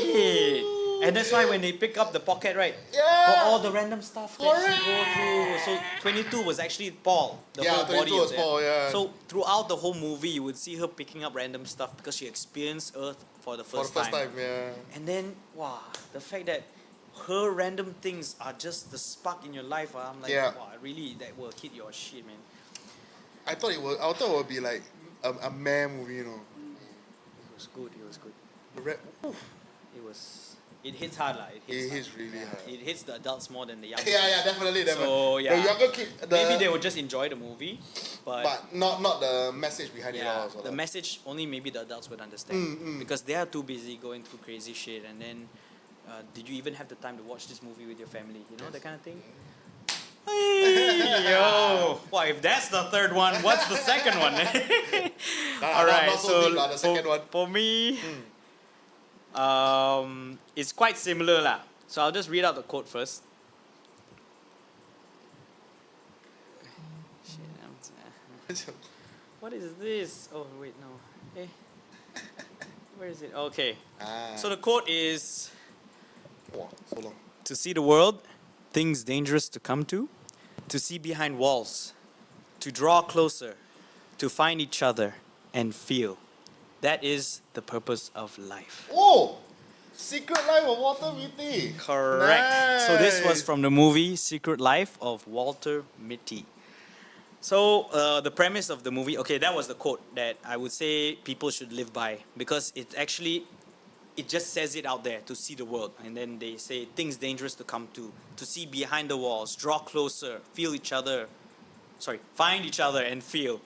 Yeah. And that's why when they pick up the pocket, right? Yeah. All the random stuff that she go through. So 22 was actually Paul. The Yeah, whole 22 body was of Paul, that. yeah. So throughout the whole movie, you would see her picking up random stuff because she experienced Earth for the For first, the first time, yeah. And then, wow, the fact that her random things are just the spark in your life. I'm like, Yeah. wow, really, that will hit your shit, man. I thought it would be like a man movie, you know. It was good. It was good. The red, oof. It hits hard, lah. It hits. It hard. hits really hard. It hits the adults more than the young. Yeah, definitely. So, The yeah. younger kid, Maybe they would just enjoy the movie, but not the message behind it yeah, all. So the message only maybe the adults would understand because they are too busy going through crazy shit. And then, did you even have the time to watch this movie with your family? You know, that kind of thing. Hey, yo, well, if that's the third one, what's the second one? All right, not so deep, the for, second one. for me, it's quite similar lah. So I'll just read out the quote first. Shit, what is this? Oh wait, no. Where is it? Okay. So the quote is, Wow, so long. to see the world, things dangerous to come to see behind walls, to draw closer, to find each other and feel. That is the purpose of life. Oh! Secret Life of Walter Mitty. Correct. So this was Nice. from the movie Secret Life of Walter Mitty. So the premise of the movie, okay, that was the quote that I would say people should live by because it just says it out there to see the world. And then they say things dangerous to come to see behind the walls, draw closer, feel each other, find each other and feel.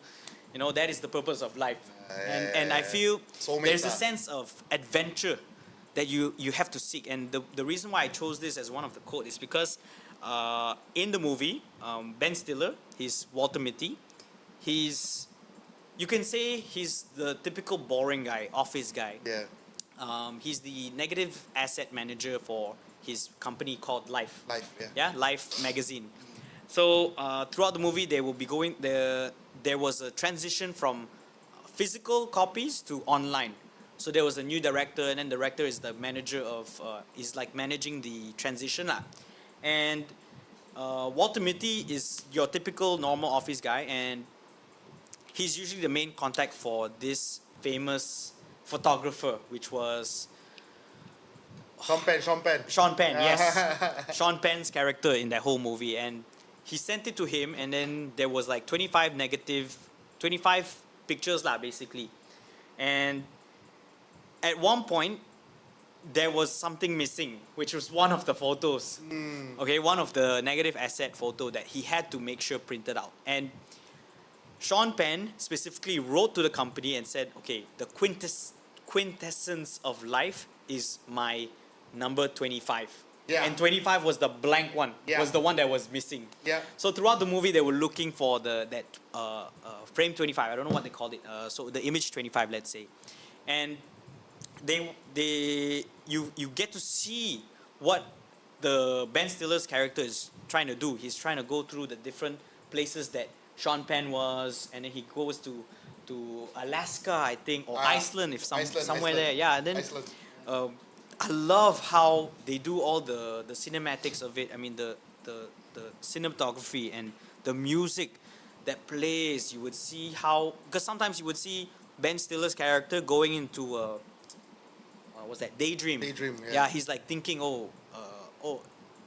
You know, that is the purpose of life. And I feel Soulmates there's a ah. sense of adventure that you have to seek. And the reason why I chose this as one of the quote is because in the movie, Ben Stiller, he's Walter Mitty. You can say he's the typical boring guy, office guy. Yeah. He's the negative asset manager for his company called Life. Life, yeah. Yeah, Life magazine. So throughout the movie, they will be going. There was a transition from physical copies to online. So there was a new director, and then the director is the manager of is like managing the transition lah. And Walter Mitty is your typical normal office guy, and he's usually the main contact for this famous photographer, which was Sean Penn. Sean Penn, yes. Sean Penn's character in that whole movie. And he sent it to him, and then there was like 25 pictures lah, basically. And at one point, there was something missing, which was one of the photos. Okay, one of the negative asset photo that he had to make sure printed out. And Sean Penn specifically wrote to the company and said, okay, the quintessence of life is my number 25. Yeah. And 25 was the blank one, Yeah. was the one that was missing. Yeah. So throughout the movie, they were looking for that frame 25. I don't know what they called it. So the image 25, let's say. And you get to see what the Ben Stiller's character is trying to do. He's trying to go through the different places that Sean Penn was, and then he goes to Alaska, I think, or Iceland, if somewhere there. Yeah, and then Iceland. I love how they do all the cinematics of it. I mean the cinematography and the music that plays. You would see how, because sometimes you would see Ben Stiller's character going into what's that, daydream. Daydream, yeah. Yeah, he's like thinking,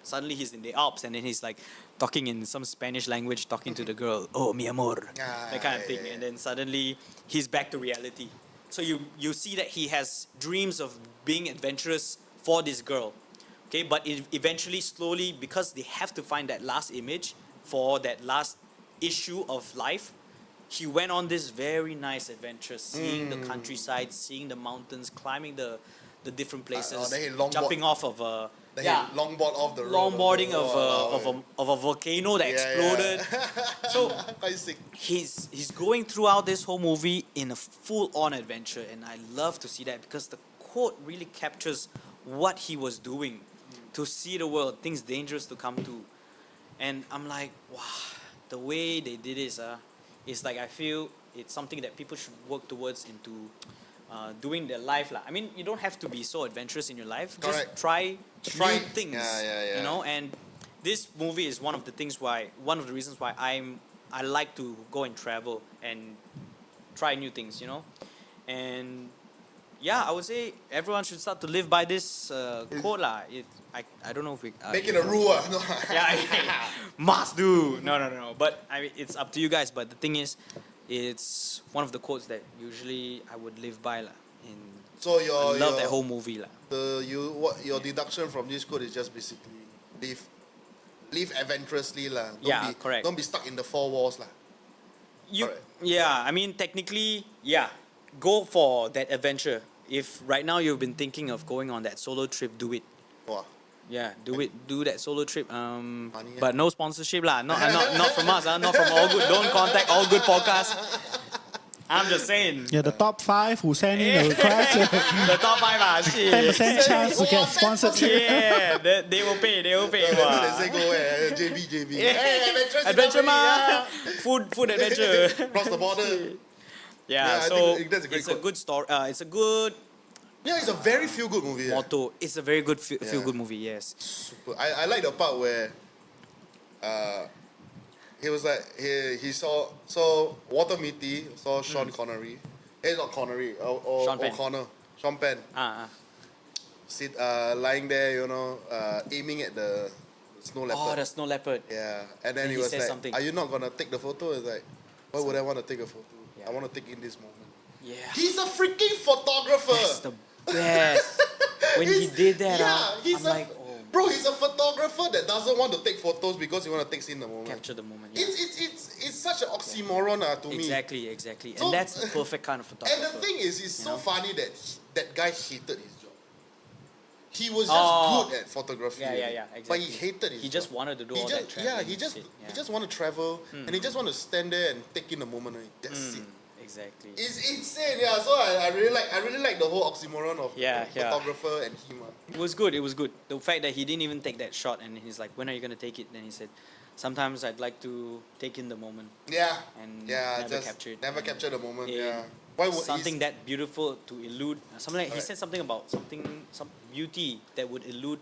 suddenly he's in the Alps, and then he's like talking in some Spanish language, talking to the girl, oh, mi amor, that kind of thing. yeah. And then suddenly he's back to reality. So you see that he has dreams of being adventurous for this girl. Okay, but eventually, slowly, because they have to find that last image for that last issue of life, he went on this very nice adventure, seeing the countryside, seeing the mountains, climbing the different places, then he longboard. jumping off of a Then he longboard off the road. longboarding of a volcano that exploded. Yeah. So Quite sick. he's going throughout this whole movie in a full-on adventure, and I love to see that because the quote really captures what he was doing to see the world, things dangerous to come to. And I'm like, wow, the way they did this, it's like I feel it's something that people should work towards into doing their life lah. I mean, you don't have to be so adventurous in your life. Correct. Just try new things. Yeah. You know, and this movie is one of the reasons why I like to go and travel and try new things. You know, and yeah, I would say everyone should start to live by this quote lah. I don't know if we Make it a rule. No. yeah, must do. No. But I mean, it's up to you guys. But the thing is, it's one of the quotes that usually I would live by lah. So I love that whole movie lah. Your deduction from this quote is just basically live adventurously lah. Correct. Don't be stuck in the four walls lah. Correct. Yeah, I mean technically, yeah, go for that adventure. If right now you've been thinking of going on that solo trip, do it. Wow. Yeah, do that solo trip. Money, But no sponsorship lah. Not from us. Not from All Good. Don't contact All Good Podcast. I'm just saying. Yeah, the top 5 who send in the request, The top 5 ah, shit. 10% chance to get sponsored. Yeah, they will pay. They will pay. They Wow. say go where? JB. Yeah. Hey, Adventure ma. ma. Food adventure. Cross the border. Yeah, I so think that's a great it's a quote. good story. It's a good Yeah, it's a very feel good movie. motto. It's a very good feel Yeah. good movie. Yes. Super. I like the part where he was like he saw Walter Mitty saw Sean Connery. Not Connery. Sean Penn. O'Connor. Sean Penn. Lying there, you know, aiming at the snow leopard. Oh, the snow leopard. Yeah, and then And he he was says like, something. "Are you not gonna take the photo?" It's like, why would I want to take a photo? Yeah. I want to take in this moment. Yeah. He's a freaking photographer. That's the best. When he did that, he's I'm like, oh, bro, he's a photographer that doesn't want to take photos because he want to take in the moment. capture the moment. Yeah. It's such an oxymoron to me. Exactly. So- And that's the perfect kind of photographer. And the thing is, it's so know? funny that that guy hated his job. he was just Oh. good at photography. Yeah, already. Exactly. But he hated his He just job. wanted to do He all just, that traveling. he just shit, he just want to travel and he just want to stand there and take in the moment. That's it. Exactly. It's insane, yeah. So I really like the whole oxymoron of Yeah, the yeah. photographer and him. It was good. It was good. The fact that he didn't even take that shot, and he's like, "When are you gonna take it?" Then he said, "Sometimes I'd like to take in the moment Yeah. and Yeah, never just capture it. never And capture the moment. it- Yeah. Why would something that beautiful to elude? Something like he Correct. said something about some beauty that would elude.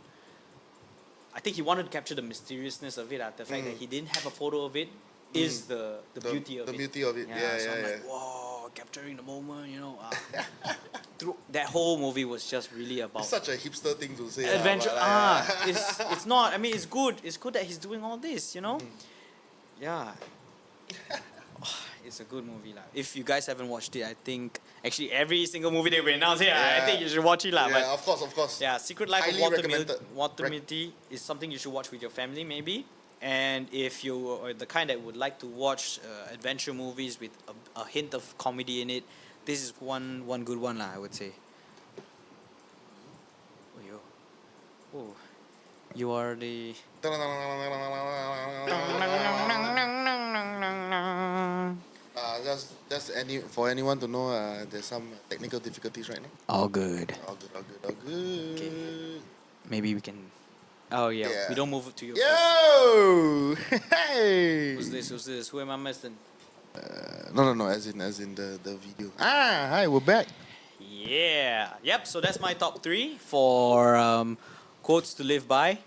I think he wanted to capture the mysteriousness of it. The fact that he didn't have a photo of it is the beauty of it. the beauty of it. Yeah, so yeah, I'm yeah. like, whoa, capturing the moment, Through that whole movie was just really about It's such a hipster thing to say. adventure. But, It's not. I mean, it's good. It's good that he's doing all this. Yeah. It's a good movie, lah. If you guys haven't watched it, I think actually every single movie that we announced here, I Yeah. think you should watch it, lah. yeah, But of course. yeah, Secret Life Highly of recommended. Walter Mitty is something you should watch with your family, maybe. And if you are the kind that would like to watch adventure movies with a hint of comedy in it, this is one good one, lah, I would say. Oh, you are the. Just for anyone to know, there's some technical difficulties right now. All good. All good. Okay. Maybe we can. Oh yeah, Yeah. we don't move it to you. Yo! Hey! Who's this? Who am I missing? No, as in the video. Hi, we're back. Yeah. Yep. So that's my top 3 for quotes to live by.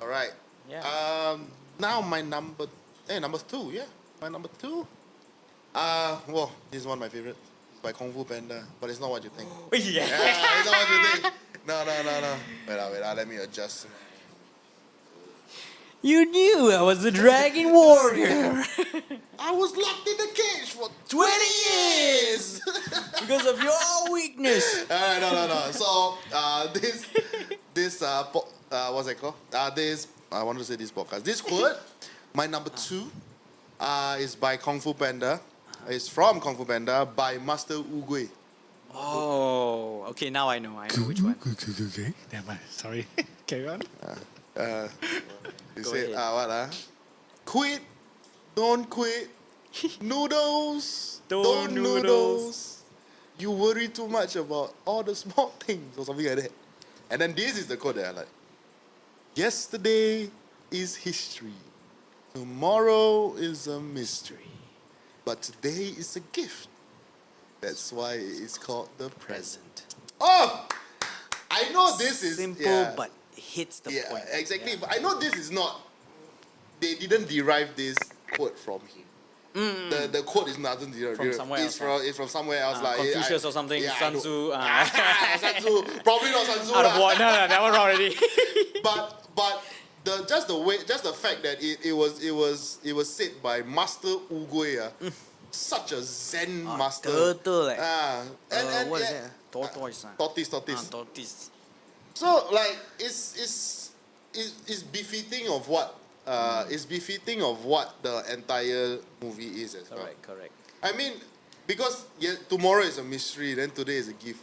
All right. Yeah. Now my number 2, yeah. My number 2. Well, this is one of my favorites. It's by Kung Fu Panda, but it's not what you think. Yeah. It's not what you think. No. Wait, let me adjust. You knew I was a dragon warrior I was locked in the cage for 20 years. because of your weakness. Alright, no. So, what's it called? I wanted to say this podcast. This quote, my number 2, is by Kung Fu Panda. It's from Kung Fu Panda by Master Wu Gui. Oh, okay. Now I know which one. Okay. Never mind. Sorry. Carry on. He Go said, ahead. Quit, don't quit. Noodles, Don't noodles. You worry too much about all the small things or something like that. And then this is the quote that I like. Yesterday is history. Tomorrow is a mystery. But today is a gift. That's why it's called the present. Oh! I know this is simple, but hits the yeah, point. exactly. Yeah. But I know this is not. They didn't derive this quote from him. The quote is nothing From somewhere it's else, It's from somewhere else. like Confucius or something. Yeah, Sun I Tzu. Sun Tzu. Probably not Sun Tzu. Out of lah. what? No, that one already. But just the fact that it was said by Master Wu Gui, such a Zen master. Turtle. And What is yeah, that? Tortoise. Tortoise. Tortoise. So like it's befitting of what is befitting of what the entire movie is as well. Correct. I mean, because tomorrow is a mystery, then today is a gift.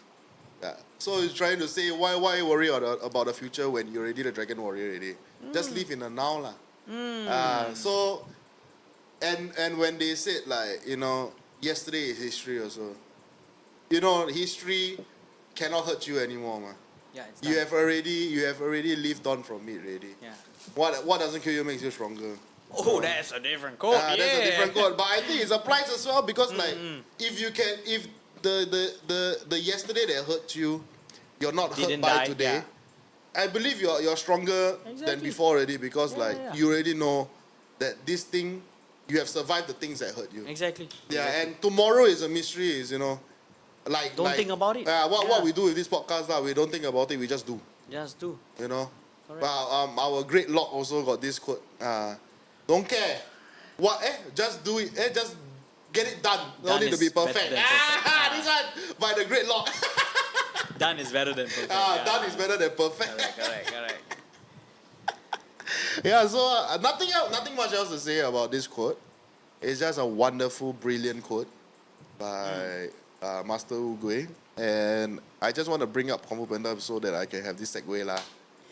Yeah. So he's trying to say why worry about the future when you're already the dragon warrior already. Just live in the now lah. So and when they said like, yesterday is history also. History cannot hurt you anymore, man. Yeah, it's You done. have already lived on from it already. Yeah. What doesn't kill you makes you stronger. Oh, that's a different quote. That's a different quote. But I think it applies as well because like if the yesterday that hurt you, you're not Didn't hurt by die, today. yeah. I believe you're stronger than Exactly. before already because Yeah. you already know that this thing you have survived the things that hurt you. Exactly. Yeah, and tomorrow is a mystery. Is Don't think about it. What Yeah. we do with this podcast we don't think about it. We just do. Just do. But Correct. our great Lock also got this quote. Don't care. What? Just do it. Just get it done. No Done need to is be better perfect. than perfect. This one by the great Lock. Done is better than perfect. Done is better than perfect. Correct. Yeah. So nothing much else to say about this quote. It's just a wonderful, brilliant quote by Master Wu Gui. And I just want to bring up Kung Fu Panda so that I can have this segue lah.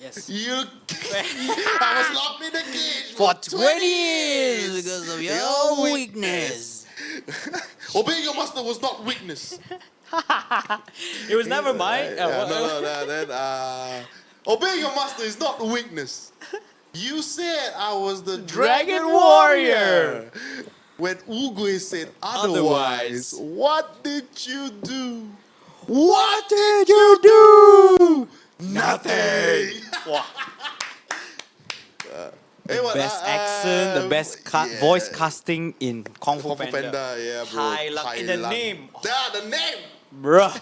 Yes. You, I was locked in the cage For 20 years because of your weakness. Obeying your master was not weakness. It was never mine. Then obeying your master is not weakness. You said I was the Dragon Warrior. When Uguay said otherwise, what did you do? What did you do? Nothing. Best accent, the best voice casting in Kung Fu Panda, Panda. yeah, bro. Hai Lang. In the Lang. name. Yeah, the name. Bruh.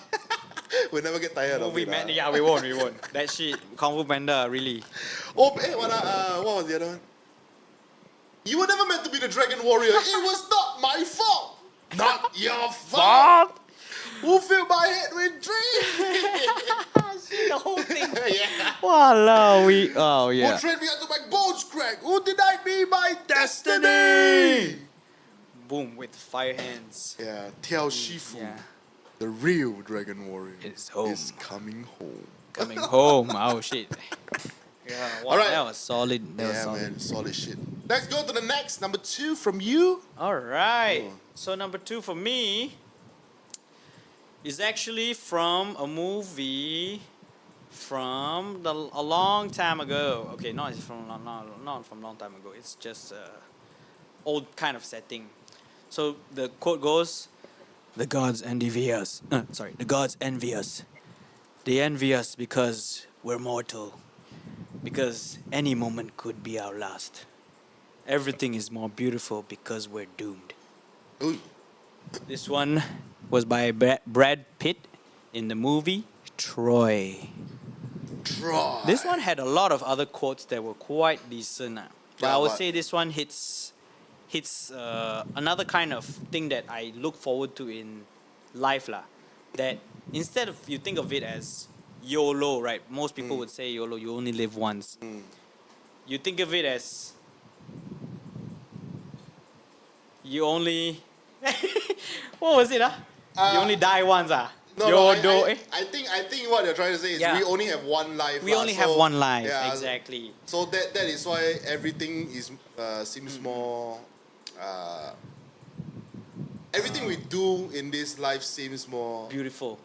We'll never get tired of Movie it. man. Yeah, we won't. That shit, Kung Fu Panda, really. Oh, hey, what was the other one? You were never meant to be the Dragon Warrior. It was not my fault. Not your fault. Who filled my head with dreams? The whole thing. Yeah. Walao, Who trained me until my bones crack? Who denied me my destiny? Boom, with fire hands. Yeah, Tiao Shifu, Yeah. the real Dragon Warrior, Is home. is coming home. Coming home. Oh, shit. Yeah, wow, Alright. that was solid. That was Yeah, solid. man, solid shit. Let's go to the next, number 2 from you. All right. Oh. So number 2 for me is actually from a movie from a long time ago. Okay, not from not from long time ago. It's just old kind of setting. So the quote goes, "The gods envy us. The gods envy us. They envy us because we're mortal. Because any moment could be our last. Everything is more beautiful because we're doomed." Ooh. This one was by Brad Pitt in the movie Troy. Try. This one had a lot of other quotes that were quite decent. But Yeah, I would but- say this one hits another kind of thing that I look forward to in life lah. That instead of you think of it as YOLO, right? Most people would say YOLO, you only live once. You think of it as you only what was it? You only die once. No, YOLO. I think what you're trying to say is Yeah. we only have one life. We lah, only so- have one life, yeah, exactly. So that is why everything is seems more. Everything we do in this life seems more Beautiful.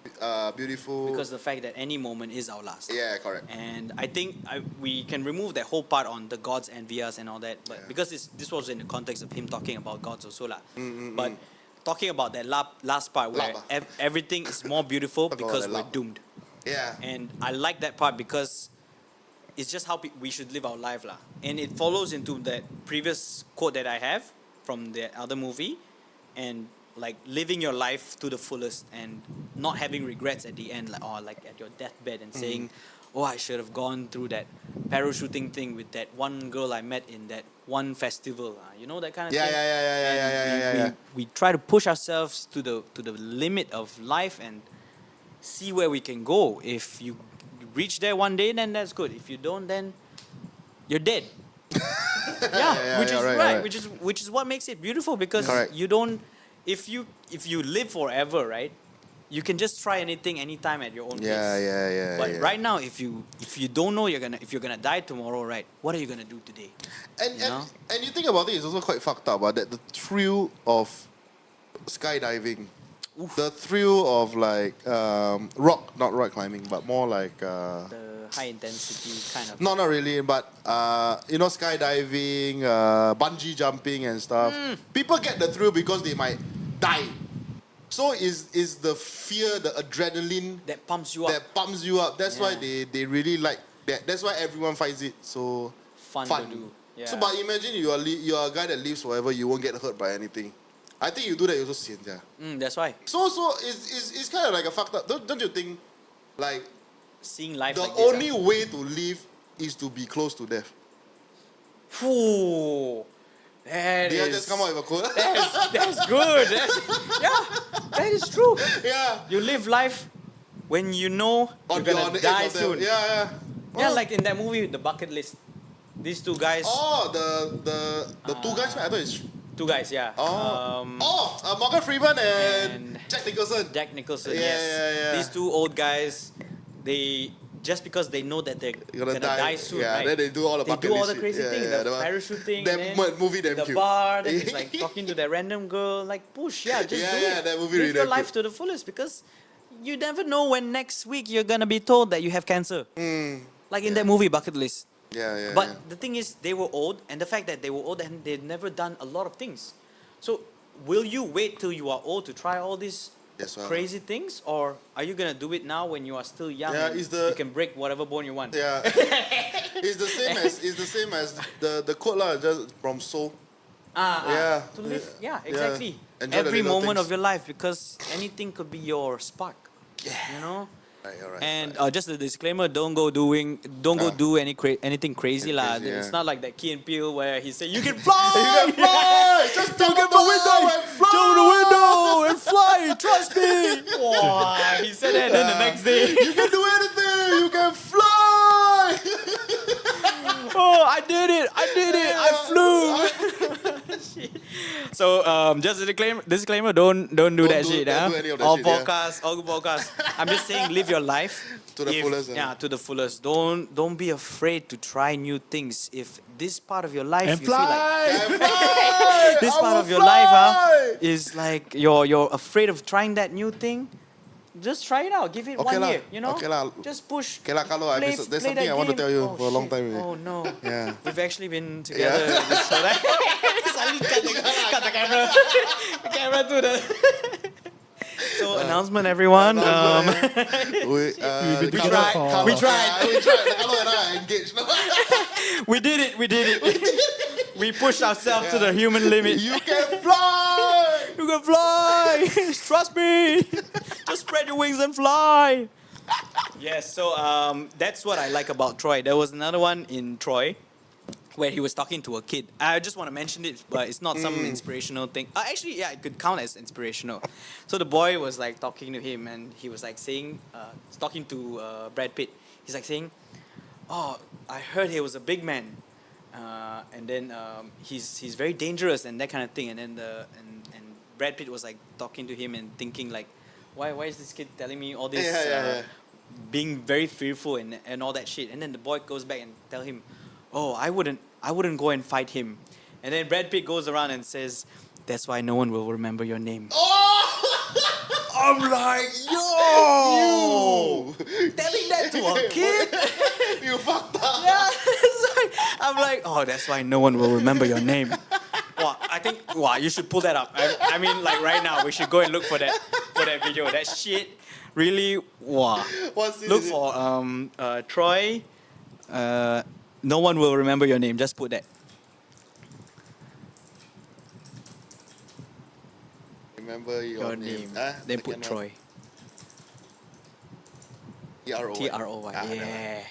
beautiful. Because the fact that any moment is our last. yeah, correct. And I think we can remove that whole part on the gods envy us and all that, but Yeah. because this was in the context of him talking about gods also lah. But talking about that last part where Lap, ah. everything is more beautiful Talk about because that we're lap. doomed. Yeah. And I like that part because it's just how we should live our life lah. And it follows into that previous quote that I have from the other movie, and like living your life to the fullest and not having regrets at the end, like at your deathbed and saying, "Oh, I should have gone through that parachuting thing with that one girl I met in that one festival." You know, that kind of Yeah, thing. yeah. We try to push ourselves to the limit of life and see where we can go. If you reach there one day, then that's good. If you don't, then you're dead. Yeah, which is right, right. right. Which is what makes it beautiful, because Correct. you don't. If you live forever, right, you can just try anything anytime at your own pace. Yeah. But right now, if you don't know if you're gonna die tomorrow, right, what are you gonna do today? And You know? and you think about it, it's also quite fucked up. That the thrill of skydiving, the thrill of like not rock climbing, but more like The high intensity kind of. not really, but skydiving, bungee jumping and stuff. People get the thrill because they might die. So is the fear, the adrenaline That pumps you up. that pumps you up. That's why Yeah. they really like that. That's why everyone finds it so Fun to do. Yeah. So, but imagine you are a guy that lives forever. You won't get hurt by anything. I think you do that, you also sian, yeah. That's why So it's kind of like a fucked up. Don't you think? Like seeing life the like this. only way to live is to be close to death. Phew, that Did I is- just come out with a quote? That's good. That is true. Yeah. You live life when you know On you're the gonna edge die of death. soon. Yeah. Yeah, Oh. like in that movie, The Bucket List. These two guys. Oh, the two guys. I thought it's Two guys, yeah. Morgan Freeman and and Jack Nicholson. Jack Nicholson, Yeah, yes. yeah. These two old guys, they just because they know that they're gonna die soon, yeah, right? then they do all the They bucket do all list the shit. crazy Yeah, things, yeah, the that one. parachute thing, That and then movie damn the cute. bar, then he's like talking to that random girl, like push, just do Yeah, it. that movie Live really your damn life to the fullest because you never know when next week you're gonna be told that you have cancer. Like in that movie, Bucket List. Yeah. But the thing is, they were old, and the fact that they were old and they'd never done a lot of things. So, will you wait till you are old to try all these Yes, well. crazy things, or are you gonna do it now when you are still young? Yeah, and is the- you can break whatever bone you want. Yeah. It's the same as the quote lah, just from Soul. Yeah. To live, Yeah. exactly. Enjoy the Every little moment of things. your life, because anything could be your spark. Yeah. You know. Right, alright. And just a disclaimer: don't go do anything crazy lah. Crazy, It's yeah. not like that Key and Peele where he said you can fly. You can fly! Just jump out the window and fly! Jump out the window and fly. Trust me. Wow, he said that. Then the next day, You can do anything! You can fly! oh, I did it! I flew. So just a disclaimer: don't do that do- shit. don't do any of that all shit, yeah. podcasts, all good podcasts. I'm just saying, live your life To the fullest, Yeah, to the fullest. Don't be afraid to try new things. If this part of your life And you feel like fly! And fly! this I part will of your life fly! is like you're afraid of trying that new thing, just try it out. Give it Okay 1 lah, year. You know, okay lah. just push. Okay lah, Carlo, Play- there's play something that I want to game. tell you Oh, for a long shit. time already. Oh no. Yeah. We've actually been together. So that suddenly cut the camera. The camera to the. So announcement, everyone. We been together for- We tried. Carlo and I are engaged. We did it. We pushed ourselves to the human limit. You can fly! You can fly. Trust me. Just spread your wings and fly. Yes. So that's what I like about Troy. There was another one in Troy where he was talking to a kid. I just want to mention it, but it's not some inspirational thing. Actually, yeah, it could count as inspirational. So the boy was like talking to him, and he was like saying, talking to Brad Pitt. He's like saying, "Oh, I heard he was a big man, and then he's very dangerous and that kind of thing." And then and Brad Pitt was like talking to him and thinking like, why is this kid telling me all this? Yeah. Being very fearful and all that shit. And then the boy goes back and tell him, "Oh, I wouldn't go and fight him." And then Brad Pitt goes around and says, "That's why no one will remember your name." I'm like, yo, telling that to a kid. You fucked up. Yeah, I'm like, oh, that's why no one will remember your name. Wow, I think you should pull that up. I mean, like right now, we should go and look for that video. That shit really wow. What scene Look is it? for Troy. No one will remember your name. Just put that. Remember your name. Then put Troy. Troy. Troy. Yeah.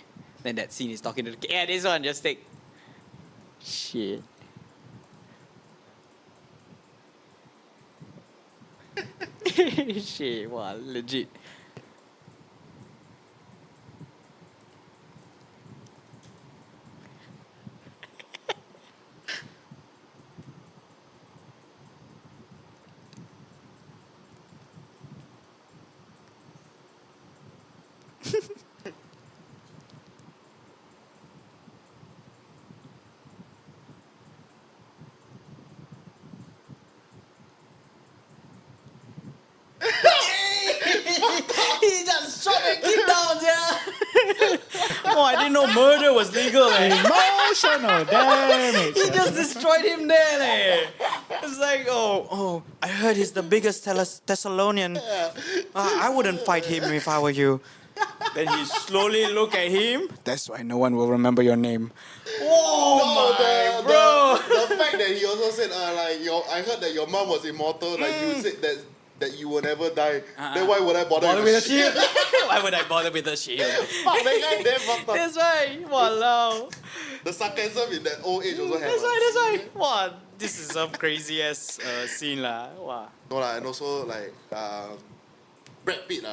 Then that scene is talking to the kid. Yeah, this one. Just take. Shit. Shit. Wow. Legit. He just shot that kid down, yeah. Oh, I didn't know murder was legal, eh. Emotional damage. He just destroyed him there, eh. It's like, oh, I heard he's the biggest Thessalonian. I wouldn't fight him if I were you. Then he slowly look at him. That's why no one will remember your name. Oh The fact that he also said, I heard that your mom was immortal, like you said that you will never die. Then why would I bother with the shit? Why would I bother with the shield? Fuck, that guy damn fucked up. That's why. Walao. The sarcasm in that old age also That's has. why. Wow, this is some crazy ass scene lah. Wow. No lah, and also like Brad Pitt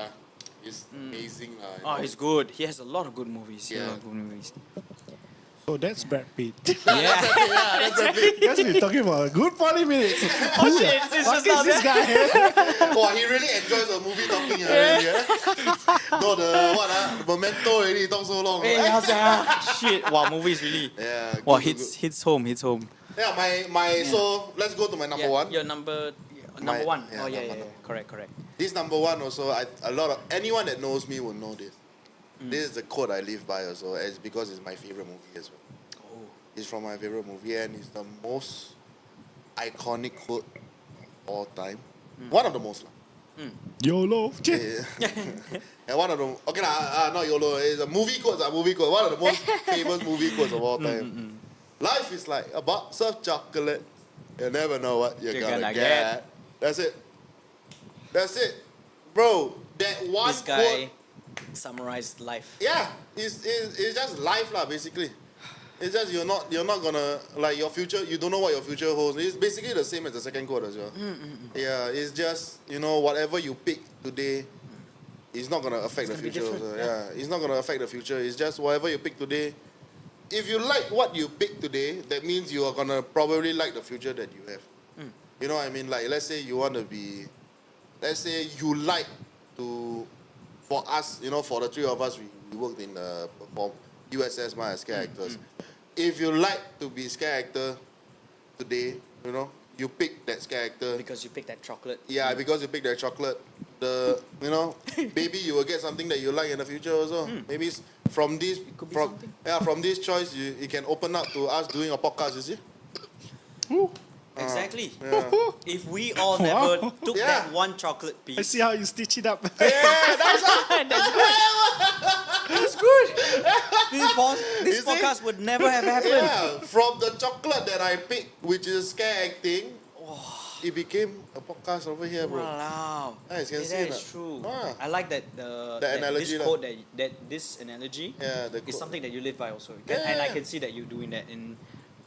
is amazing lah. Oh, he's good. He has a lot of good movies. Yeah. A lot of good movies. So that's Brad Pitt. Yeah. That's a bit. Guys, we're talking about a good 40 minutes. Oh shit, it's What just is not this there. guy? Oh, he really enjoys the movie talking. Really, no, the what? The Memento already talk so long. Hey, how's that? Shit. Wow, movies really. Yeah. Wow, good, good, hits home. Yeah, my so let's go to my number one. Your number My- one. yeah, Oh yeah, number- Correct. This number one also, a lot of anyone that knows me will know this. This is the quote I live by also. It's because it's my favorite movie as well. Oh. It's from my favorite movie and it's the most iconic quote all time. One of the most. YOLO. And one of the not YOLO. It's a movie quote. One of the most famous movie quotes of all time. Life is like a box of chocolate. You never know what you're gonna get. That's it, bro. That one This guy quote. summarized life. Yeah, it's just life lah. Basically, it's just you're not gonna like your future. You don't know what your future holds. It's basically the same as the second quote as well. Yeah, it's just whatever you pick today, it's not gonna affect the gonna be future. different, Also. yeah. Yeah, it's not gonna affect the future. It's just whatever you pick today. If you like what you pick today, that means you are gonna probably like the future that you have. You know what I mean? Like, let's say you want to be, let's say you like to, for us, for the three of us, we worked in for USS as scare actors. If you like to be scare actor today, you pick that scare actor. Because you picked that chocolate. Yeah, because you pick that chocolate, maybe you will get something that you like in the future also. Maybe from this, could be from something. from this choice, you can open up to us doing a podcast. You see? Exactly. Yeah. If we all never took Yeah. that one chocolate I piece, see how you stitch it up. that's good. This You see? podcast would never have happened. Yeah, from the chocolate that I picked, which is scare acting, it became a podcast over here, bro. Wow. Nice, you can see that that. is true. Ah. I like that analogy this lah. quote that this analogy Yeah, the is quote. something that you live by also. Yeah, And I yeah. can see that you're doing that, and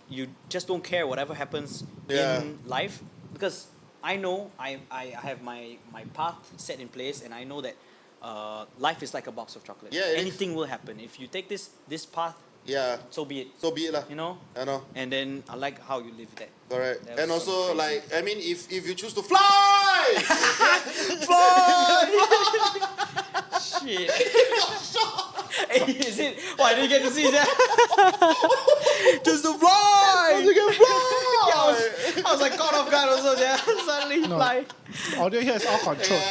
you just don't care whatever happens Yeah. in life, because I know I have my path set in place, and I know that life is like a box of chocolate. Yeah, it is. Anything will happen if you take this path. Yeah, So be it. so be it lah. You know. I know. And then I like how you live that. Correct. That And was also, crazy. like, I mean, if you choose to fly, Shit. Is it? Oh, I didn't get to see that. Just to fly. you can fly. I was like caught off guard also. Yeah. Suddenly No. fly. Audio here is all controlled.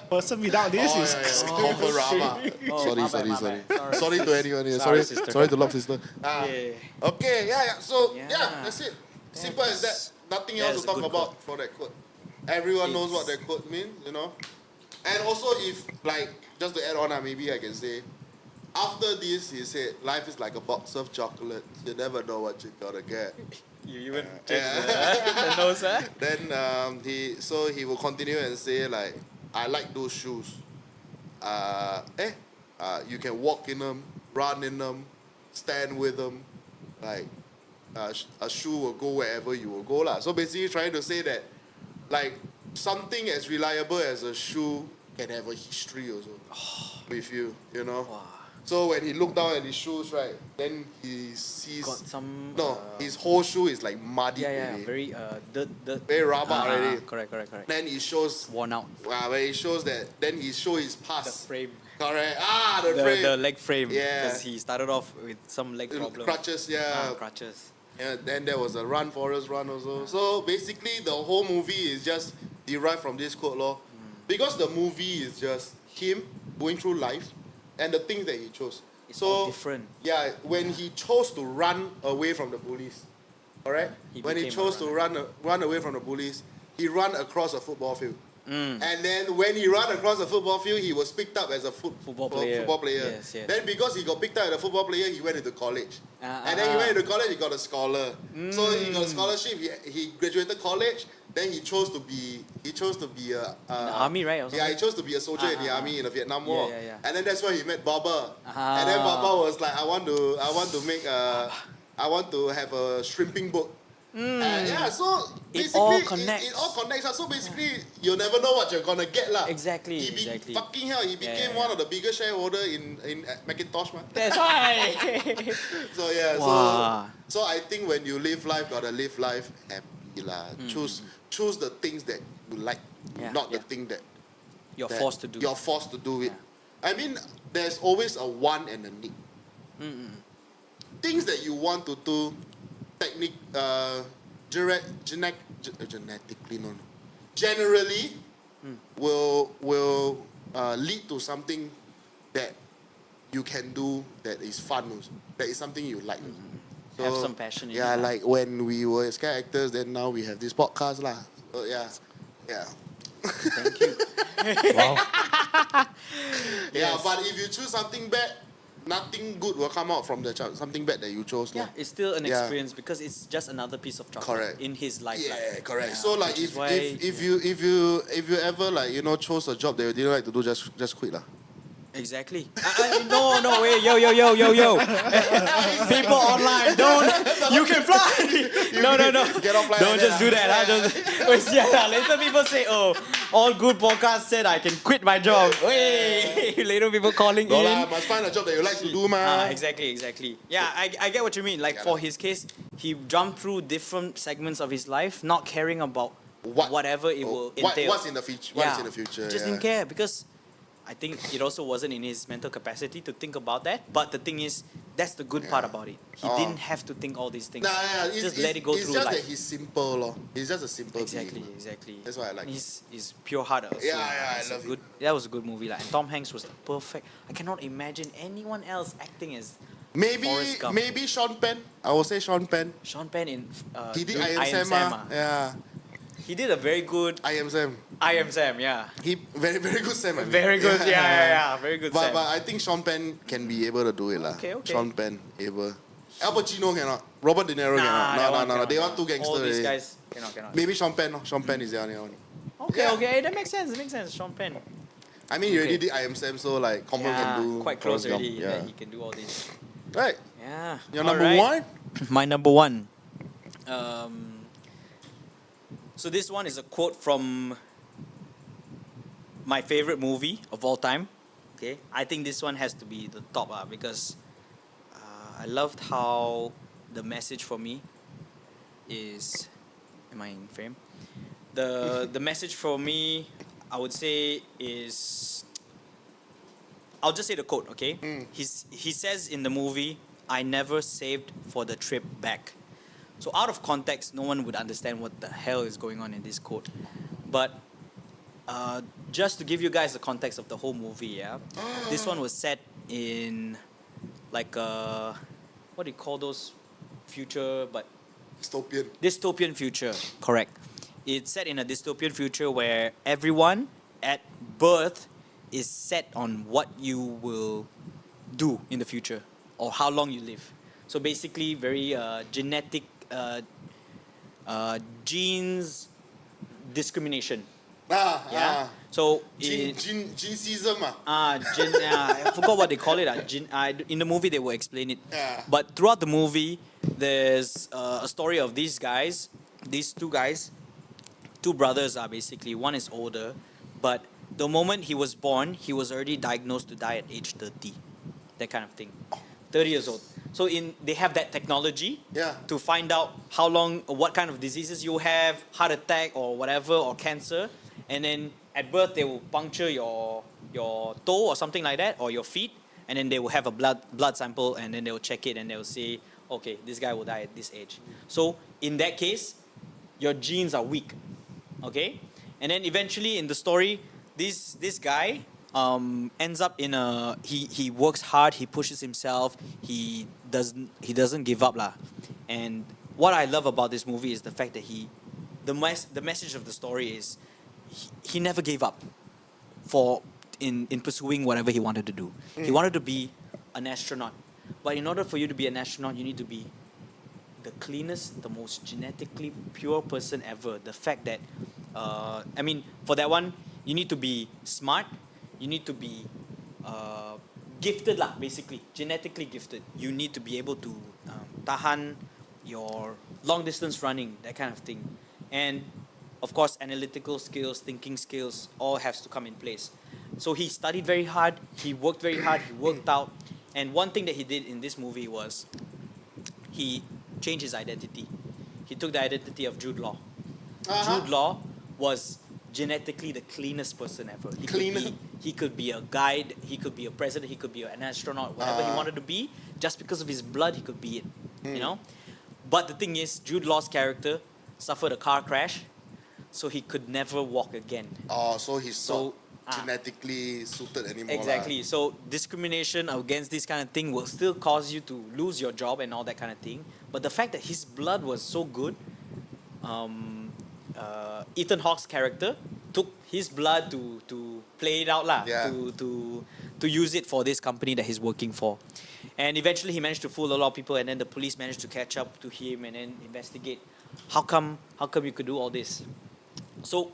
Person without this Oh, is yeah. Conferama. Oh, my Sorry. bad. Sorry. Sorry to anyone here. Sorry, Sorry, sister. sorry to love sister. Yeah. Okay, yeah. So Yeah. that's it. Simple as that. Nothing else That's to a talk good about for that quote. Everyone knows what It's- that quote means, And also, if like just to add on, maybe I can say, after this, he said, "Life is like a box of chocolates. You never know what you're gonna get." You even Yeah. the nose, huh? Then he will continue and say like, "I like those shoes. You can walk in them, run in them, stand with them, like a shoe will go wherever you will go lah." So basically trying to say that like something as reliable as a shoe can have a history also with you, Wow. So when he looked down at his shoes, right, then he sees Got some. his whole shoe is like muddy, Yeah. already. Very dirt. Very rubber already. Correct. Then he shows Worn out. when he shows that, then he show his The past. frame. Correct. The frame. The leg frame. Yeah. Because he started off with some leg problem. Crutches, yeah. Crutches. And then there was a run, Forest Run also. So basically, the whole movie is just derived from this quote, law. Because the movie is just him going through life and the things that he chose. It's so all different. Yeah, when he chose to run away from the bullies, alright? When he became a chose to run away from the bullies, he ran across a football field. Mm. And then when he ran across the football field, he was picked up as a football player. Yes. Then because he got picked up as a football player, he went into college. And then he went into college, he got a scholar. So he got a scholarship, he graduated college, then he chose to be a In the army, right? or yeah, he something? chose to be a soldier in the army in the Vietnam War. Yeah. And then that's where he met Baba. And then Baba was like, I want to have a shrimping boat. Yeah, so It basically all it connects. all connects. So basically, you'll never know what you're gonna get lah. Exactly, He exactly. Fucking hell, he became yeah, one of the biggest shareholder in Macintosh, man. That's right. So yeah, Wow. so I think when you live life, gotta live life happy lah. Choose the things that you like, Yeah, not the yeah. thing that You're that forced to do. You're forced to do it. I mean, there's always a want and a need. Things that you want to do, genetically, no. Generally, will lead to something that you can do that is fun also. That is something you like. So, Have some passion in yeah, it. like when we were scare actors, then now we have this podcast lah. So yeah. Thank you. Yeah, but if you choose something bad, nothing good will come out from the something bad that you chose. Yeah, lah. it's still an Yeah. experience because it's just another piece of chocolate Correct. in his life. Yeah, like. correct. Yeah, So like which is if why, if you ever like chose a job that you didn't like to do, just quit lah. Exactly. No, wait, yo. People online, don't. You can fly. No. Get off like Don't that, just do that. Later people say, oh, all good podcasts said I can quit my job. Wait, later people calling No in. lah, must find a job that you like to do, man. Exactly. Yeah, I get what you mean. Like for his case, he jumped through different segments of his life, not caring about whatever it will entail. What's in the future? What's in the future? Just didn't care because I think it also wasn't in his mental capacity to think about that. But the thing is, that's the good part about it. He didn't have to think all these things. Just let it go it's through just life. that he's simple, lor. He's just a simple Exactly. being. That's why I like He's pure heart also. Yeah, I It's a love it. good. That was a good movie, like. And Tom Hanks was perfect. I cannot imagine anyone else acting as Forrest Gump. Maybe Sean Penn. I will say Sean Penn. Sean Penn in. He did doing I Am Sam. ah. Yeah, He did a very good I Am Sam. I Am Sam. Yeah. He very good Sam. I mean. Very good. Yeah. Very good. But Sam. I think Sean Penn can be able to do it lah. Okay. Sean Penn able. Al Pacino cannot. Robert De Niro Nah, that one cannot. No. They cannot. want two gangsters. All these already. guys cannot. Maybe Sean Penn. Sean Penn is the only one. Okay, that makes sense. Sean Penn. I mean, he already did I Am Sam, so like confirm can do. Quite close Forrest Gump. already Yeah. that he can do all this. Right. Yeah. Your All number right. one. My number one. So this one is a quote from my favorite movie of all time. Okay, I think this one has to be the top because I loved how the message for me is. Am I in frame? The message for me, I would say, is. I'll just say the quote, okay? He says in the movie, "I never saved for the trip back." So out of context, no one would understand what the hell is going on in this quote. But just to give you guys the context of the whole movie, yeah, this one was set in like what do you call those future? But dystopian future, correct? It's set in a dystopian future where everyone at birth is set on what you will do in the future or how long you live. So basically, very genetic genes discrimination. Yeah. So Genecism. I forgot what they call it. In the movie, they will explain it. Yeah. But throughout the movie, there's a story of these guys. These two guys, two brothers are basically. One is older, but the moment he was born, he was already diagnosed to die at age 30. That kind of thing. 30 years old. So they have that technology to find out how long, what kind of diseases you have, heart attack or whatever, or cancer. And then at birth, they will puncture your toe or something like that, or your feet. And then they will have a blood sample, and then they will check it, and they will say, okay, this guy will die at this age. So in that case, your genes are weak. Okay? And then eventually in the story, this guy ends up in a he works hard, he pushes himself, he doesn't give up lah. And what I love about this movie is the fact that the message of the story is he never gave up in pursuing whatever he wanted to do. He wanted to be an astronaut, but in order for you to be an astronaut, you need to be the cleanest, the most genetically pure person ever. The fact that for that one, you need to be smart. You need to be gifted lah, basically. Genetically gifted. You need to be able to tahan your long distance running, that kind of thing. And of course, analytical skills, thinking skills, all has to come in place. So he studied very hard, he worked very hard, he worked out. And one thing that he did in this movie was he changed his identity. He took the identity of Jude Law. Jude Law was genetically the cleanest person ever. He could be a guide, he could be a president, he could be an astronaut, whatever he wanted to be. Just because of his blood, he could be it. You know? But the thing is, Jude Law's character suffered a car crash, so he could never walk again. Oh, so he's So, not genetically suited anymore. Exactly. So discrimination against this kind of thing will still cause you to lose your job and all that kind of thing. But the fact that his blood was so good, Ethan Hawke's character took his blood to play it out lah, Yeah. to use it for this company that he's working for. And eventually he managed to fool a lot of people, and then the police managed to catch up to him and then investigate. How come you could do all this? So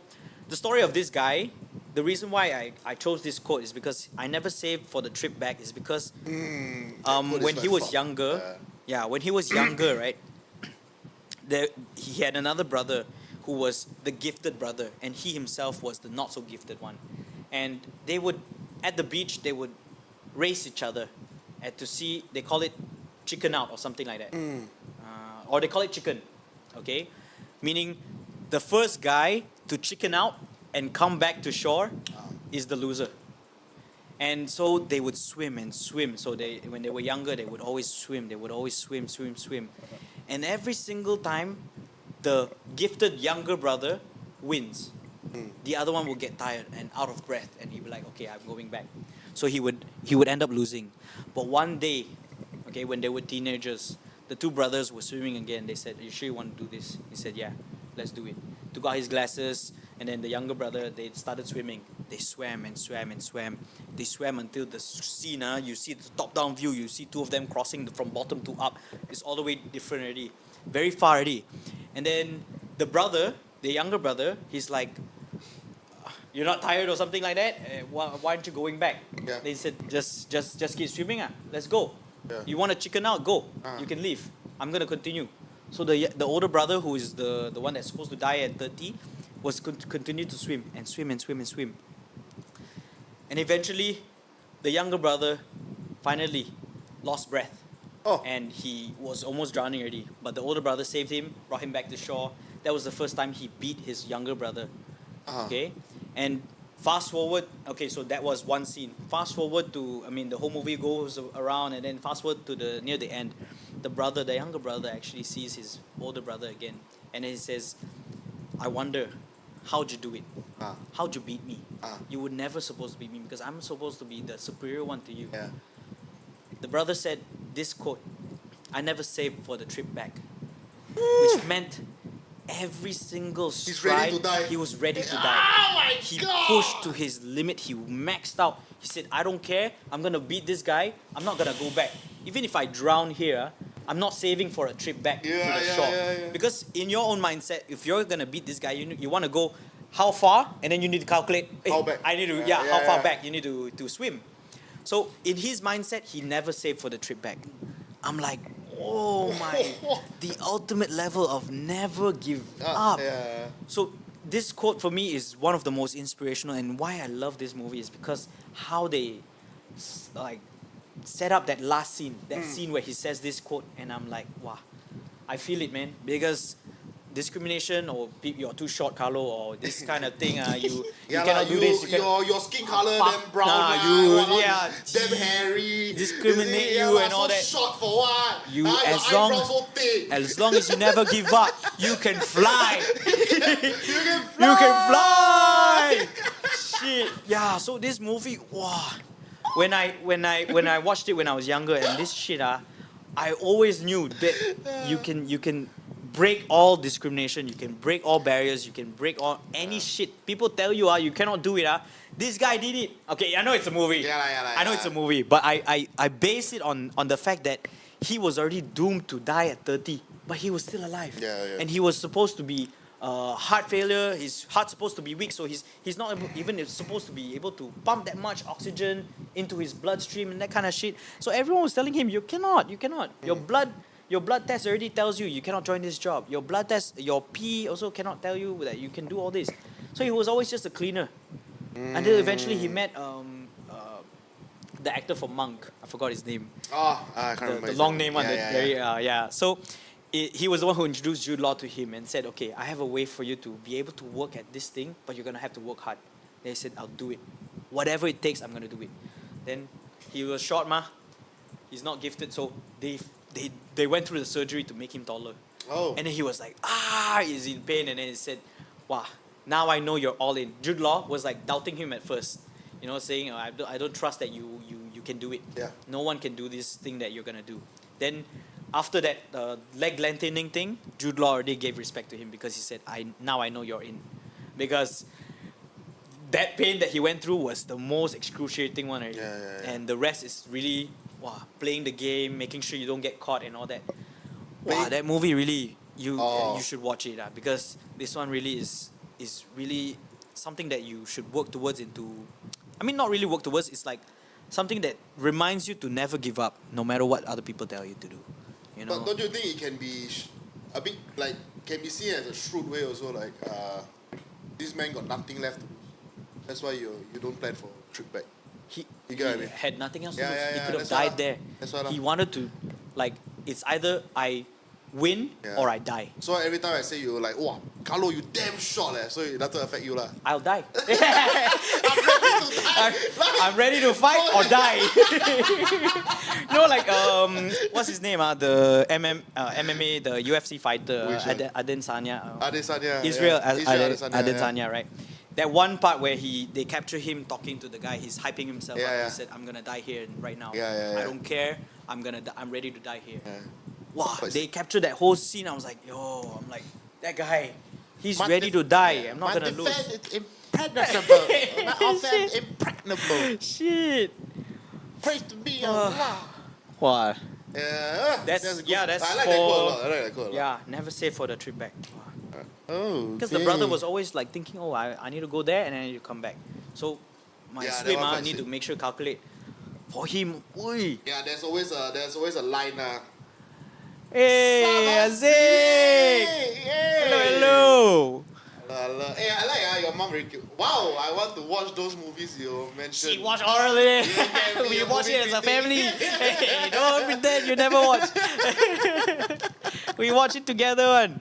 the story of this guy, the reason why I chose this quote is because I never saved for the trip back is because quote is when my he was fault. younger, when he was younger, right, he had another brother who was the gifted brother, and he himself was the not so gifted one. And they would, at the beach, they would race each other to see, they call it chicken out or something like that. Or they call it chicken, okay? Meaning the first guy to chicken out and come back to shore is the loser. And so they would swim and swim. So when they were younger, they would always swim. They would always swim. And every single time, the gifted younger brother wins. The other one will get tired and out of breath, and he'd be like, okay, I'm going back. So he would end up losing. But one day, okay, when they were teenagers, the two brothers were swimming again. They said, are you sure you want to do this? He said, yeah, let's do it. Took out his glasses, and then the younger brother, they started swimming. They swam and swam and swam. They swam until the scene, you see the top-down view, you see two of them crossing from bottom to up. It's all the way different already. Very far already. And then the brother, the younger brother, he's like, you're not tired or something like that? Why aren't you going back? Yeah. They said, just keep swimming. Let's go. Yeah. You want to chicken out? Go. You can leave. I'm going to continue. So the older brother, who is the one that's supposed to die at 30, was continue to swim and swim and swim and swim. And eventually, the younger brother finally lost breath. Oh. And he was almost drowning already. But the older brother saved him, brought him back to shore. That was the first time he beat his younger brother. Okay? And fast forward, okay, so that was one scene. Fast forward to, the whole movie goes around, and then fast forward to near the end. The younger brother actually sees his older brother again. And then he says, I wonder, how'd you do it? How'd you beat me? You were never supposed to beat me because I'm supposed to be the superior one to you. Yeah. The brother said this quote, I never saved for the trip back. Which meant every single stride, ready to die. he was ready to die. He pushed to his limit. He maxed out. He said, I don't care. I'm going to beat this guy. I'm not going to go back. Even if I drown here, I'm not saving for a trip back to the shore. Because in your own mindset, if you're going to beat this guy, you want to go how far, and then you need to calculate, How back? I need to, how far back you need to swim. So in his mindset, he never saved for the trip back. I'm like, oh my, the ultimate level of never give up. Yeah. So this quote for me is one of the most inspirational, and why I love this movie is because how they set up that last scene, that scene where he says this quote, and I'm like, wow, I feel it, man, because discrimination or you're too short, Carlo, or this kind of thing, you cannot do this. Your skin color, them brown, them hairy, discriminate you and all that. So short for what? You your eyebrows so thick. as long as you never give up, you can fly. You can fly. Shit. Yeah. So this movie, wow. When I watched it when I was younger, and this shit, I always knew that you can break all discrimination, you can break all barriers, you can break all any shit. People tell you you cannot do it. This guy did it. Okay, I know it's a movie. I know it's a movie, but I base it on the fact that he was already doomed to die at 30, but he was still alive. And he was supposed to be heart failure. His heart's supposed to be weak, so he's not even supposed to be able to pump that much oxygen into his bloodstream and that kind of shit. So everyone was telling him, you cannot. Your blood Your blood test already tells you cannot join this job. Your blood test, your pee also cannot tell you that you can do all this. So he was always just a cleaner. Until eventually he met the actor for Monk. I forgot his name. Oh, I can't remember. The his long name. name one. Yeah. So he was the one who introduced Jude Law to him and said, okay, I have a way for you to be able to work at this thing, but you're going to have to work hard. They said, I'll do it. Whatever it takes, I'm going to do it. Then he was short, he's not gifted, so they went through the surgery to make him taller. Oh. And then he was like, he's in pain. And then he said, wow, now I know you're all in. Jude Law was like doubting him at first, saying, I don't trust that you can do it. Yeah. No one can do this thing that you're going to do. Then after that leg lengthening thing, Jude Law already gave respect to him because he said, now I know you're in. Because that pain that he went through was the most excruciating one already. Yeah. And the rest is really playing the game, making sure you don't get caught and all that. Wow, that movie really, you should watch it because this one really is really something that you should work towards not really work towards, it's like something that reminds you to never give up no matter what other people tell you to do. But don't you think it can be a bit like, can be seen as a shrewd way also, like this man got nothing left to lose. That's why you don't plan for a trip back. He get what I mean? had nothing else to Yeah, lose. yeah, He yeah, could have that's why died lah. there. That's why lah. He wanted to, it's either I win or I die. So every time I say you like, wow, Carlo, you damn short so it doesn't affect you lah. I'll die. I'm I'm ready to fight or die. What's his name? The MMA, the UFC fighter, Which one? Adesanya. Adesanya. Israel Adesanya, Adesanya, right? That one part where they capture him talking to the guy, he's hyping himself up. Yeah. He said, "I'm gonna die here right now. Yeah. I don't care. I'm ready to die here." Yeah. Wow, But they captured that whole scene. I was like, that guy, he's ready to die. I'm not gonna lose. My defense is impregnable. My offense impregnable. Shit. Praise to be Allah. Wow. Yeah, That's good. yeah. That's I like for that quote a lot. I like that quote a lot. yeah. Never save for the trip back. Oh, Because the brother was always like thinking, I need to go there and then I need to come back. So my Yeah, that swim, one I quite need to sick. make sure calculate. For him, oi. Yeah, there's always a line. Hey, Azik! Hello. Hey, I like your mom very cute. Wow, I want to watch those movies you mentioned. She watched already. Yeah, We yeah, watch it movie as a critic. family. Hey, don't pretend you never watch. We watch it together, one.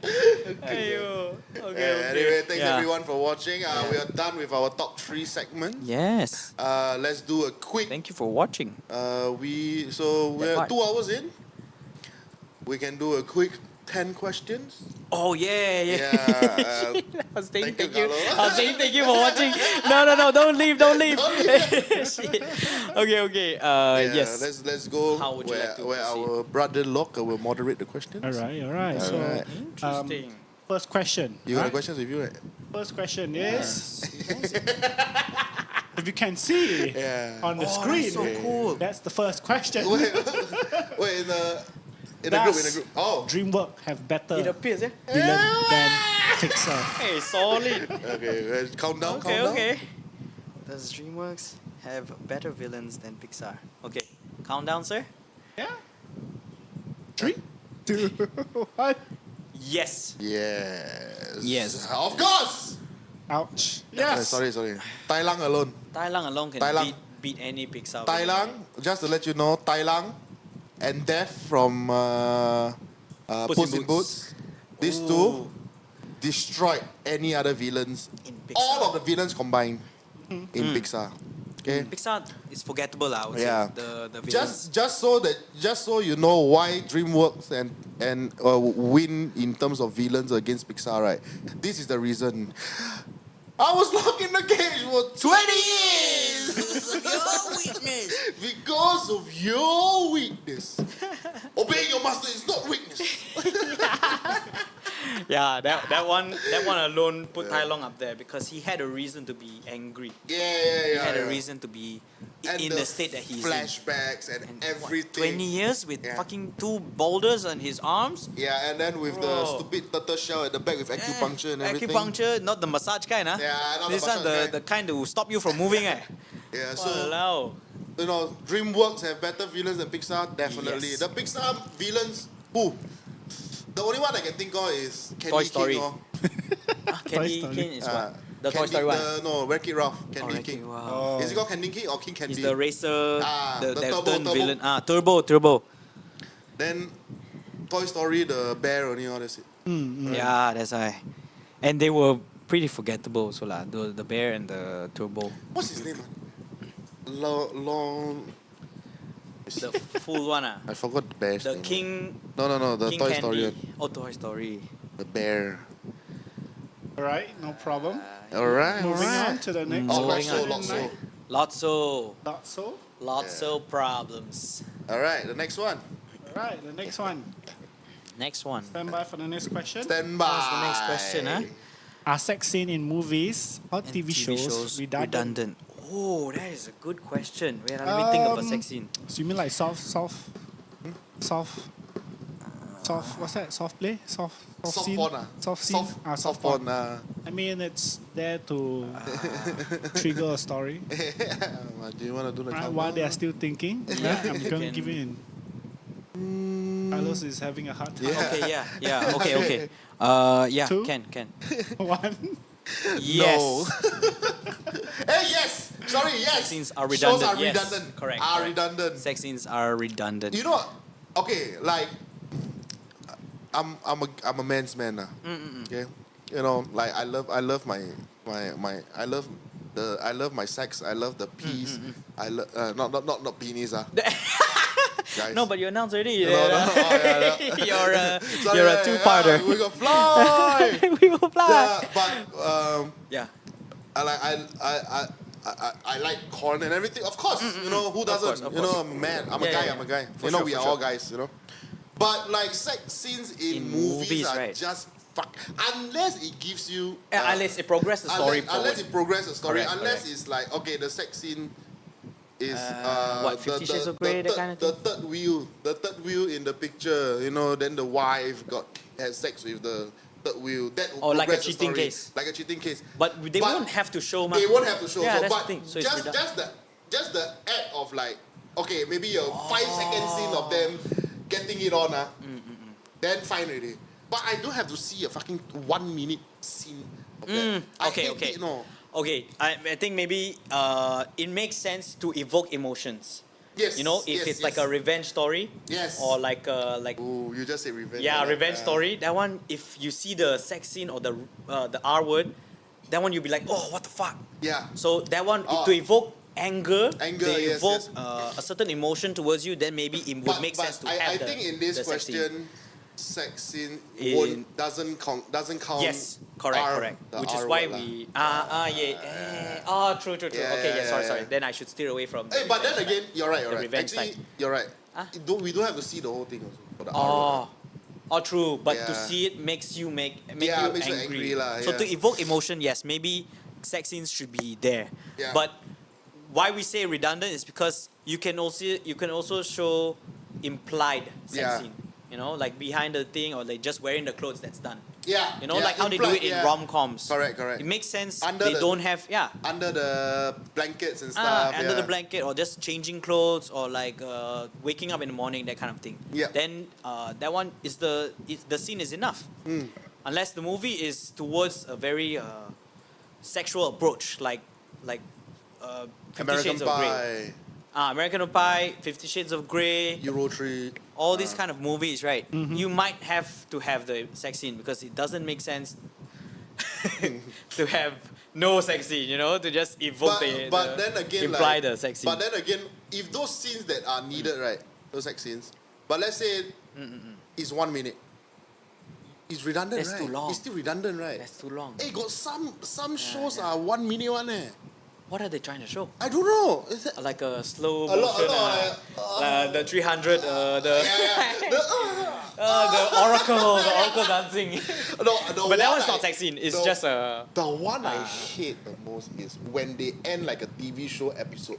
Aiyo. Okay. Anyway, thanks Yeah. everyone for watching. We are done with our top 3 segment. Yes. Let's do a quick. Thank you for watching. We're part. 2 hours in. We can do a quick 10 questions. Oh yeah. Yeah. I was saying thank thank you, you. Carlo. I was saying thank you for watching. No, don't leave. Shit. Okay. Yeah, Yes. Let's go How would you where, like to where proceed? our brother Locke will moderate the questions. All right. So, Alright. Interesting. first question. You got the right? questions with you, right? First question is, if you can see Yeah. on the Oh, screen, that's so cool. that's the first question. Wait, in the Does group. Oh, DreamWorks have better It appears, yeah. villain than Pixar? Hey, solid. okay. Countdown. Okay. Does DreamWorks have better villains than Pixar? Okay. Countdown, sir. Yeah. 3, 2, 1. Yes. Yes. Of course. Ouch. Yeah, Yes. sorry. Tai Lang alone. Tai Lang alone can Tai Lang. beat any Pixar. Tai villain. Lang, just to let you know, Tai Lang and Death from Puss in Boots. These two Ooh. destroyed any other villains. In Pixar. All of the villains combined in Pixar. Okay. Pixar is forgettable, I would Yeah. say. The villains. Just so you know why DreamWorks and win in terms of villains against Pixar, right? This is the reason. I was locked in the cage for 20 years. Your weakness. Because of your weakness. Obeying your master is not weakness. Yeah, that one alone put Tai Long up there because he had a reason to be angry. Yeah. He had a reason to be And in the state that he's in. flashbacks and And everything. 20 years with Yeah. fucking 2 boulders on his arms. Yeah, and then with the Bro. stupid turtle shell at the back with acupuncture and everything. Acupuncture, not the massage kind, huh? Yeah, not the this one, massage kind. the kind that will stop you from moving, eh? Yeah, so Walao. DreamWorks have better villains than Pixar, definitely. Yes. The Pixar villains Who? The only one I can think of is Candy Toy Story. King. Candy Story. King is what? The Toy Candy, Story one. No, Wreck-It Ralph. Candy Wreck-It King. Ralph. Is it called Candy King or King Candy? He's the racer, the the turbo, turn turbo. villain. Turbo. Then Toy Story, the bear only, all that's it. Yeah, that's why. And they were pretty forgettable, so lah. The bear and the turbo. What's his name? Long. The full one I forgot the bear's The name. King. No, the King Toy Candy. Story one. Oh, Toy Story. The bear. Alright, no problem. Alright, Moving alright. on to the next Oh, question. Lotso. Lots of problems. Alright, the next one. Alright, the next one. Next one. Stand by for the next question. Stand by. What's the next question, huh? Are sex scenes in movies or And TV shows redundant? Oh, that is a good question. Wait, let me think of a sex scene. So you mean like soft, what's that? Soft play? Soft scene? porn. Soft scene? Soft porn. I mean, it's there to trigger a story. Do you want to do the Right, countdown? while they are still thinking, yeah, I'm going to Can- give it in. Carlos is having a hard time. Okay, yeah. Okay. Yeah, Two? can. One. Yes. Hey, yes! Sorry, yes! Sex scenes are Shows redundant. are Yes, redundant. correct. Are redundant. Sex scenes are redundant. You know what? Okay, like I'm a man's man now. Okay, you know, like I love my sex. I love the peas. I love not penis. Guys. No, but you announced already. No. You're a two-parter. We go fly. We will fly. But Yeah. I like corn and everything. Of course, you know who doesn't. Of You know, course. I'm a man. I'm Yeah, a guy. yeah. I'm a guy. For You know, sure, we for are sure. all guys. You know, but like sex scenes in movies are right. just fuck. Unless it gives you. Unless it progresses the story unless it progresses the story. Correct, unless correct. it's like okay, the sex scene is what, 50 Shades of Grey, that kind of the third wheel in the picture. You know, then the wife has sex with the third wheel. That will Or like a progress the cheating story. case. Like a cheating case. But they won't have to show. They won't have to show. Yeah, so, that's but the thing. So it's just the act of like, okay, maybe a 5-second scene of them getting it on, then fine already. But I don't have to see a fucking 1 minute scene of that. I Okay, hate okay. it, no. Okay, I think maybe it makes sense to evoke emotions. Yes. You know, if it's like a revenge story. Yes. Or like Ooh, you just say revenge. yeah, like, revenge story. That one, if you see the sex scene or the R word, that one you'll be like, oh, what the fuck. Yeah. So that one Oh. to evoke anger, Anger, they yes, evoke yes. A certain emotion towards you. Then maybe it would make sense to I have think in this the sex scene. question, sex scene In- doesn't count. Yes, correct. the Which is R why word lah. true. Yeah, Okay, yeah, sorry. yeah. Then I should steer away from. Hey, but then again, you're right. revenge Actually, side. you're right. Huh? We don't have to see the whole thing also. For the R word. True. But to Yeah. see it makes you make Yeah, you makes you angry. angry lah, So yeah. to evoke emotion, yes, maybe sex scenes should be there. Yeah. But why we say redundant is because you can also show implied sex Yeah. scene. You know, like behind the thing or like just wearing the clothes that's done. Yeah. You know, yeah, like how they do implied, it in yeah. rom-coms. Correct. It makes sense. Under They the- don't have Under the blankets and stuff. under the yeah. blanket or just changing clothes or like waking up in the morning, that kind of thing. Yeah. Then that one is the scene is enough. Unless the movie is towards a very sexual approach, like 50 American Shades of Grey. Pie, American Pie, 50 Shades of Grey, Euro 3. all these kind of movies, right? You might have to have the sex scene because it doesn't make sense to have no sex scene, you know, to just evoke But then again, imply like, the sex scene. But then again, if those scenes that are needed, right, those sex scenes, but let's say it's 1 minute, it's redundant, That's right? too long. It's still redundant, right? That's too long. Hey, got some shows are 1 minute one, eh? What are they trying to show? I don't know. Is that Like a slow a lot, motion, the 300, the yeah. the oracle dancing. The But that one one's not sex scene. It's the- just a. The one I hate the most is when they end like a TV show episode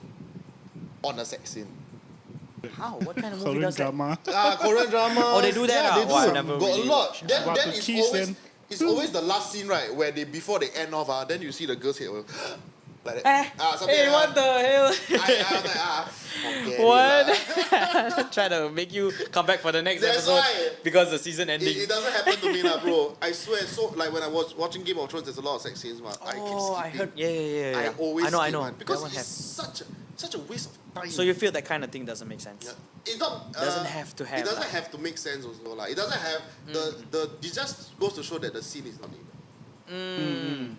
on a sex scene. How? What kind of movie Korean does that? drama. Korean drama. Oh, they do that, Yeah, ah? they do. Oh, I've never Got really a lot. watched. Then, What, then the it's kiss always then? it's always the last scene, right, where they before they end off, then you see the girl's head. Like that. Something Hey, like what that. the hell? I was like, forget What? it lah. Try to make you come back for the next That's episode why. because the season ending. It doesn't happen to me, lah, bro. I swear. So, like when I was watching Game of Thrones, there's a lot of sex scenes, man. I keep Oh, skipping. I heard. Yeah. I always I know. skip, man, That because one it's have. such a waste of time. So you feel that kind of thing doesn't make sense? Yeah. It's not Doesn't have to have It doesn't lah. have to make sense also, like. It doesn't have the. It just goes to show that the scene is not needed.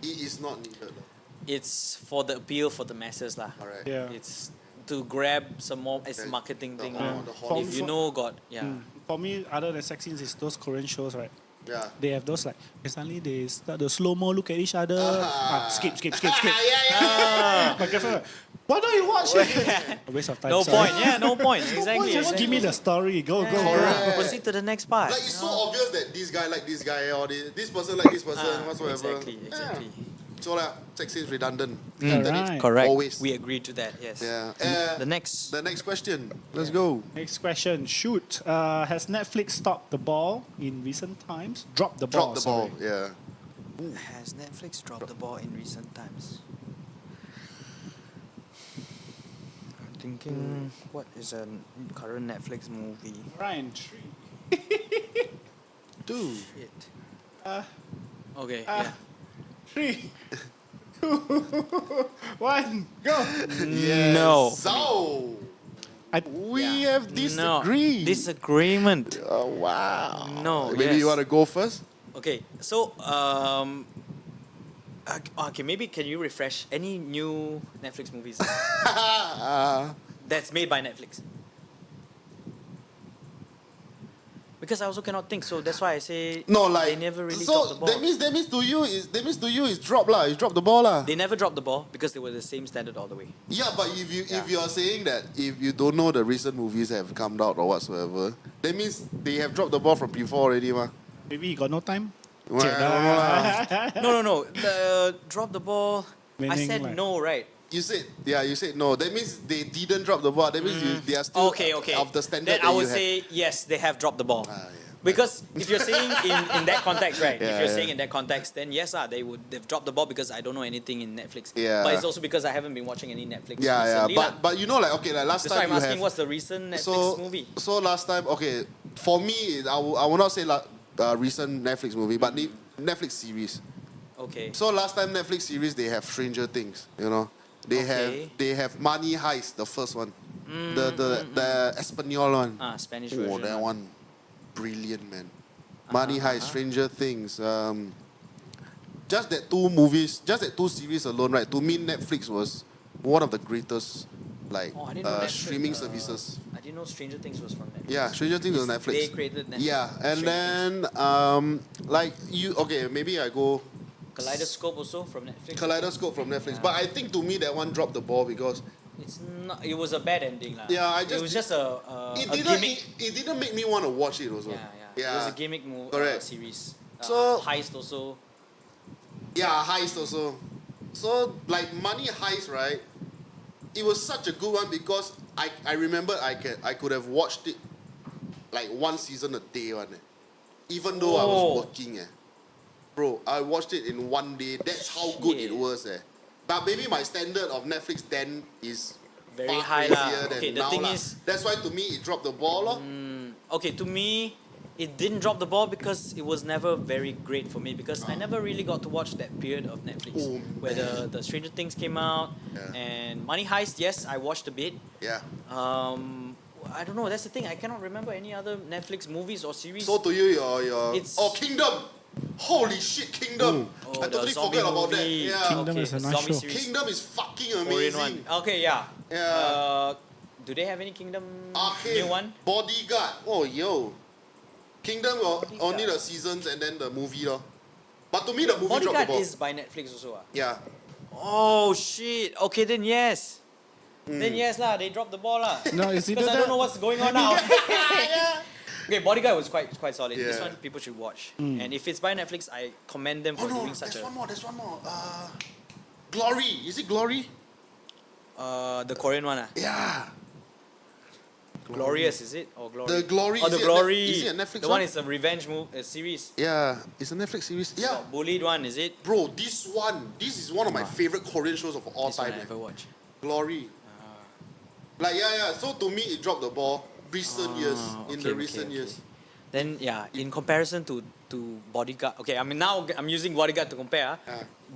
It is not needed. Lah. It's for the appeal for the masses, lah. Alright. Yeah. It's to grab some more as marketing the thing. whole- lah. the whole- If you know, God, yeah. For me, other than sex scenes, is those Korean shows, right? Yeah. They have those like suddenly they start the slow mo look at each other. Skip. yeah. My girlfriend, like, why don't you watch it? A waste of time. No sorry. point. Yeah, no point. Exactly. Just give me the story. Go. Correct. Proceed to the next part. Like it's so obvious that this guy like this guy or this person like this person whatsoever. Exactly. Yeah. So like sex scenes redundant. Alright. Correct. Always. We agree to that. Yes. Yeah. The next. The next question. Let's go. Next question. Shoot. Has Netflix stopped the ball in recent times? Dropped the ball. Drop the ball. sorry. Yeah. Has Netflix dropped the ball in recent times? I'm thinking, what is a current Netflix movie? Ryan, 3, Two. Shit. Uh, Okay, uh, yeah. 3, 2, 1, go. Yes. No. So we Yeah. have disagreed. No. Disagreement. Oh wow. No, Maybe yes. you want to go first? Okay, so okay, maybe can you refresh any new Netflix movies that's made by Netflix? Because I also cannot think, so that's why I say No, like they never really so dropped the ball. that means to you is drop lah. You drop the ball lah. They never dropped the ball because they were the same standard all the way. Yeah, but if you are saying that if you don't know the recent movies have come out or whatsoever, that means they have dropped the ball from before already, ma. Maybe you got no time. Well, I don't know lah. No. The drop the ball. I Meaning said like- no, right? You said no. That means they didn't drop the ball. That means they are still Okay. of the standard Then that I would you have. say yes, they have dropped the ball. Yeah. Because if you're saying in that context, right? Yeah, if you're yeah. saying in that context, then yes, they've dropped the ball because I don't know anything in Netflix. Yeah. But it's also because I haven't been watching any Netflix Yeah, recently. lah. but you know, like okay, like last That's why time I'm you asking have. what's the recent Netflix movie? So last time, okay, for me, I will not say recent Netflix movie, but Netflix series. Okay. So last time Netflix series they have Stranger Things, you know. They have Money Heist, the first one, the Espanol one. Spanish Oh, version. that one, brilliant, man. Money Heist, Stranger Things. Just that two series alone, right? To me, Netflix was one of the greatest, like, Oh, I didn't know Netflix, streaming services. I didn't know Stranger Things was from Netflix. Yeah, Stranger Things was Netflix. They created Netflix. Yeah, and Stranger then like you, okay, maybe I go Kaleidoscope also from Netflix. Kaleidoscope from Netflix, but I think to me that one dropped the ball because It's not. It was a bad ending, lah. Yeah, It was just a gimmick. it didn't make me want to watch it also. Yeah. It was a gimmick Correct. series. So- Heist also. Yeah, Heist also. So like Money Heist, right? It was such a good one because I remember I could have watched it like one season a day, one. Even though I was working, Bro, I watched it in one day. That's how good it Shit. was, But maybe my standard of Netflix then is Very far high lah. crazier than Okay, the now thing lah. is- That's why to me it dropped the ball, lor. Okay, to me, it didn't drop the ball because it was never very great for me because I never really got to watch that period of Netflix Oh, where the Stranger Things came out Yeah. and Money Heist. Yes, I watched a bit. Yeah. I don't know. That's the thing. I cannot remember any other Netflix movies or series. So to you, your It's- Kingdom. Holy shit, Kingdom. Oh, I the totally zombie forgot about that. movie. Yeah. Kingdom okay, is a the nice zombie show. series. Kingdom is fucking Korean amazing. one. Okay, yeah. Yeah. Do they have any Kingdom Okay. new one? Bodyguard. Oh, yo. Kingdom Bodyguard. only the seasons and then the movie, lor. But to me, the movie dropped the Bodyguard ball. is by Netflix also. Yeah. Oh shit. Okay, then yes. Then yes lah, they dropped the ball lah. No, it's either Because I don't that. know what's going on now. Okay, Bodyguard was quite solid. This Yeah. one people should watch. And if it's by Netflix, I commend them Oh for no, doing such there's one a more. There's one more. Glory. Is it Glory? the Korean one. Yeah. Glorious, is it? Or Glory? The Glory, Oh, is the it a Glory. is it a Netflix The one one? is a revenge series. Yeah, it's a Netflix series. Yeah. Oh, bullied one, is it? Bro, this is one of my favorite Korean shows of all This one time. I man. never watched. Glory. Like, yeah. So to me, it dropped the ball recent years. In the recent years. Then in comparison to Bodyguard. Okay, I mean now I'm using Bodyguard to compare.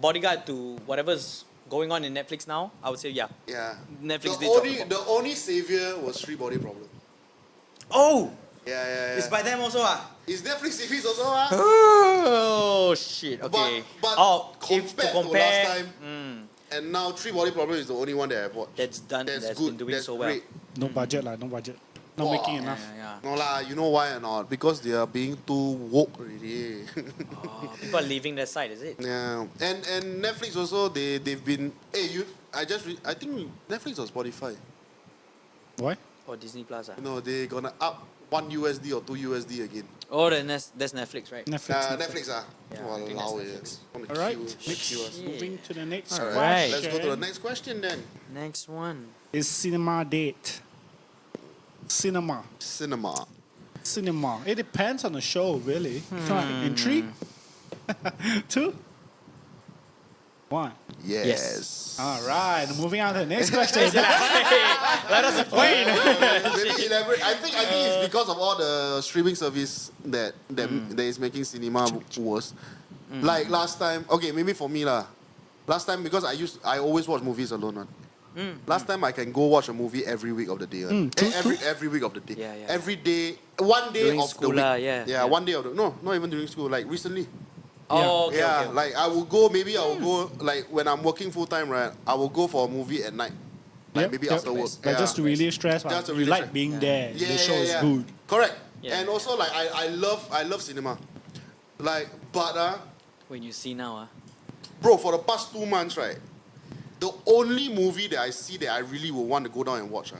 Bodyguard to whatever's going on in Netflix now. I would say yeah. Yeah. Netflix The did drop the ball. the only savior was Three Body Problem. Oh, Yeah. it's by them also It's Netflix series also, ah. Oh shit. Okay. But If compared to compare, to last time, and now Three Body Problem is the only one that I've watched. that's done. That's good. been doing That's so well. great. No budget lah, no budget. Not making enough. Yeah. No lah, you know why or not? Because they are being too woke already. Oh, people are leaving their side, is it? Yeah, and Netflix also they've been. Hey, I think Netflix or Spotify. Why? Or Disney Plus. No, they gonna up $1 or $2 again. Oh, then that's Netflix, right? Netflix. Netflix ah. Yeah, I think Walao, that's yeah. Wanna Alright, kill us. moving to the next Alright. question. Let's go to the next question then. Next one. Is cinema date? Cinema. Cinema. It depends on the show, really. Come on, in 3, 2, 1. Yes. All right, moving on to the next question. Let us explain. Maybe elaborate. I think it's because of all the streaming service that is making cinema worse. Like last time, okay, maybe for me lah. Last time because I always watch movies alone. One. Last time I can go watch a movie every week of the day. Every week of the day. Yeah. Every day, one day During of school the week. lah, yeah. One day of the no, not even during school. Like recently. Oh, okay, yeah, okay. like I will go. Maybe I will go. Like when I'm working full time, right? I will go for a movie at night. Like maybe after work. But just to relieve stress, Just to you relieve like stress. being there. Yeah, The show is yeah. good. Correct. Yeah. And also like I love cinema. Like but When you see now, bro, for the past 2 months, right? The only movie that I see that I really would want to go down and watch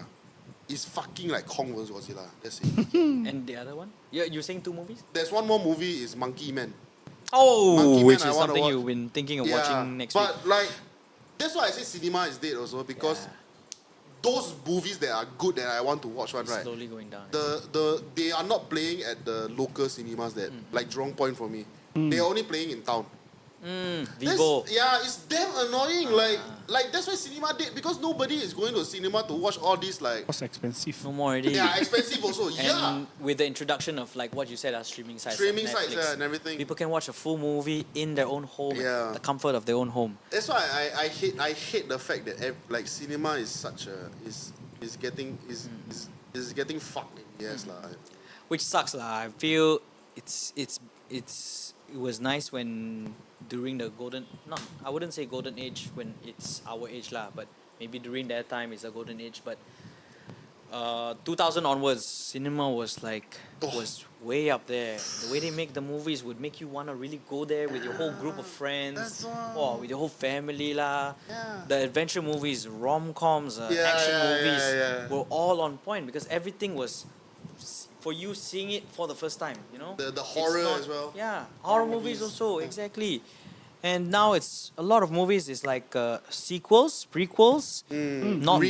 is fucking like Kong vs Godzilla. That's it. and the other one? You're saying 2 movies? There's one more movie is Monkey Man. Oh, Monkey which Man, I is wanna something watch. you've been thinking of watching next week. But like that's why I say cinema is dead also because those movies that are good that I want to watch one, right? Slowly going down. They are not playing at the local cinemas that like Jurong Point for me. They are only playing in town. Vivo. It's damn annoying. Like that's why cinema dead because nobody is going to cinema to watch all these like What's expensive? No more already. yeah expensive also. And Yeah, with the introduction of like what you said, streaming sites, streaming like sites Netflix, and everything. people can watch a full movie in their own home, Yeah. the comfort of their own home. That's why I hate the fact that like cinema is such a is getting fucked in the ass lah. Which sucks lah. I feel it was nice when during the I wouldn't say golden age when it's our age lah, but maybe during that time it's a golden age. But 2000 onwards, cinema was way up there. The way they make the movies would make you want to really go there with your whole group of friends or with your whole family lah. Yeah. The adventure movies, rom-coms, action movies were all on point because everything was for you seeing it for the first time, you know? The It's horror not- as well. Yeah, horror movies also, exactly. And now it's a lot of movies is like sequels, prequels, not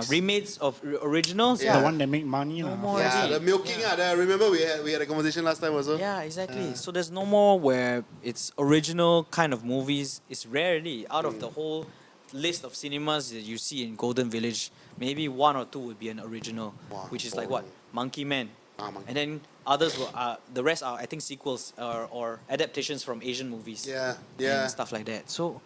remakes of originals. Yeah. The one that make money. No lah. more. Yeah, already. the milking. Remember we had a conversation last time also. Yeah, exactly. So there's no more where it's original kind of movies. It's rare already. Out of the whole list of cinemas that you see in Golden Village, maybe 1 or 2 would be an original, Wow. which is like what? Monkey Man. Monkey And then others were, the rest are, I think, sequels or adaptations from Asian movies. Yeah. And stuff like that. So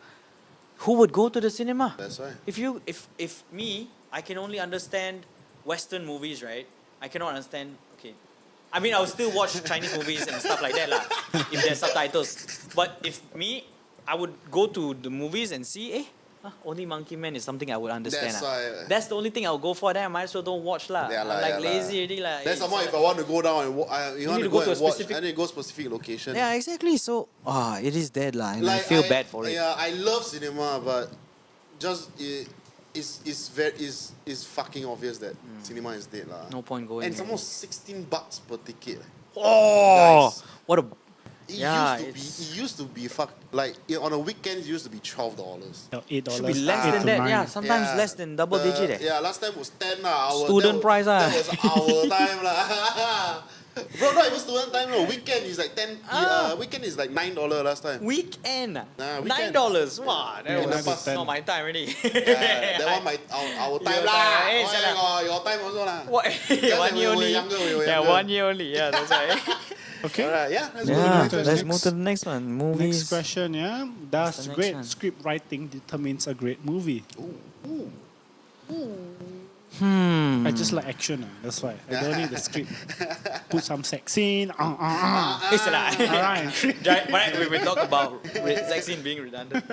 who would go to the cinema? That's right. If me, I can only understand Western movies, right? I cannot understand. Okay, I mean, I'll still watch Chinese movies and stuff like that, lah. If there's subtitles. But if me, I would go to the movies and see, only Monkey Man is something I would understand. That's why- That's the only thing I'll go for. Then I might as well don't watch, lah. Yeah, I'm lah, like yeah, lazy lah. already, lah. That's somehow if I want to go down and you want need to to go go to and a watch, specific- I need to go specific location. Yeah, exactly. So, it is dead, lah. And I feel bad for it. Yeah, I love cinema, but just it's fucking obvious that cinema is dead, lah. No point going. And it's already. almost $16 per ticket. Oh, Guys. what a Yeah, It used to be like on a weekend it used to be $12. No, $8. should be less $8 than to that. 9. Yeah, sometimes Yeah. less than double digit. Eh. Yeah, last time was 10 lah. Student price lah. That was our time lah. Bro, not even student time. No, weekend is like 10. Weekend is like $9 last time. Weekend. Weekend. $9. Wow, that Yeah, was 9 to not my time already. Yeah, that one our time Your lah. time. Hey, Oh, shut yeah, your time also lah. What? Yeah, 1 year we were only. younger, we were Yeah, younger. 1 year only. Yeah, that's right. Okay. Alright, yeah. Let's go. Yeah, to the let's next- move to the next one. Movies. Next question, yeah. What's Does the next great one? script writing determines a great movie? I just like action. That's why. I don't need the script. Put some sex scene. It's like, Alright. right, we talk about sex scene being redundant.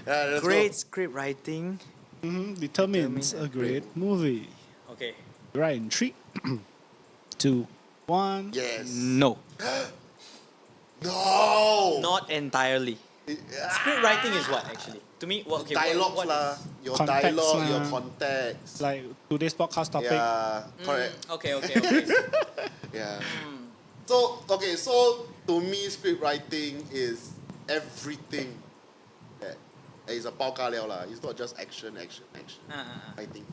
Yeah, let's Great script writing. Determines a great movie. Okay. Right in 3, 2, 1. go. Yes. No, No. not entirely. Script writing is what actually? To me, well, okay, Dialogues what lah. Your Context dialogue, lah. your context. Like today's podcast topic. Yeah, correct. Okay. Yeah. So to me, script writing is everything that is a 包咖料 lah. It's not just action. I think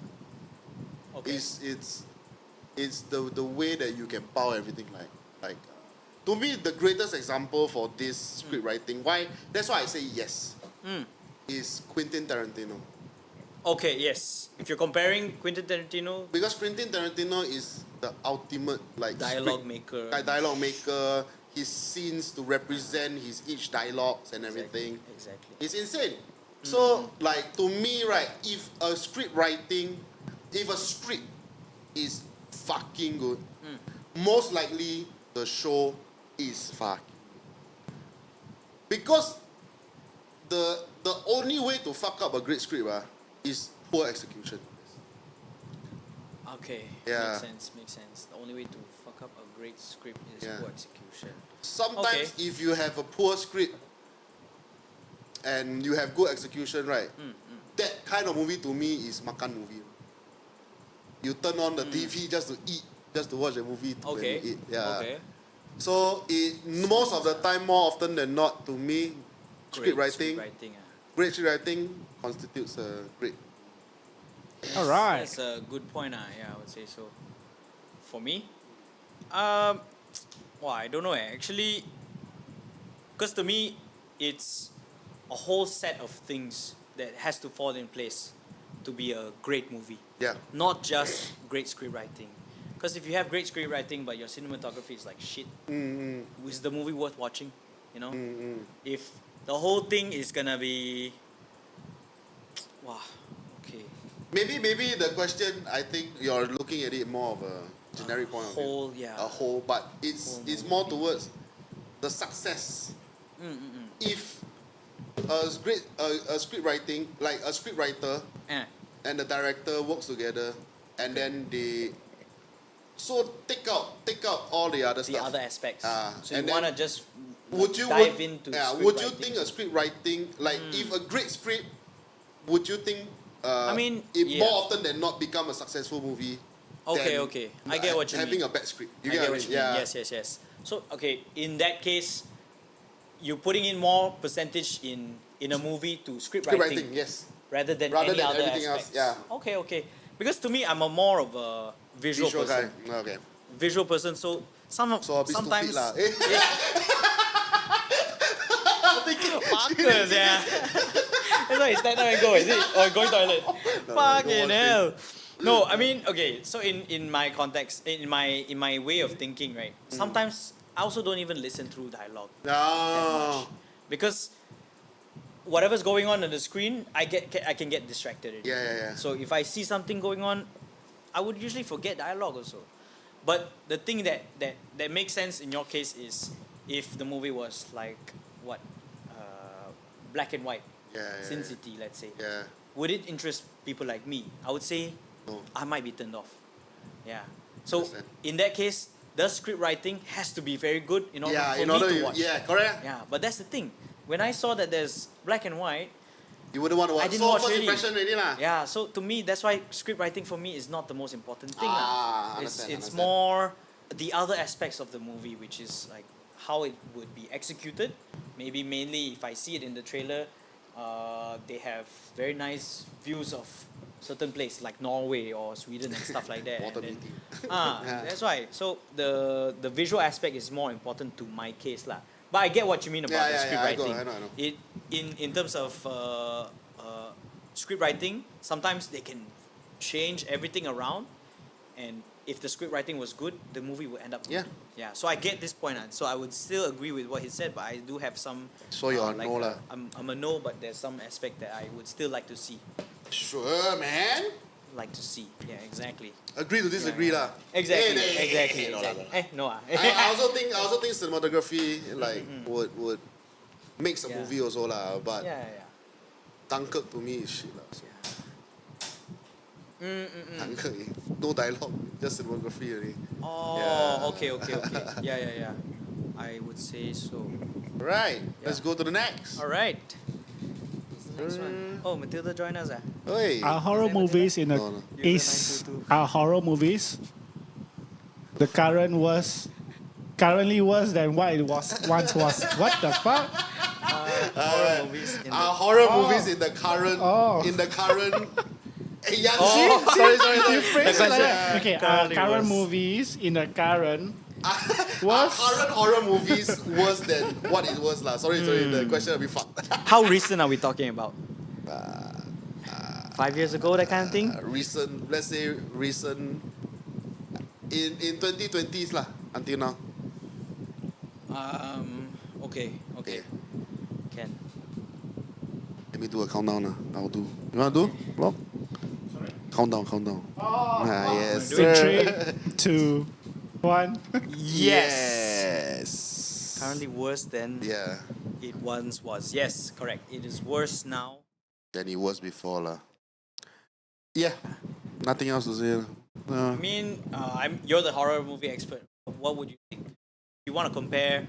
Okay. it's the way that you can power everything like. To me, the greatest example for this script writing, that's why I say yes, is Quentin Tarantino. Okay, yes. If you're comparing Quentin Tarantino, Because Quentin Tarantino is the ultimate like dialogue script- maker. dialogue maker. His scenes to represent his each dialogues and everything. Exactly. It's insane. So like to me, right, if a script is fucking good, most likely the show is fucking. Because the only way to fuck up a great script is poor execution. Okay. Yeah. Makes sense. The only way to fuck up a great script is Yeah. poor execution. Sometimes if you have a poor script and you have good execution, right, that kind of movie to me is makan movie. You turn on the TV just to eat, just to watch a movie when Okay. you eat. Yeah. Okay. So most of the time, more often than not, to me, Great great script writing constitutes a great. Alright. That's a good point. Yeah, I would say so. For me, well, I don't know. Actually, because to me, it's a whole set of things that has to fall in place to be a great movie. Yeah. Not just great script writing. Because if you have great script writing but your cinematography is like shit, is the movie worth watching? You know? If the whole thing is gonna be, wow, okay, Maybe the question, I think you're looking at it more of a generic point of view. whole, yeah. A whole, but it's more towards the success. If a script writing, like a script writer Eh. and the director works together, and then they take out all the other The stuff. other aspects. So and you then wanna just would dive into script you writing. think a script writing, like if a great script, would you think I mean, it yeah. more often than not become a successful movie? Okay, than, okay. I get what you having mean. a bad script. You I get get what what I you mean? mean. Yeah. Yes. So okay, in that case, you're putting in more percentage in a movie to script Script writing, writing, yes. rather than Rather any than other everything else, aspects. yeah. Okay. Because to me, I'm a more of a visual Visual person. guy. Okay. Visual person. So So a bit sometimes. stupid lah. Fuckers, yeah. That's why it's stand up and go, is it? Or going toilet? Fucking go hell. No, I mean, okay. So in my context, in my way of thinking, right? Sometimes I also don't even listen through dialogue No. because whatever's going on the screen, I can get distracted. Already. Yeah. So if I see something going on, I would usually forget dialogue also. But the thing that makes sense in your case is if the movie was like what, black and white, Sin City, let's say. Yeah. Would it interest people like me? I would say No. I might be turned off. Yeah. So Understand. in that case, the script writing has to be very good in order Yeah. for In me order, to watch. yeah, correct. Yeah, but that's the thing. When I saw that there's black and white, You wouldn't want to watch. I didn't so watch first already. impression already lah. yeah, so to me, that's why script writing for me is not the most important thing. Ah, It's understand. more the other aspects of the movie, which is like how it would be executed. Maybe mainly if I see it in the trailer, they have very nice views of certain place like Norway or Sweden and stuff like that. Water And then, meeting. that's why. So the visual aspect is more important to my case lah. But I get what you mean about the script I writing. know. It in terms of script writing, sometimes they can change everything around, and if the script writing was good, the movie will end up good. Yeah. So I get this point, so I would still agree with what he said, but I do have some. So you're a like, no lah. I'm a no, but there's some aspect that I would still like to see. Sure, man. Like to see. Yeah, exactly. Agree to disagree lah. Exactly. Hey, no lah, exactly. no lah. No ah. I also think cinematography like would makes a movie also lah. But yeah. Dunkirk to me is shit lah. So. Dunkirk, no dialogue, just cinematography already. Oh, Yeah. okay. Yeah. I would say so. Right, let's go to the next. All right. What's the next one? Oh, Matilda join us ah. Hey. Our horror that movies in the No. is 922. our horror movies. The currently worse than what it was once was. What the fuck? Horror movies. In Our horror movies in the current Hey, yeah, sorry. You phrased it like that. Okay, our Currently current worse. movies in the current Our current horror movies worse than what it was lah. Sorry, the question will be fucked. How recent are we talking about? 5 years ago, that kind of thing? Recent, let's say recent in 2020s lah until now. Okay. Okay. Can. Let me do a countdown lah. I'll do. You wanna do? Rob? Sorry? Countdown. Yes. in sir. 3, 2, 1. Yes. Currently worse than Yeah. it once was. Yes, correct. It is worse now. Than it was before lah. Yeah. Nothing else to say. I mean, you're the horror movie expert. What would you think? You want to compare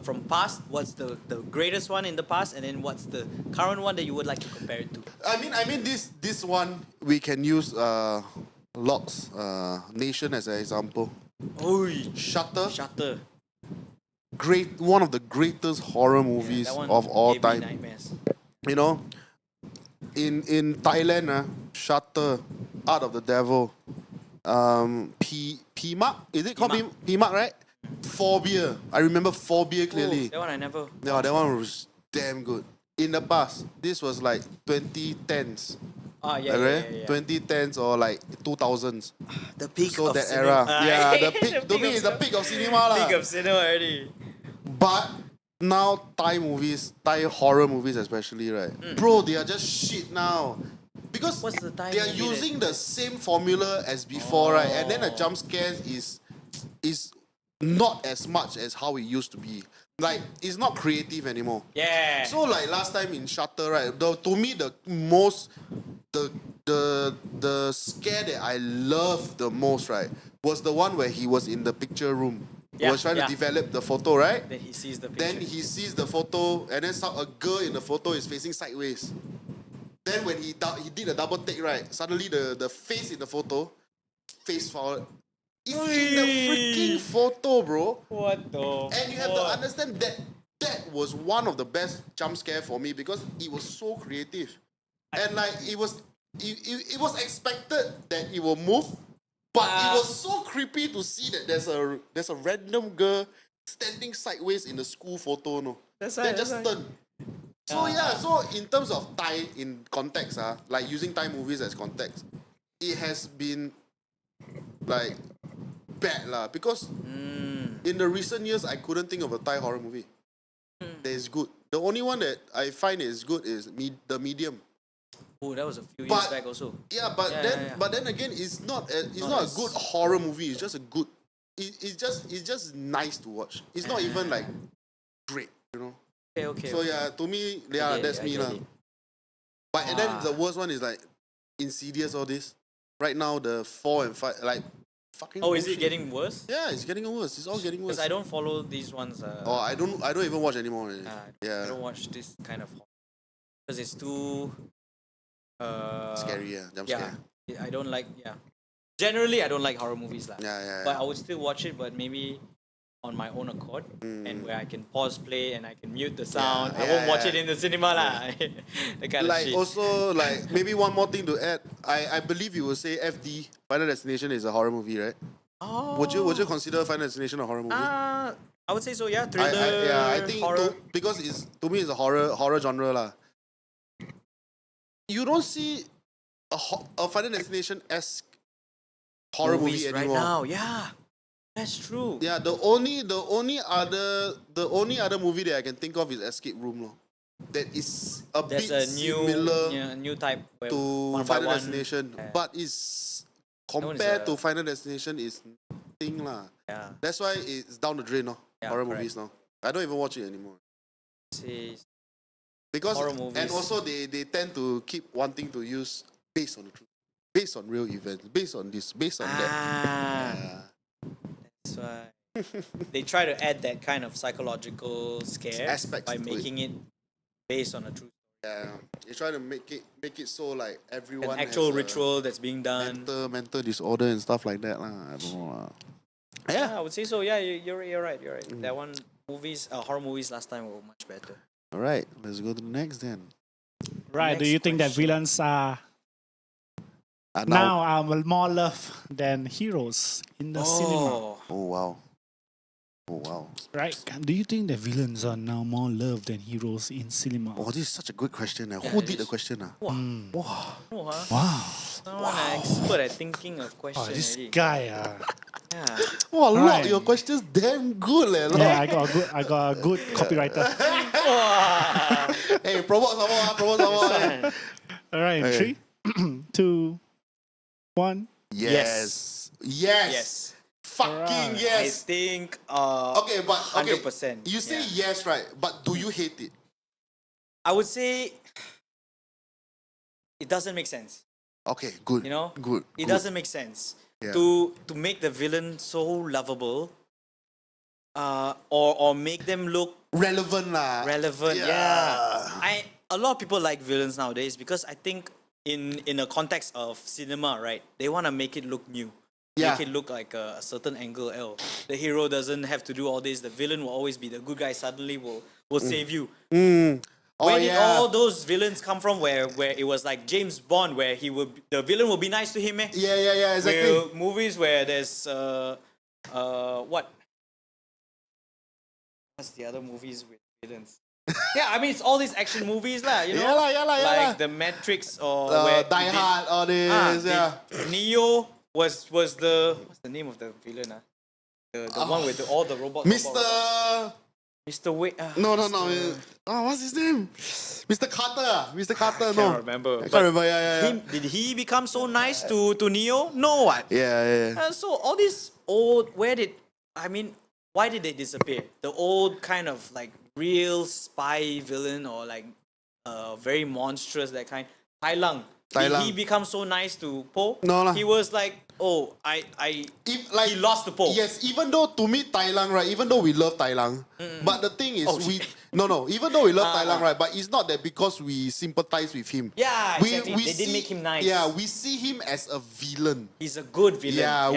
from past? What's the greatest one in the past, and then what's the current one that you would like to compare it to? I mean this one we can use Locke's Nation as an example. Oi, Shutter, Shutter. one of the greatest horror movies That one of all gave me time. nightmares. You know, in Thailand, Shutter, Art of the Devil, P-Mark, is it called P-Mark. P-Mark, right? Phobia. I remember Phobia clearly. Oh, that one I never. No, that one was damn good. In the past, this was like 2010s. Ah, yeah. 2010s or like 2000s. The peak So of that cinema. era. Yeah, the peak, to me, it's the peak of cinema lah. Peak of cinema already. But now Thai movies, Thai horror movies especially, right? Bro, they are just shit now. Because What's the Thai they are movie using the same formula as before, right? And then the jump scares is not as much as how it used to be. Like, it's not creative anymore. Yeah. So like last time in Shutter, right? To me the most the scare that I loved the most, right, was the one where he was in the picture room. He was trying to develop the photo, right? Then he sees the picture. Then he sees the photo, and then a girl in the photo is facing sideways. Then when he did a double take, right, suddenly the face in the photo, face forward, is in the freaking photo, bro. What the? And you have to understand that was one of the best jump scare for me because it was so creative. And like it was expected that it will move, but it was so creepy to see that there's a random girl standing sideways in the school photo, no. That's Then right, just that's right. turn. So so in terms of Thai in context, like using Thai movies as context, it has been like bad lah because in the recent years I couldn't think of a Thai horror movie that is good. The only one that I find is good is The Medium. Oh, that was a few years But- back also. Yeah, but then again, it's not a as- good horror movie. It's just a good. It's just nice to watch. It's not even like great, you know. Okay. So yeah, to me, yeah, that's me lah. But and then the worst one is like Insidious. All this right now, the 4 and 5 like fucking. Oh, is it bullshit. getting worse? Yeah, it's getting worse. It's all getting worse. Because I don't follow these ones. Oh, I don't even watch anymore. Already. I Yeah, don't watch this kind of because it's too scary. Yeah, jump Yeah, scare. I don't like. Yeah, generally I don't like horror movies lah. Yeah. But I would still watch it. But maybe on my own accord, and where I can pause play and I can mute the sound. I yeah, won't watch yeah. it in the cinema lah. That kind of Like shit. also like maybe one more thing to add. I believe you will say FD Final Destination is a horror movie, right? Oh. Would you consider Final Destination a horror movie? I would say so. Yeah, thriller. I think horror. because it's to me it's a horror genre lah. You don't see a Final Destination esque horror movie Movies right anymore. now. Yeah, that's true. Yeah, the only other movie that I can think of is Escape Room, lor. That is a There's bit a new similar new type where to one by Final one. Destination, Yeah. but it's one is compared a- to Final Destination is nothing lah. Yeah. That's why it's down the drain, no? Yeah, Horror correct. movies now. I don't even watch it anymore See, because Horror movies. and also they tend to keep wanting to use based on the truth, based on real events, based on this, based on that. Yeah. That's why they try to add that kind of psychological scare Aspects by to it. making it based on a truth, Yeah, they try to make it so like everyone an actual has a ritual that's being done. mental disorder and stuff like that lah. I don't know lah. Yeah. I would say so. Yeah, you're right. You're right. That one horror movies last time were much better. All right, let's go to the next then. Right. Do Next you think that question. villains are now are more loved than heroes in the cinema? Oh wow. Oh wow. Right? Do you think that villains are now more loved than heroes in cinema? Oh, this is such a good question. Yeah, Who it did the is. question? Wow. Wow. No, huh? Wow. Someone an expert at thinking of Oh, questions. this already. guy. Yeah. Wow, look, Right. your question's damn good, leh. Look. Yeah, I got a good copywriter. Hey, promote someone. All right, Okay. 3, 2, 1. Yes. Yes. Fucking Alright. I yes. think. Okay, but okay. 100%. You say yeah. yes, right? But do you hate it? I would say it doesn't make sense. Okay, good. You know, Good. It good. doesn't make sense Yeah. to make the villain so lovable, or make them look relevant lah. relevant. Yeah. Yeah. A lot of people like villains nowadays because I think in a context of cinema, right? They want to make it look new. Yeah. Make it look like a certain angle. Oh, the hero doesn't have to do all this. The villain will always be the good guy. Suddenly will save you. Oh, Where did yeah. all those villains come from? Where it was like James Bond, where the villain will be nice to him, eh? Yeah, exactly. Where movies where there's what's the other movies with villains? Yeah, I mean it's all these action movies lah, you know. Yeah lah. Like The Matrix or where Die Hard, all this, yeah. Neo was the what's the name of the villain? The one with all the robots. Mr. Wait. No. Oh, what's his name? Mr. Carter. Mr. Carter. I No. can't remember. I But can't remember. Yeah. did he become so nice to Neo? No, what? Yeah. So all these old, why did they disappear? The old kind of like real spy villain or like very monstrous, that kind. Tai Lung. Tai Did Lung. he become so nice to Po? No lah. He was like, he lost to Po. Yes, even though to me Tai Lung, right, even though we love Tai Lung, but the thing is Oh, even though we love Tai Lung, right, but it's not that because we sympathize with him. Yeah, exactly. They didn't make him nice. Yeah, we see him as a villain. He's a good villain. Yeah,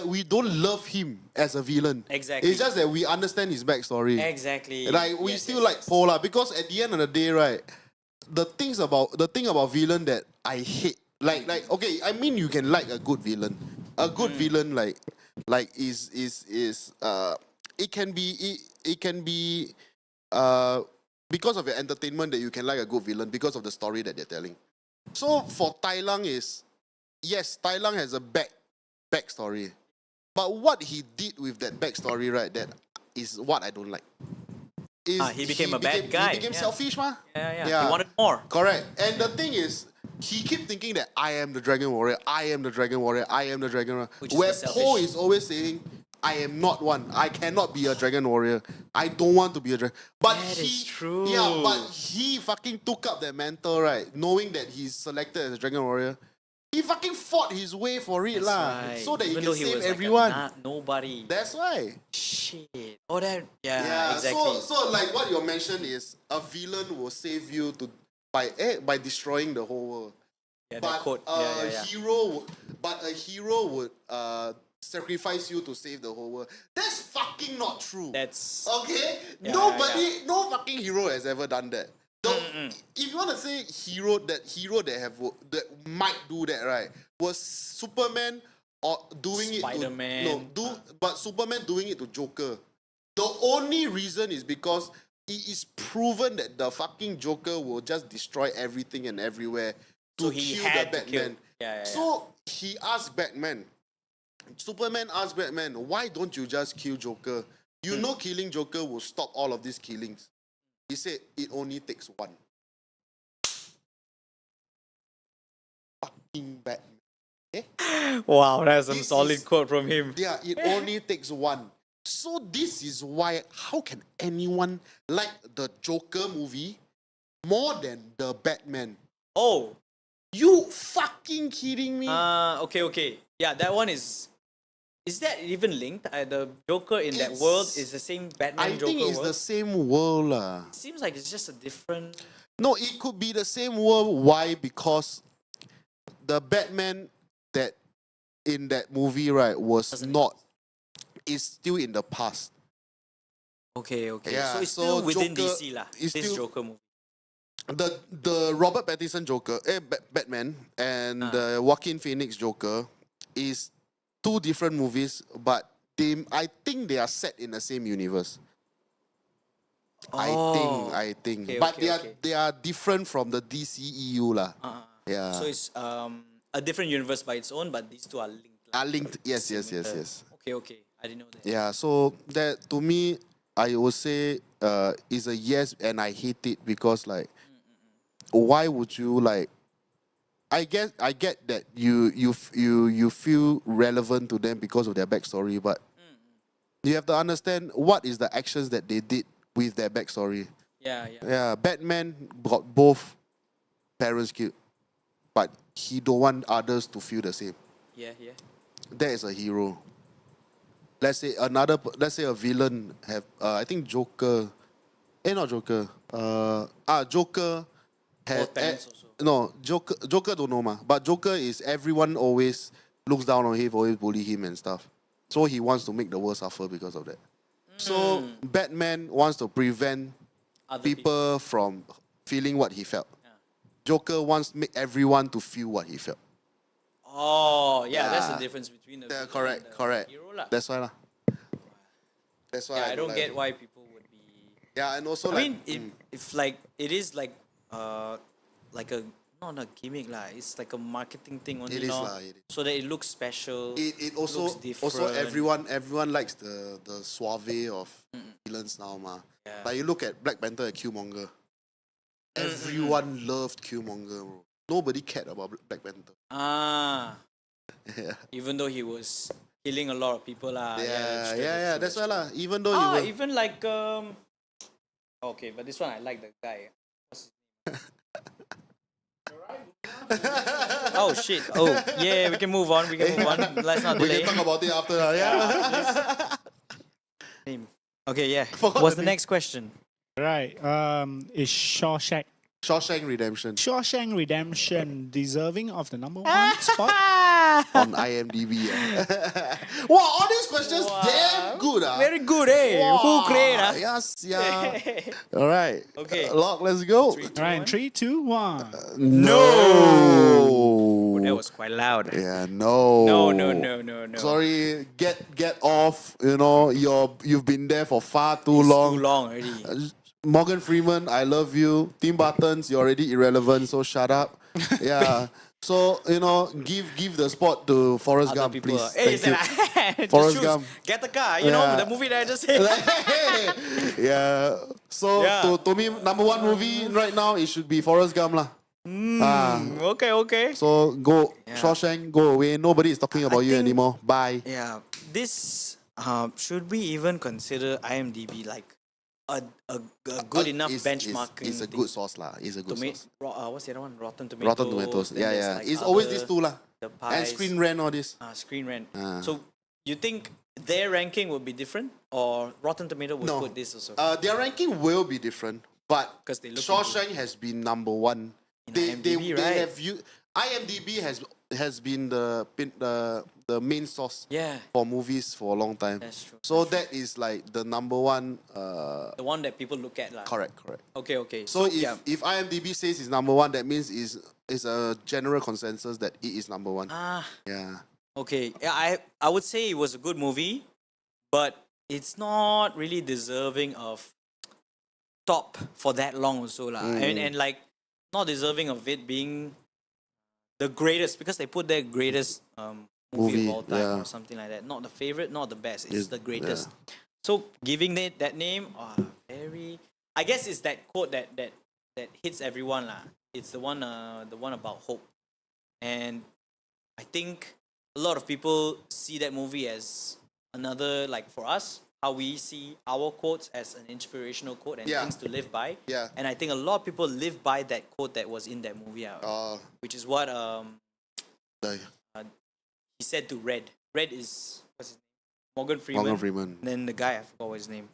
we don't love him as a villain. Exactly. It's just that we understand his backstory. Exactly. Like we Yes, still yes, like yes. Pola because at the end of the day, right, the thing about villain that I hate, like okay, I mean you can like a good villain. A good villain like is it can be because of your entertainment that you can like a good villain because of the story that they're telling. So for Tai Lung is, yes, Tai Lung has a backstory. But what he did with that backstory, right, that is what I don't like. He became a bad guy. He became Yeah. selfish, ma? Yeah. He wanted more. Correct. And the thing is, he keep thinking that I am the Dragon Warrior, I am the Dragon Warrior, I am the Dragon Warrior. Which is Where the selfish. Poe is always saying, I am not one. I cannot be a Dragon Warrior. I don't want to be a Dragon. But That he, is true. Yeah, but he fucking took up that mantle, right? Knowing that he's selected as a Dragon Warrior. He fucking fought his way for it, That's lah. right. So that Even he though can he save was like everyone. nobody. That's why. Shit. Oh, that. Yeah, Yeah, exactly. so like what you mentioned is a villain will save you by destroying the whole world. yeah, But that quote. a hero would sacrifice you to save the whole world. That's fucking fucking not true. That's Okay? Yeah, Nobody, no fucking hero has ever done that. So, if you want to say hero that might do that, right, was Superman or doing Spider-Man. it to but Superman doing it to Joker. The only reason is because it is proven that the fucking Joker will just destroy everything and everywhere to So he kill had the to kill. Batman. Yeah. So he asked Batman. Superman asked Batman, why don't you just kill Joker? You know killing Joker will stop all of these killings. He said, it only takes one. Fucking Batman. Wow, that's some This solid is- quote from him. Yeah, it only takes one. So this is why, how can anyone like the Joker movie more than the Batman? Oh, You fucking kidding me? okay. Yeah, that one is. Is that even linked? The Joker in that world It's- is the same Batman I Joker think it's world? the same world lah. Seems like it's just a different. No, it could be the same world. Why? Because the Batman that in that movie, right, was Doesn't not, is still in the past. Okay. Yeah, So it's so still within Joker DC lah. is This still- Joker movie. The Robert Pattinson Joker, Batman, and the Joaquin Phoenix Joker is two different movies, but I think they are set in the same universe. I think. Okay, But okay. they are different from the DCEU lah. Yeah. So it's a different universe by its own, but these two are linked. lah. Are linked. Yes. Okay. I didn't know that. Yeah, so that to me, I would say is a yes, and I hate it because like, why would you like? I get that you feel relevant to them because of their backstory, but you have to understand what is the actions that they did with their backstory. Yeah. Yeah, Batman got both parents killed, but he don't want others to feel the same. Yeah. That is a hero. Let's say a villain have I think Joker, not Joker. Joker has Both parents also. no Joker don't know ma, but Joker is everyone always looks down on him, always bully him and stuff. So he wants to make the world suffer because of that. So Batman wants to prevent Other people from feeling what he felt. Joker wants to make everyone to feel what he felt. Oh, yeah. That's the Yeah. difference between the Yeah, villain and correct. the hero lah. That's why lah. That's why. Yeah, I don't like get it. why people would be. Yeah, and also I like, mean, if like it is like a not a gimmick lah. It's like a marketing thing only. It is lor. lah, it is. So that it looks special. it also looks different. everyone likes the suave of villains now ma. Yeah. Like you look at Black Panther and Killmonger. Everyone loved Killmonger, bro. Nobody cared about Black Panther. Yeah. Even though he was killing a lot of people lah. Yeah. That's why lah. Even though he was, Even like Okay, but this one I like the guy. What's his name? Oh shit! Oh yeah, we can move on. Let's not we delay. can talk about it after. Yeah. Name. Okay, yeah. Forgot What's the the next question? Right. Is Shawshank Redemption deserving of the number one spot? On IMDb. Wow, all these questions damn good. Very good, eh? Who created? Yes, yeah. All right. Okay. Lock, let's go. All right, in 3, 2, 1. No. That was quite loud. Yeah, no. No. Sorry, get off. You know, you've been there for far too It's long. too long already. Morgan Freeman, I love you. Tim Buttons, you're already irrelevant, so shut up. Yeah. So, you know, give the spot to Forrest Other Gump, people. please. Hey, Thank you. just Forrest choose. Gump. Get the car. You know, Yeah. the movie that I just said. Yeah. So Yeah. To me, number one movie right now, it should be Forrest Gump lah. Okay. So go Shawshank, go away. Nobody is talking about you think- anymore. Bye. Yeah. This should we even consider IMDb like a good enough benchmarking? It's a thing? good source lah. It's a good source. What's the other one? Rotten Tomatoes. Rotten Tomatoes. Then Yeah. there's, like, It's always other- these two lah. The And pies. Screen Rant, all this. Screen Rant. So you think their ranking would be different, or Rotten Tomato would No. put this also? Their ranking will be different, but 'Cause they look Shawshank has been number one. In They IMDb, right? have IMDb has been the the main source Yeah, for movies for a long time. that's true. So that is like the number one. The one that people look at, lah. Correct. Okay, okay. So if yeah. if IMDb says it's number one, that means is a general consensus that it is number one. Ah, Yeah. okay. Yeah, I would say it was a good movie, but it's not really deserving of top for that long also, lah. And like not deserving of it being the greatest, because they put their greatest movie of all time yeah. or something like that. Not the favorite, not the best. It's It's- the greatest. So giving it that name, very. I guess it's that quote that hits everyone, lah. It's the one about hope, and I think a lot of people see that movie as another, like for us, how we see our quotes as an inspirational quote and Yeah. things to live by. Yeah. And I think a lot of people live by that quote that was in that movie, which is what The he said to Red. Red is what's his name? Morgan Freeman. Morgan Freeman. Then the guy, I forgot what his name.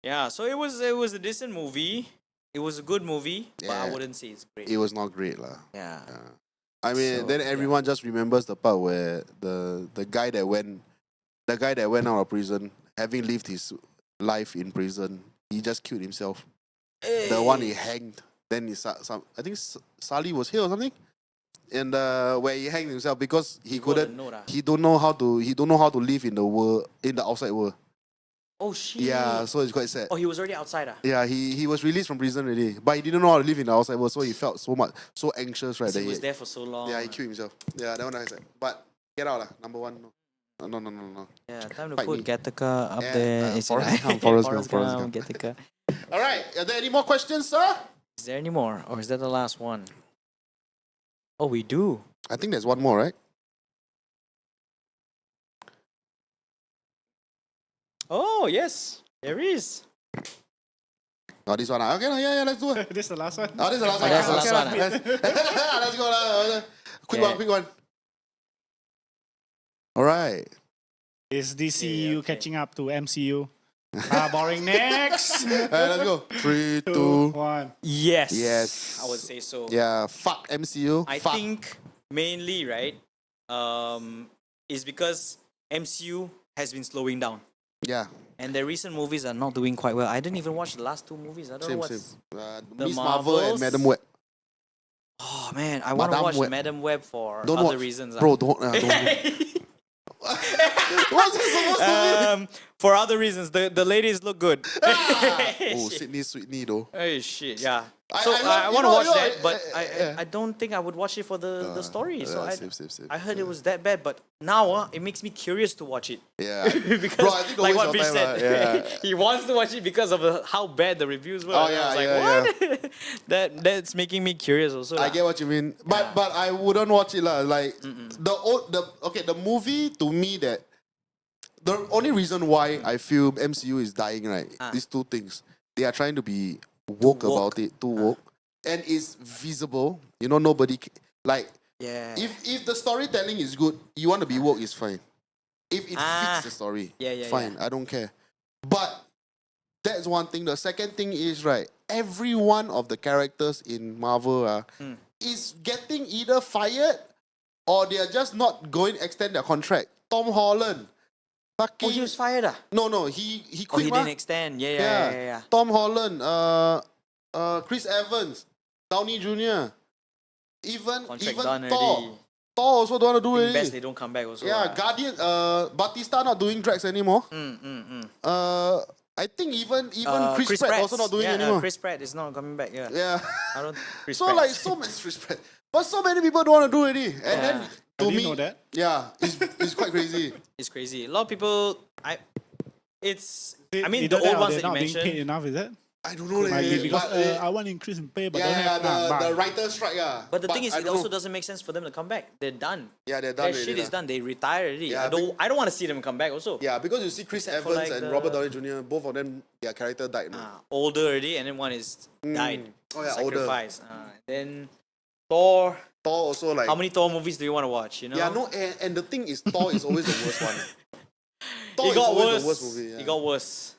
Yeah, so it was a decent movie. It was a good movie, but I Yeah. wouldn't say it's great. It was not great, lah. Yeah. I mean, So, then everyone just remembers the part where the guy that went out of prison, having lived his life in prison, he just killed himself. The one he hanged. Then he I think Sally was here or something, and where he hanged himself because he wrote a couldn't. note, He don't know how to live in the world, in the outside world. Oh shit. Yeah, so it's quite sad. Oh, he was already outside. Yeah, he was released from prison already, but he didn't know how to live in the outside world, so he felt so anxious, right? He That was there for so long. yeah, he killed himself. Yeah, that one I said. But get out lah, number one. No. Yeah, time to Fight put me. Gattaca up Yeah, there. It's Forrest in- Gump, Forrest Forrest Gump. Gattaca. All right, are there any more questions, sir? Is there any more, or is that the last one? Oh, we do. I think there's one more, right? Oh yes, there is. Oh, this one. Okay, yeah, let's do it. This is the last one. Oh, this is the last one. that's the last Okay, one. Let's go. Quick Yeah. one, quick one. All right. Is DCU Yeah, okay. catching up to MCU? Boring. Next. Let's go. 3, 2. 1. Yes. Yes. I would say so. Yeah, fuck MCU. I fuck. think mainly right, is because MCU has been slowing down, Yeah, and the recent movies are not doing quite well. I didn't even watch the last two movies. I don't know same. what's. Miss Marvel and Marvels. Madam Web. Oh man, I want to Madame watch Web. Madam Web for Don't other watch. reasons. Bro, don't. What's this supposed to be? For other reasons, the ladies look good. Oh, Sydney Sweetney though. Hey shit, yeah. I So love- I you want to know- watch you know, that, but yeah. I don't think I would watch it for the story. So Same. I heard it was that bad, but now it makes me curious to watch it. Yeah. Because Bro, I think don't like waste what your Fish time, said, yeah. he wants to watch it because of how bad the reviews were. Oh, And I was yeah, like, what? That's making me curious also. I lah. get what you mean, but I wouldn't watch it lah. Like the movie to me that the only reason why I feel MCU is dying, right? These two things. They are trying to be woke about it, too woke, and it's visible. You know, nobody like Yeah. if the storytelling is good, you want to be woke is fine. If it fits the story, Yeah, fine. I don't care. But that's one thing. The second thing is right. Every one of the characters in Marvel is getting either fired or they are just not going to extend their contract. Tom Holland, fucking Oh, he was fired. no, he Oh, quit. he mah. didn't extend. Yeah. Tom Holland, Chris Evans, Downey Jr. Even Contract done Thor. already. Thor also don't want to do Think it. best they don't come back also. Yeah, lah. Guardian. Batista not doing Drax anymore. I think even Chris Pratt also not doing anymore. Chris Pratt is not coming back. Yeah. Yeah. I don't. Chris So Pratt. like so many Chris Pratt, but so many people don't want to do it. And then I to didn't me, know that. yeah, it's quite crazy. It's crazy. A lot of people. I mean, Either the that old or ones they're that you not being paid mentioned. enough, is it? I don't know. Might be because but, I want increase in pay, but don't yeah, have. the writer strike. Yeah. But the thing is, I it don't also know. doesn't make sense for them to come back. They're done. Yeah, they're done. Their shit already is lah. done. They retired already. Yeah, I don't want to see them come back. Also, Yeah, because you see Chris Except for, Evans like, and the- Robert Downey Jr. Both of them, their character died. No? older already, and then one is died. Oh, yeah, older. sacrifice. Then Thor. Thor also like. How many Thor movies do you want to watch? You know. Yeah, no, and the thing is, Thor is always the worst one. Thor It is got always worse. the worst movie. Yeah. It got worse.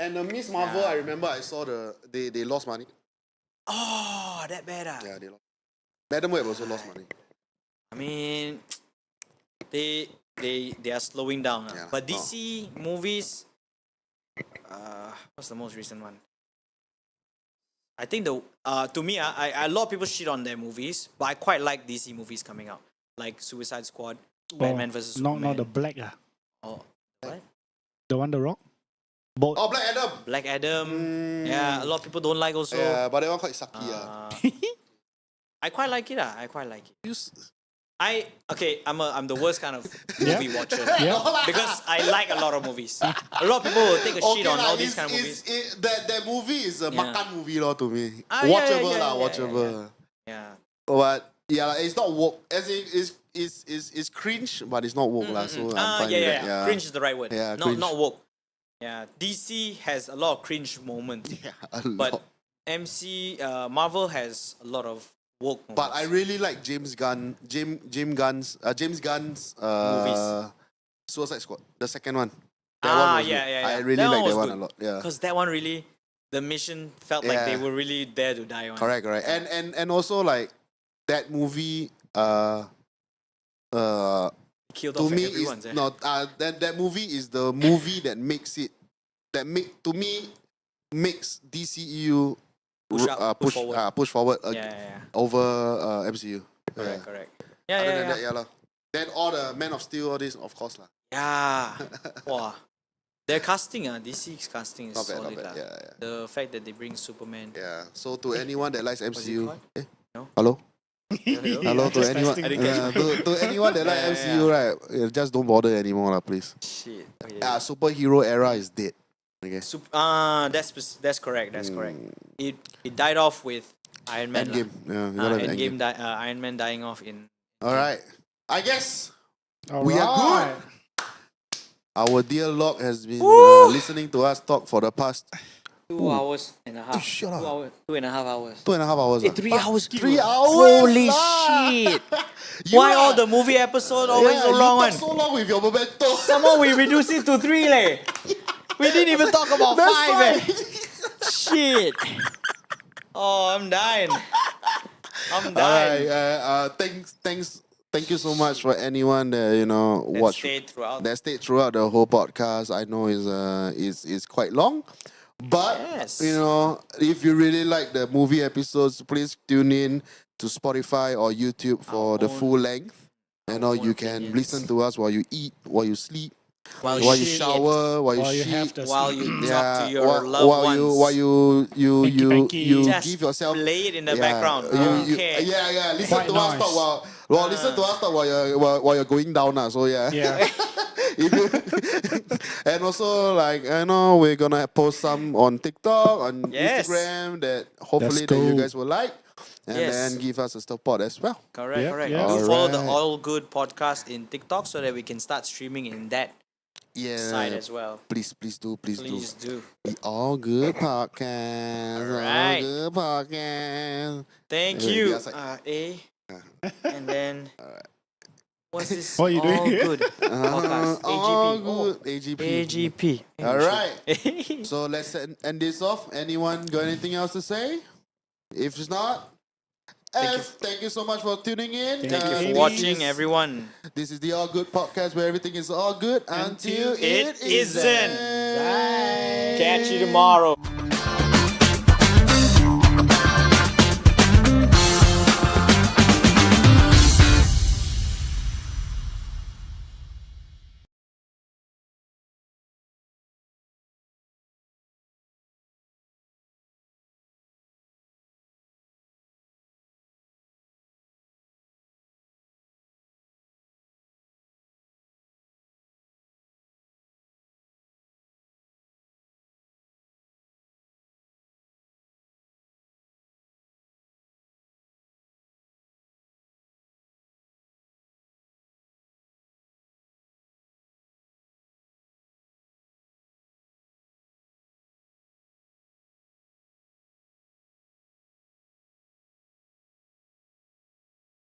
And the Miss Marvel, Yeah. I remember I saw they lost money. Oh, that bad. Yeah, they lost. Madam Web also lost money. I mean, they are slowing down. Yeah. But DC movies, what's the most recent one? I think to me, a lot of people shit on their movies, but I quite like DC movies coming out, like Suicide Squad, Batman vs Superman. Not the black Oh, what? the one the Rock. Both. Oh, Black Adam. Black Adam. Yeah, a lot of people don't like also. Yeah, but that one quite sucky. I quite like it. I quite like it. You I'm the worst kind of Yeah. movie watcher Yeah. because I like a lot of movies. A lot of people will take a shit on all these kind of movies. That movie is a makan movie lor to me. Ah, yeah, Watchable yeah, lah, yeah, watchable. Yeah. But yeah, like, it's not woke. As in, it's cringe, but it's not woke lah. So I'm fine with that. Cringe is the right word. Yeah, not cringe. not woke. Yeah, DC has a lot of cringe moments, Yeah, a but lot. Marvel has a lot of woke moments. But I really like James Gunn's Movies. Suicide Squad, the second one. That one was yeah, good. yeah, yeah. I really That like one that was one good. a lot. Yeah. Because that one really, the mission felt like they Yeah. were really there to die on. Correct. And also like that movie Killed to off me everyone. is that movie is the movie that makes it makes DCEU push forward Yeah. over MCU. Correct. Other than Yeah. that, yeah lah. Then all the Man of Steel, all this, of course lah. Yeah. Wow. Their casting, DC's casting is Not bad, solid. not bad. lah. Yeah. The fact that they bring Superman. Yeah. So to anyone that likes What's it MCU, called? No? hello. Hello? Hello to just anyone. testing. I didn't catch To anyone that like Yeah, MCU, right? Just don't bother anymore, lah, please. Shit. Okay. Superhero era is dead. Okay. That's correct. That's correct. It died off with Iron Man. Endgame. Yeah, you gotta have Endgame. Iron Man dying off in. All right. I guess All we are right. good. Our dear Locke has been listening to us talk for the past 2 hours and a half. shut up. 2.5 hours. 2.5 hours. 3 hours. 3 hours. Holy lah. shit! You Why lah. all the movie episode always so long you one? talk so long with your memento. Somehow we reduced it to 3 leh. We didn't even talk about That's 5 fine. Shit. Oh, I'm dying. I'm All dying. right. Thank you so much for anyone that watched that stayed throughout the whole podcast. I know is quite long, but Yes. if you really like the movie episodes, please tune in to Spotify or YouTube for the full length. You can opinions. listen to us while you eat, while you sleep, While while you shit, shower, while you Or you have shit. the while you talk to your loved while ones. while you Hanky-panky. Just give yourself play it in the background. Okay. Listen White to us talk noise. listen to us talk while you're going down. So yeah. Yeah. If you- and also like I know we're gonna post some on TikTok, on Yes. Instagram that hopefully Let's that you go. guys will like. And Yes. then give us a support as well. Correct, Yeah, correct. yeah. Do follow the Alright. All Good podcast in TikTok so that we can start streaming in that side as well. Please do. Please do. The All Good Podcast. Alright. All Good Podcast. Thank Yeah, you. yeah, it's like- And then what's this? What are you doing All here? Good podcast. All AGP. Good. AGP. AGP. Alright. So let's end this off. Anyone got anything else to say? If it's not, thank you so much for tuning in. Thank you for Ladies. watching, everyone. This is the All Good Podcast where everything is all good until It it isn't. isn't. Catch you tomorrow.